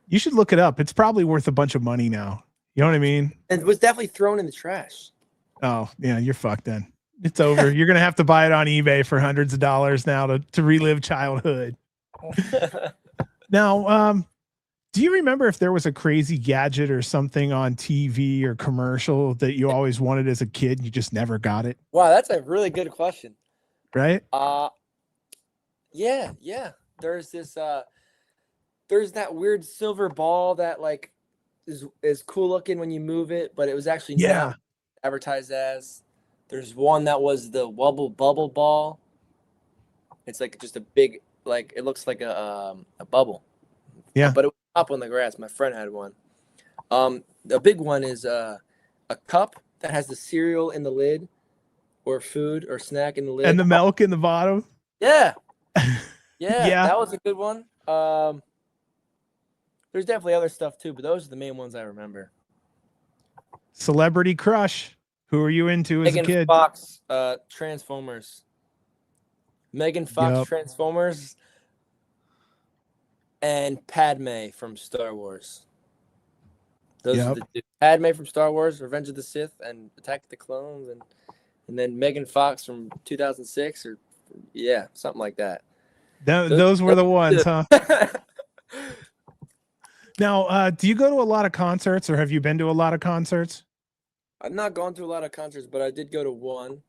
You should look it up. It's probably worth a bunch of money now. You know what I mean? It was definitely thrown in the trash. Oh, yeah, you're fucked then. It's over. You're going to have to buy it on eBay for hundreds of dollars now to relive childhood. Now, do you remember if there was a crazy gadget or something on TV or commercial that you always wanted as a kid? You just never got it, Wow, that's a really good question. right? Yeah. There's this there's that weird silver ball that like is cool looking when you move it, but it was actually not advertised as. There's one that was the Wubble Bubble ball. It's like just a big, like it looks like a bubble. Yeah. But it was up on the grass. My friend had one. The big one is a cup that has the cereal in the lid, or food or snack in the lid, And the milk in the bottom. Yeah. Yeah. That was a good one. There's definitely other stuff too, but those are the main ones I remember. Celebrity crush. Who are you into as a Megan kid? Fox, Transformers. Megan Fox, Yep. Transformers. And Padme from Star Wars. Those are the two. Padme from Star Wars, Revenge of the Sith, and Attack of the Clones, and then Megan Fox from 2006, or something like that. Those were the ones, huh? Now, do you go to a lot of concerts, or have you been to a lot of concerts? I've not gone to a lot of concerts, but I did go to one.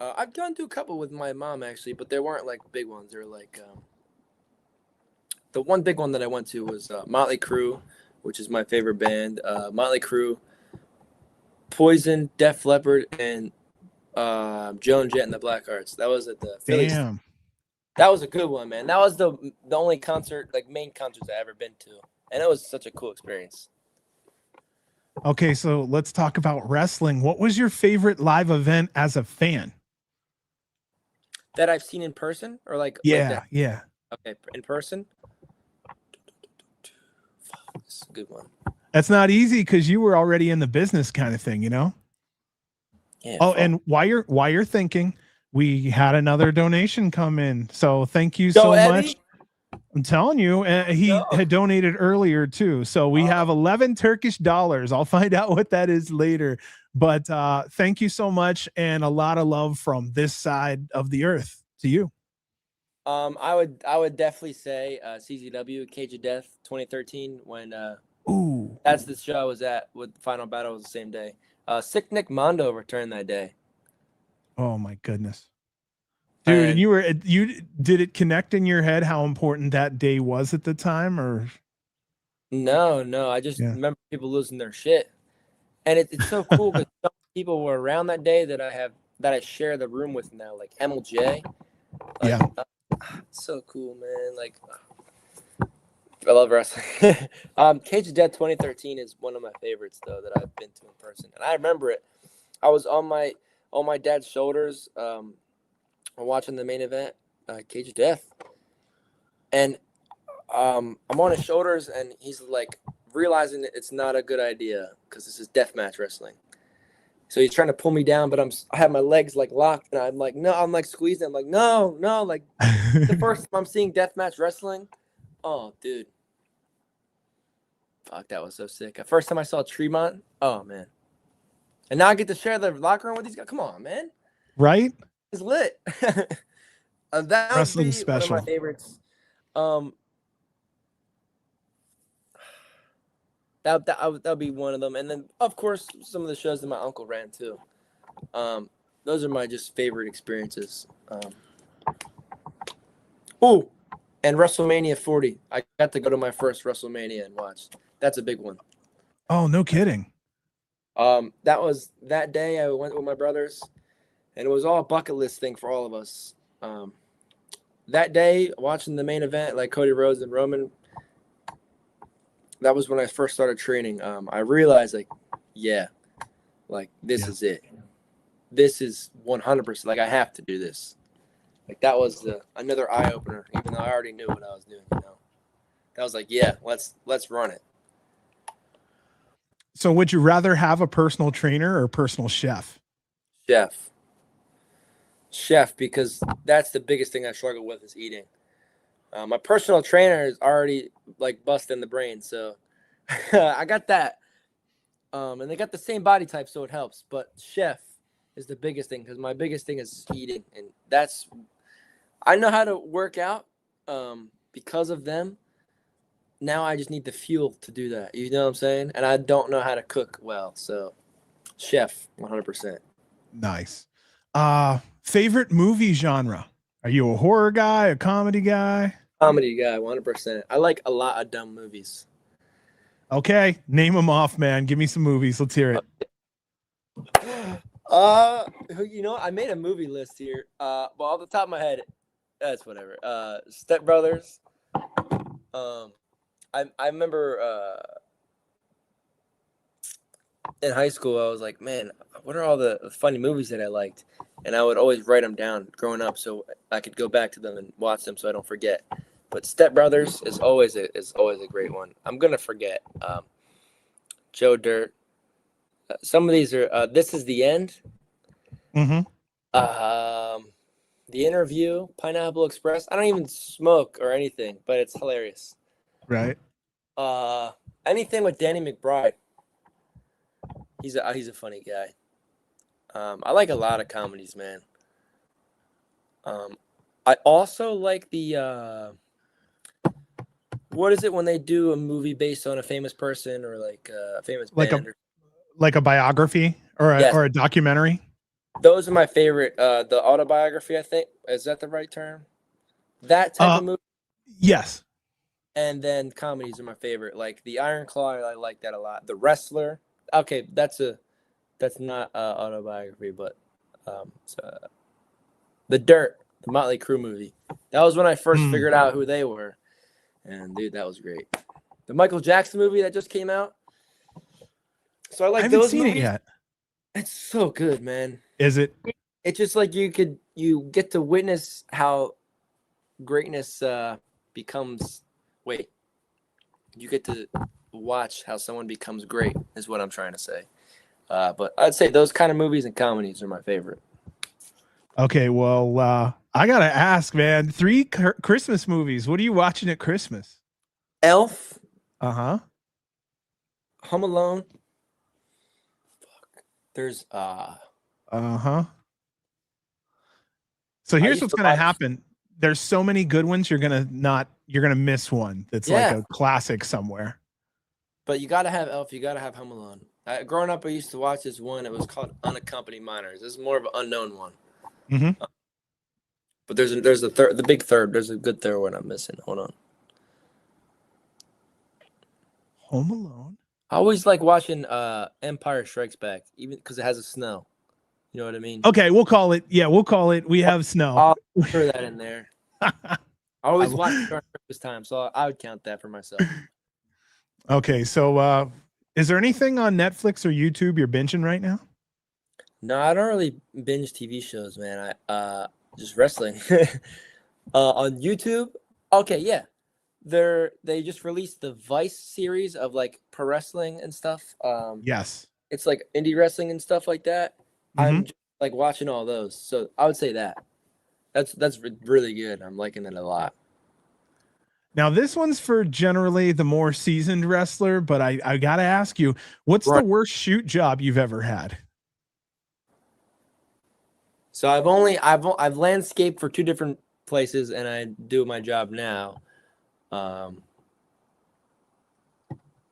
I've gone to a couple with my mom, actually, but they weren't like big ones. They're like the one big one that I went to was Motley Crue, which is my favorite band. Motley Crue, Poison, Def Leppard, and Joan Jett and the Blackhearts. That was at the Philly. Damn. That was a good one, man. That was the only concert, like main concerts I ever been to, and it was such a cool experience. Okay, so let's talk about wrestling. What was your favorite live event as a fan? That I've seen in person, or like Yeah. Okay, in person. That's a good one. That's not easy because you were already in the business kind of thing, you know? Yeah. Oh, and while you're thinking, we had another donation come in. So thank you so much. I'm telling you, he had donated earlier too. So we have 11 Turkish dollars. I'll find out what that is later. But thank you so much, and a lot of love from this side of the earth to you. I would definitely say CZW Cage of Death 2013 when that's the show I was at with Final Battle was the same day. Sick Nick Mondo returned that day. Oh my goodness. Dude, and you did it connect in your head how important that day was at the time, or? No, I just remember people losing their shit, and it's so cool because some people were around that day that I share the room with now, like MLJ. So cool, man. Like I love wrestling. Cage of Death 2013 is one of my favorites though that I've been to in person, and I remember it. I was on my dad's shoulders, watching the main event, Cage of Death, and I'm on his shoulders, and he's like realizing that it's not a good idea because this is deathmatch wrestling. So he's trying to pull me down, but I have my legs like locked, and I'm like, no, I'm like squeezing. I'm like, no, like the first time I'm seeing deathmatch wrestling. Oh, dude. Fuck, that was so sick. The first time I saw Tremont, oh, man. And now I get to share the locker room with these guys. Come on, man. Right? It's lit. That Wrestling would be special. one of my favorites. That would be one of them. And then, of course, some of the shows that my uncle ran, too. Those are my just favorite experiences. And WrestleMania 40. I got to go to my first WrestleMania and watch. That's a big one. Oh, no kidding. That was that day I went with my brothers, and it was all a bucket list thing for all of us. That day, watching the main event, like Cody Rhodes and Roman, that was when I first started training. I realized, like, yeah, like this is it. This is 100%. Like, I have to do this. Like, that was another eye opener, even though I already knew what I was doing. That was like, yeah, let's run it. So would you rather have a personal trainer or a personal chef? Chef, because that's the biggest thing I struggle with is eating. My personal trainer is already like busting the brain, so I got that. And they got the same body type, so it helps. But chef is the biggest thing because my biggest thing is eating, and I know how to work out because of them. Now I just need the fuel to do that. You know what I'm saying? And I don't know how to cook well, so chef 100%. Nice. Favorite movie genre? Are you a horror guy, a comedy guy? Comedy guy, 100%. I like a lot of dumb movies. Okay, name them off, man. Give me some movies. Let's hear it. I made a movie list here. Well, off the top of my head, that's whatever. Step Brothers. I remember in high school, I was like, man, what are all the funny movies that I liked? And I would always write them down growing up so I could go back to them and watch them so I don't forget. But Step Brothers is always a great one. I'm gonna forget. Joe Dirt. Some of these are. This Is the End. Mm-hmm. The Interview. Pineapple Express. I don't even smoke or anything, but it's hilarious. Right. Anything with Danny McBride. He's a funny guy. I like a lot of comedies, man. I also like the what is it when they do a movie based on a famous person or like a famous band? Like a biography or a documentary? Those are my favorite. The autobiography, I think. Is that the right term? That type of movie? Yes. And then comedies are my favorite. Like The Iron Claw, I like that a lot. The Wrestler. Okay, that's not autobiography, but The Dirt, the Motley Crue movie. That was when I first figured out who they were. And dude, that was great. The Michael Jackson movie that just came out. So I like those movies. I haven't seen it yet. It's so good, man. Is it? It's just like you get to witness how greatness becomes. Wait, you get to watch how someone becomes great is what I'm trying to say. But I'd say those kind of movies and comedies are my favorite. Okay, well, I gotta ask, man. 3 Christmas movies. What are you watching at Christmas? Elf. Uh-huh. Home Alone. Fuck. There's Uh-huh. So here's what's gonna happen. There's so many good ones, you're gonna miss one that's like a classic somewhere. But you gotta have Elf, you gotta have Home Alone. Growing up, I used to watch this one. It was called Unaccompanied Minors. This is more of an unknown one. Mm-hmm. But there's a third, the big third. There's a good third one I'm missing. Hold on. Home Alone. I always like watching Empire Strikes Back, even because it has a snow. You know what I mean? Okay, we'll call it. Yeah, we'll call it. We have snow. I'll throw that in there. I always watch it during Christmas time, so I would count that for myself. Okay, so is there anything on Netflix or YouTube you're binging right now? No, I don't really binge TV shows, man. I just wrestling. On YouTube, okay, yeah. They just released the Vice series of like pro wrestling and stuff. Yes. It's like indie wrestling and stuff like that. Mhm. I'm just, like watching all those, so I would say that. That's really good. I'm liking it a lot. Now this one's for generally the more seasoned wrestler, but I gotta ask you, what's the Right. worst shoot job you've ever had? So I've landscaped for 2 different places, and I do my job now.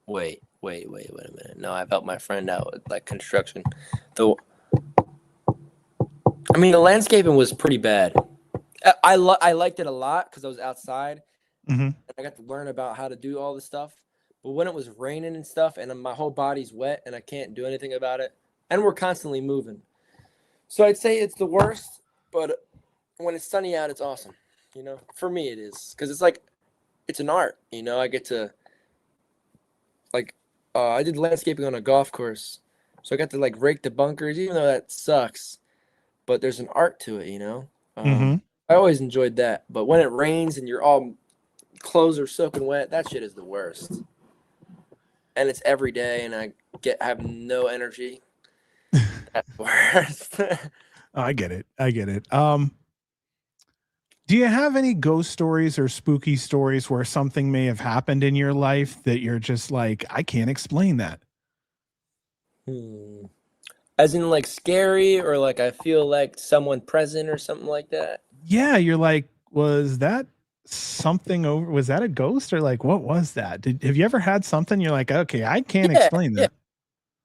Wait a minute. No, I've helped my friend out with like construction. The landscaping was pretty bad. I liked it a lot because I was outside. Mhm. And I got to learn about how to do all this stuff. But when it was raining and stuff, and my whole body's wet, and I can't do anything about it, and we're constantly moving, so I'd say it's the worst. But when it's sunny out, it's awesome. You know, for me it is, because it's like it's an art. You know, I get to like I did landscaping on a golf course, so I got to like rake the bunkers, even though that sucks. But there's an art to it, you know. Mhm. I always enjoyed that. But when it rains and you're all clothes are soaking wet, that shit is the worst. And it's every day, and I have no energy. That's the worst. I get it. Do you have any ghost stories or spooky stories where something may have happened in your life that you're just like, I can't explain that? As in like scary, or like I feel like someone present or something like that? Yeah, you're like, was that something over? Was that a ghost, or like, what was that? Have you ever had something you're like, okay, I can't explain that?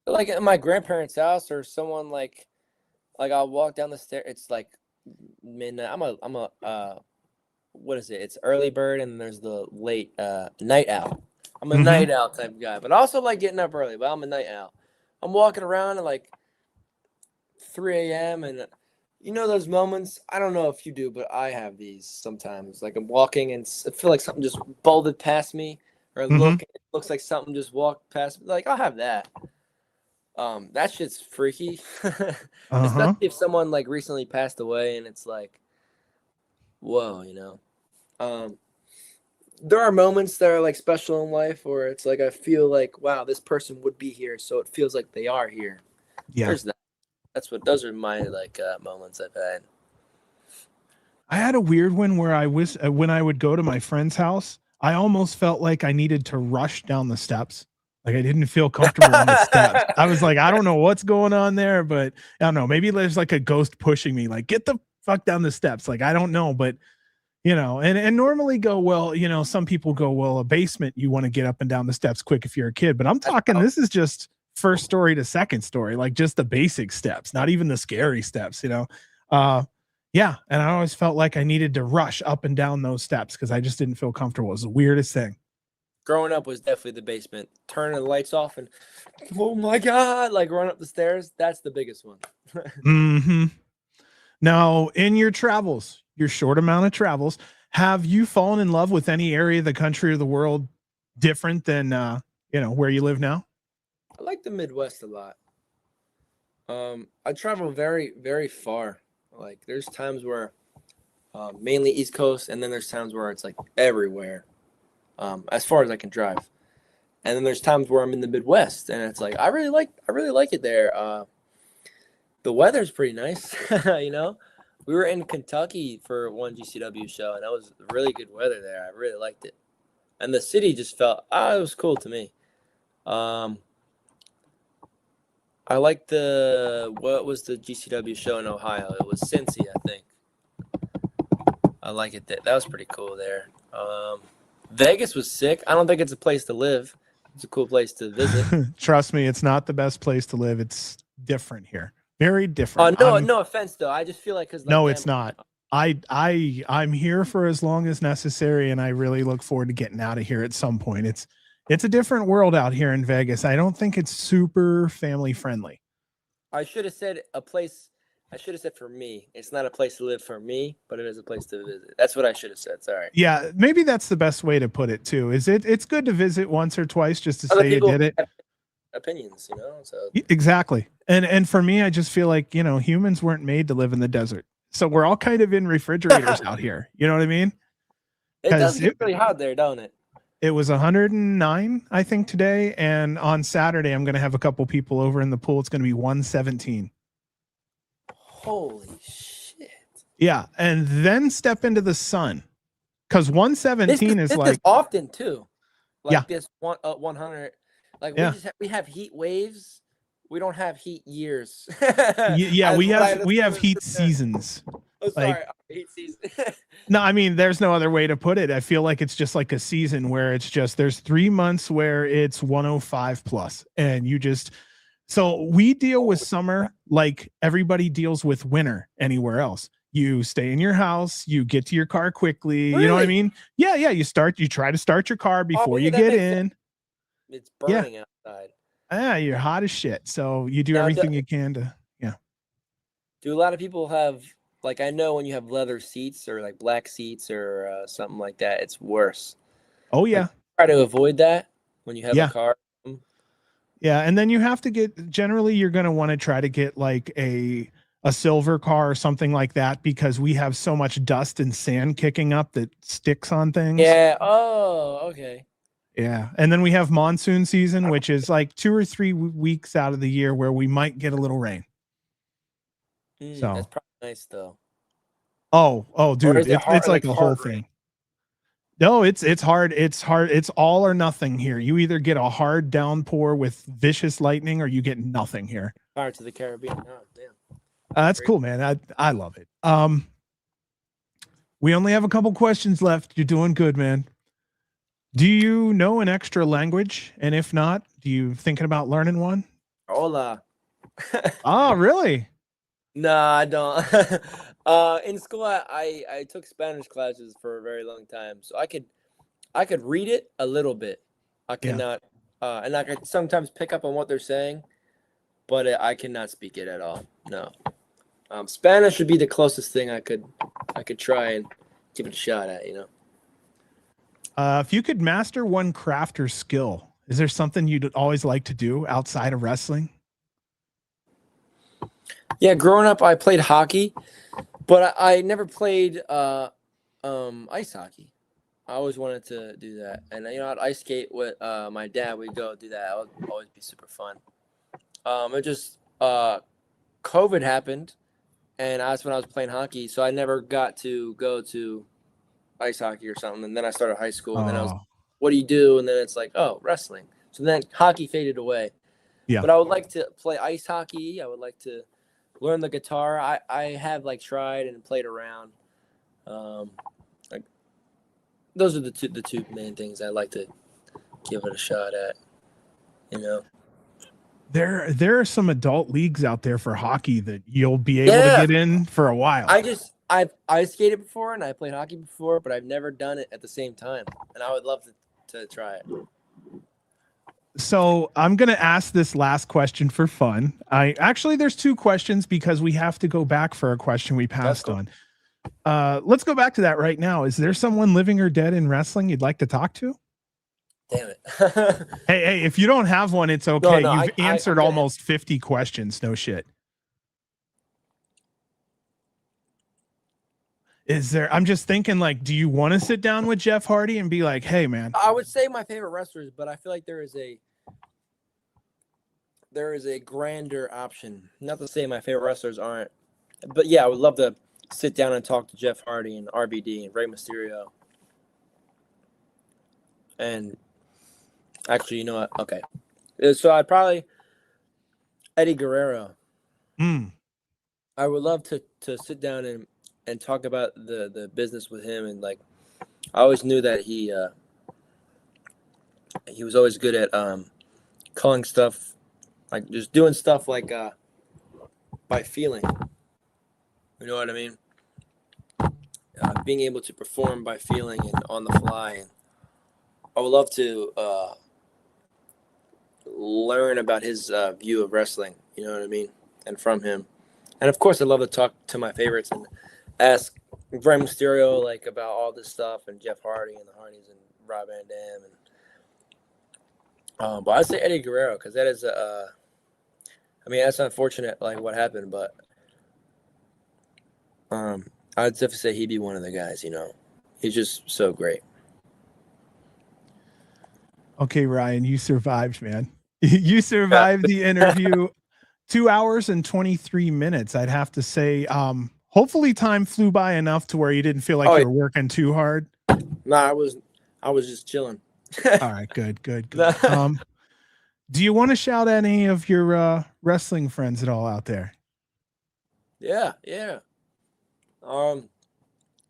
Like at my grandparents' house, or someone like I'll walk down the stairs. It's like midnight. I'm a what is it? It's early bird, and there's the late night owl. I'm a night owl type guy, but I also like getting up early. But I'm a night owl. I'm walking around at like 3 a.m. and you know those moments. I don't know if you do, but I have these sometimes. Like I'm walking and I feel like something just bolted past me, or it looks like something just walked past me. Like I'll have that. That shit's freaky. Especially if someone like recently passed away, and it's like, whoa, you know. There are moments that are like special in life where it's like I feel like, wow, this person would be here, so it feels like they are here. Yeah. There's that. Those are my like moments I've had. I had a weird one where I was when I would go to my friend's house, I almost felt like I needed to rush down the steps. Like I didn't feel comfortable on the steps. I was like, I don't know what's going on there, but I don't know. Maybe there's like a ghost pushing me, like, get the fuck down the steps. Like, I don't know, but you know, and normally go, well, you know, some people go, well, a basement, you want to get up and down the steps quick if you're a kid, but I'm talking, this is just first story to second story, like just the basic steps, not even the scary steps, you know? Yeah. And I always felt like I needed to rush up and down those steps because I just didn't feel comfortable. It was the weirdest thing. Growing up was definitely the basement. Turning the lights off and, oh my God, like run up the stairs. That's the biggest one. Now, in your travels, your short amount of travels, have you fallen in love with any area of the country or the world different than, you know, where you live now? I like the Midwest a lot. I travel very, very far. Like there's times where mainly East Coast, and then there's times where it's like everywhere, as far as I can drive. And then there's times where I'm in the Midwest, and it's like I really like it there. The weather's pretty nice. You know, we were in Kentucky for one GCW show, and that was really good weather there. I really liked it, and the city just felt it was cool to me. I liked what was the GCW show in Ohio? It was Cincy, I think. I like it. That was pretty cool there. Vegas was sick. I don't think it's a place to live. It's a cool place to visit. Trust me, it's not the best place to live. It's different here. Very different. No offense though. I just feel like no, it's not. I'm here for as long as necessary, and I really look forward to getting out of here at some point. It's a different world out here in Vegas. I don't think it's super family friendly. I should have said a place I should have said for me. It's not a place to live for me, but it is a place to visit. That's what I should have said. Sorry. Yeah, maybe that's the best way to put it too. It's good to visit once or twice just to Other say you people did it. have opinions, So Exactly. And for me, I just feel like, humans weren't made to live in the desert. So we're all kind of in refrigerators out here. You know what I mean? it does get really hot there, don't it? It was 109, I think, today. And on Saturday, I'm going to have a couple people over in the pool. It's going to be 117. Holy shit. Yeah. And then step into the sun. Because 117 is like often too. Yeah. This 100. Like Yeah. we have heat waves. We don't have heat years. Yeah, we have heat seasons. Oh, sorry, like- heat season. No, I mean, there's no other way to put it. I feel like it's just like a season where it's just there's 3 months where it's 105 plus, and so we deal with summer like everybody deals with winter anywhere else. You stay in your house, you get to your car quickly. You know what I Really? mean? Yeah. You try to start your car before yeah, you that get makes in. It's burning outside. Yeah, you're hot as shit. So you do Now, everything you can to, Do a lot of people have, like, I know when you have leather seats or like black seats or something like that, it's worse. oh yeah. Try to avoid that when you have Yeah. a car. Yeah, and then you have to generally you're going to want to try to get like a silver car or something like that because we have so much dust and sand kicking up that sticks on things. Yeah. Oh, okay. Yeah. And then we have monsoon season, which is like 2 or 3 weeks out of the year where we might get a little rain. So That's probably nice though. Oh, dude, is it hard- it's like like a whole hard rain? thing. No, it's hard. It's hard. It's all or nothing here. You either get a hard downpour with vicious lightning or you get nothing here. Pirates of the Caribbean. Oh, damn. That's cool, man. I love it. We only have a couple questions left. You're doing good, man. Do you know an extra language? And if not, do you thinking about learning one? Hola. Oh, really? No, I don't. In school, I took Spanish classes for a very long time, so I could read it a little bit. I cannot, and I could sometimes pick up on what they're saying, but I cannot speak it at all. No. Spanish would be the closest thing I could try and give it a shot at. If you could master one craft or skill, is there something you'd always like to do outside of wrestling? Yeah, growing up, I played hockey, but I never played ice hockey. I always wanted to do that, and I'd ice skate with my dad. We'd go do that. It would always be super fun. It just COVID happened, and that's when I was playing hockey, so I never got to go to ice hockey or something. And then I started high school, and then I was, what do you do? And then it's like, oh, wrestling. So then hockey faded away. Yeah. But I would like to play ice hockey. I would like to learn the guitar. I have tried and played around. Those are the two main things I like to give it a shot at. There are some adult leagues out there for hockey that you'll be able to get in for a while. I've ice skated before and I played hockey before, but I've never done it at the same time, and I would love to try it. So I'm going to ask this last question for fun. There's 2 questions because we have to go back for a question we passed on. Let's go back to that right now. Is there someone living or dead in wrestling you'd like to talk to? Damn it. Hey, if you don't have one, it's okay. No, You've answered almost 50 questions. No shit. Is there, I'm just thinking, do you want to sit down with Jeff Hardy and be like, hey, man? I would say my favorite wrestlers, but I feel like there is a grander option. Not to say my favorite wrestlers aren't, but yeah, I would love to sit down and talk to Jeff Hardy and RVD and Rey Mysterio. And actually, you know what? Okay. So I'd probably Eddie Guerrero. I would love to sit down and talk about the business with him, and I always knew that he was always good at calling stuff, just doing stuff by feeling. You know what I mean? Being able to perform by feeling and on the fly. And I would love to learn about his view of wrestling. You know what I mean? And from him, And of course, I love to talk to my favorites and ask Rey Mysterio like about all this stuff, and Jeff Hardy and the Hardys and Rob Van Dam. And but I'd say Eddie Guerrero, because that is I mean, that's unfortunate, like what happened, but I'd definitely say he'd be one of the guys. You know, he's just so great. Okay, Ryan, you survived, man. You survived the interview. 2 hours and 23 minutes. I'd have to say, hopefully time flew by enough to where you didn't feel like you were working too hard. Nah, I was just chilling. All right, good. Do you want to shout at any of your wrestling friends at all out there? Yeah.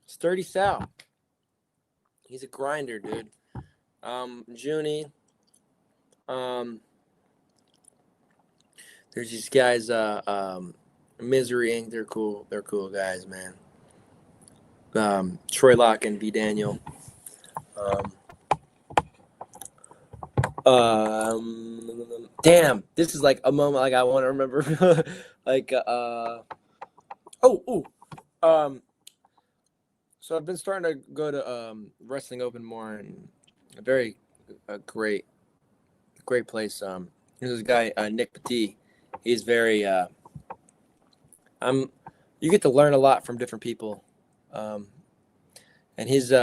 Sturdy Sal. He's a grinder, dude. Junie. There's these guys, Misery Inc. They're cool. They're cool guys, man. Troy Locke and B. Daniel. Damn, this is like a moment like I want to remember. So I've been starting to go to Wrestling Open more, and a great place. There's this guy Nick Petit. He's very you get to learn a lot from different people, and his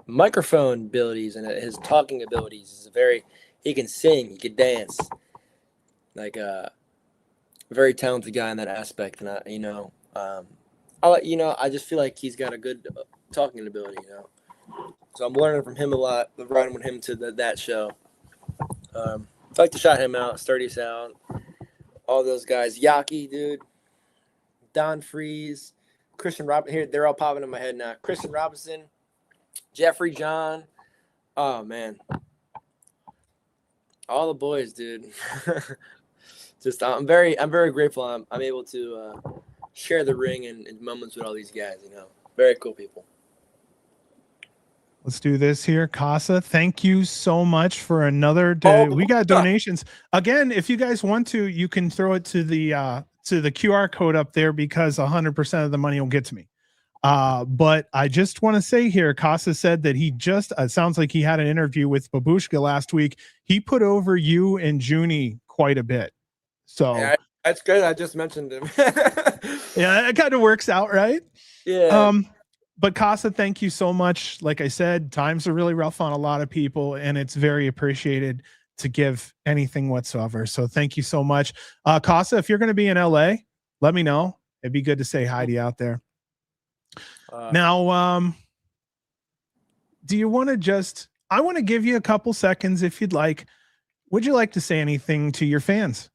microphone abilities and his talking abilities is he can sing, he can dance, like a very talented guy in that aspect. And I just feel like he's got a good talking ability, you know. So I'm learning from him a lot, riding with him to that show. I'd like to shout him out, Sturdy Sound, all those guys. Yaki, dude. Don Freeze, Christian Robinson. Here, they're all popping in my head now. Christian Robinson, Jeffrey John. Oh, man. All the boys, dude. Just I'm very grateful I'm able to share the ring and moments with all these guys, you know. Very cool people. Let's do this here. Casa, thank you so much for another day. We got donations. Again, if you guys want to, you can throw it to the QR code up there, because 100% of the money will get to me. But I just want to say here, Casa said that he just, sounds like he had an interview with Babushka last week. He put over you and Junie quite a bit. So yeah, that's good. I just mentioned him. Yeah, it kind of works out, right? Yeah. But Casa, thank you so much. Like I said, times are really rough on a lot of people, and it's very appreciated to give anything whatsoever. So thank you so much. Casa, if you're going to be in LA, let me know. It'd be good to say hi to you out there. Now, do you want to I want to give you a couple seconds if you'd like. Would you like to say anything to your fans?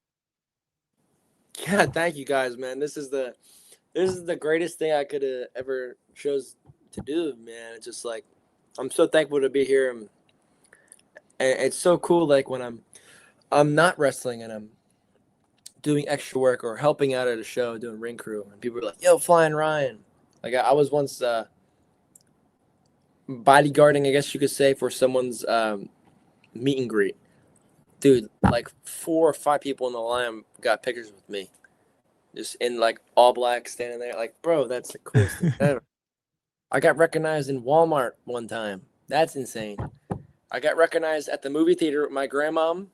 Yeah, thank you guys, man. This is the greatest thing I could have ever chose to do, man. It's just like, I'm so thankful to be here, and it's so cool. Like when I'm not wrestling and I'm doing extra work or helping out at a show, doing ring crew, and people are like, "Yo, Flyin Ryan." Like I was once bodyguarding, I guess you could say, for someone's meet and greet. Dude, like 4 or 5 people in the line got pictures with me, just in like all black, standing there. Like, bro, that's the coolest thing ever. I got recognized in Walmart one time. That's insane. I got recognized at the movie theater with my grandmom.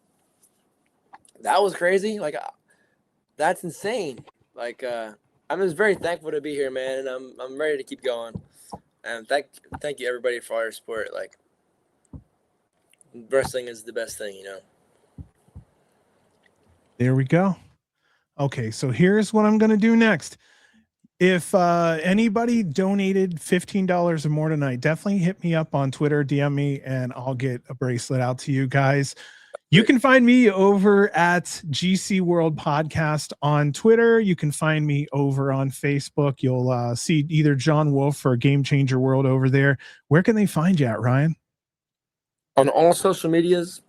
That was crazy. Like, that's insane. Like, I'm just very thankful to be here, man, and I'm ready to keep going. And thank you everybody for all your support. Like, wrestling is the best thing, you know. There we go. Okay, so here's what I'm going to do next. If anybody donated $15 or more tonight, definitely hit me up on Twitter, DM me, and I'll get a bracelet out to you guys. You can find me over at GC World Podcast on Twitter. You can find me over on Facebook. You'll see either John Wolfe or Game Changer World over there. Where can they find you at, Ryan? On all social medias,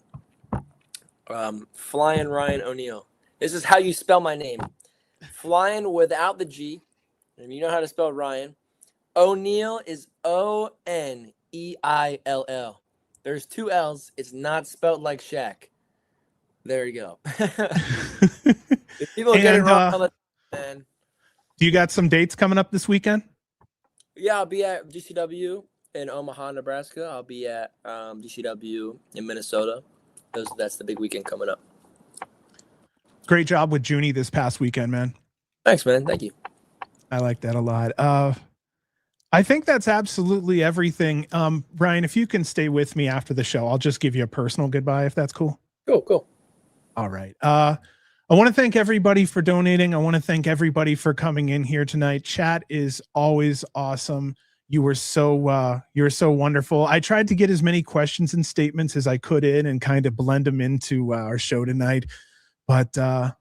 Flyin Ryan O'Neill. This is how you spell my name. Flyin without the G. And you know how to spell Ryan. O'Neill is Oneill. There's 2 L's. It's not spelled like Shaq. There you go. If people get it wrong, man. Do you got some dates coming up this weekend? Yeah, I'll be at GCW in Omaha, Nebraska. I'll be at GCW in Minnesota. That's the big weekend coming up. Great job with Junie this past weekend, man. Thanks, man. Thank you. I like that a lot. I think that's absolutely everything. Ryan, if you can stay with me after the show, I'll just give you a personal goodbye if that's cool. Cool. All right. I want to thank everybody for donating. I want to thank everybody for coming in here tonight. Chat is always awesome. You're so wonderful. I tried to get as many questions and statements as I could in and kind of blend them into our show tonight. But I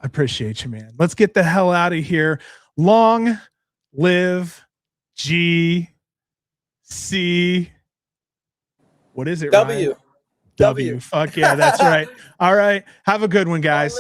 appreciate you, man. Let's get the hell out of here. Long live GC. What is it, W. Ryan? W. Fuck yeah, that's right. All right. Have a good one, guys.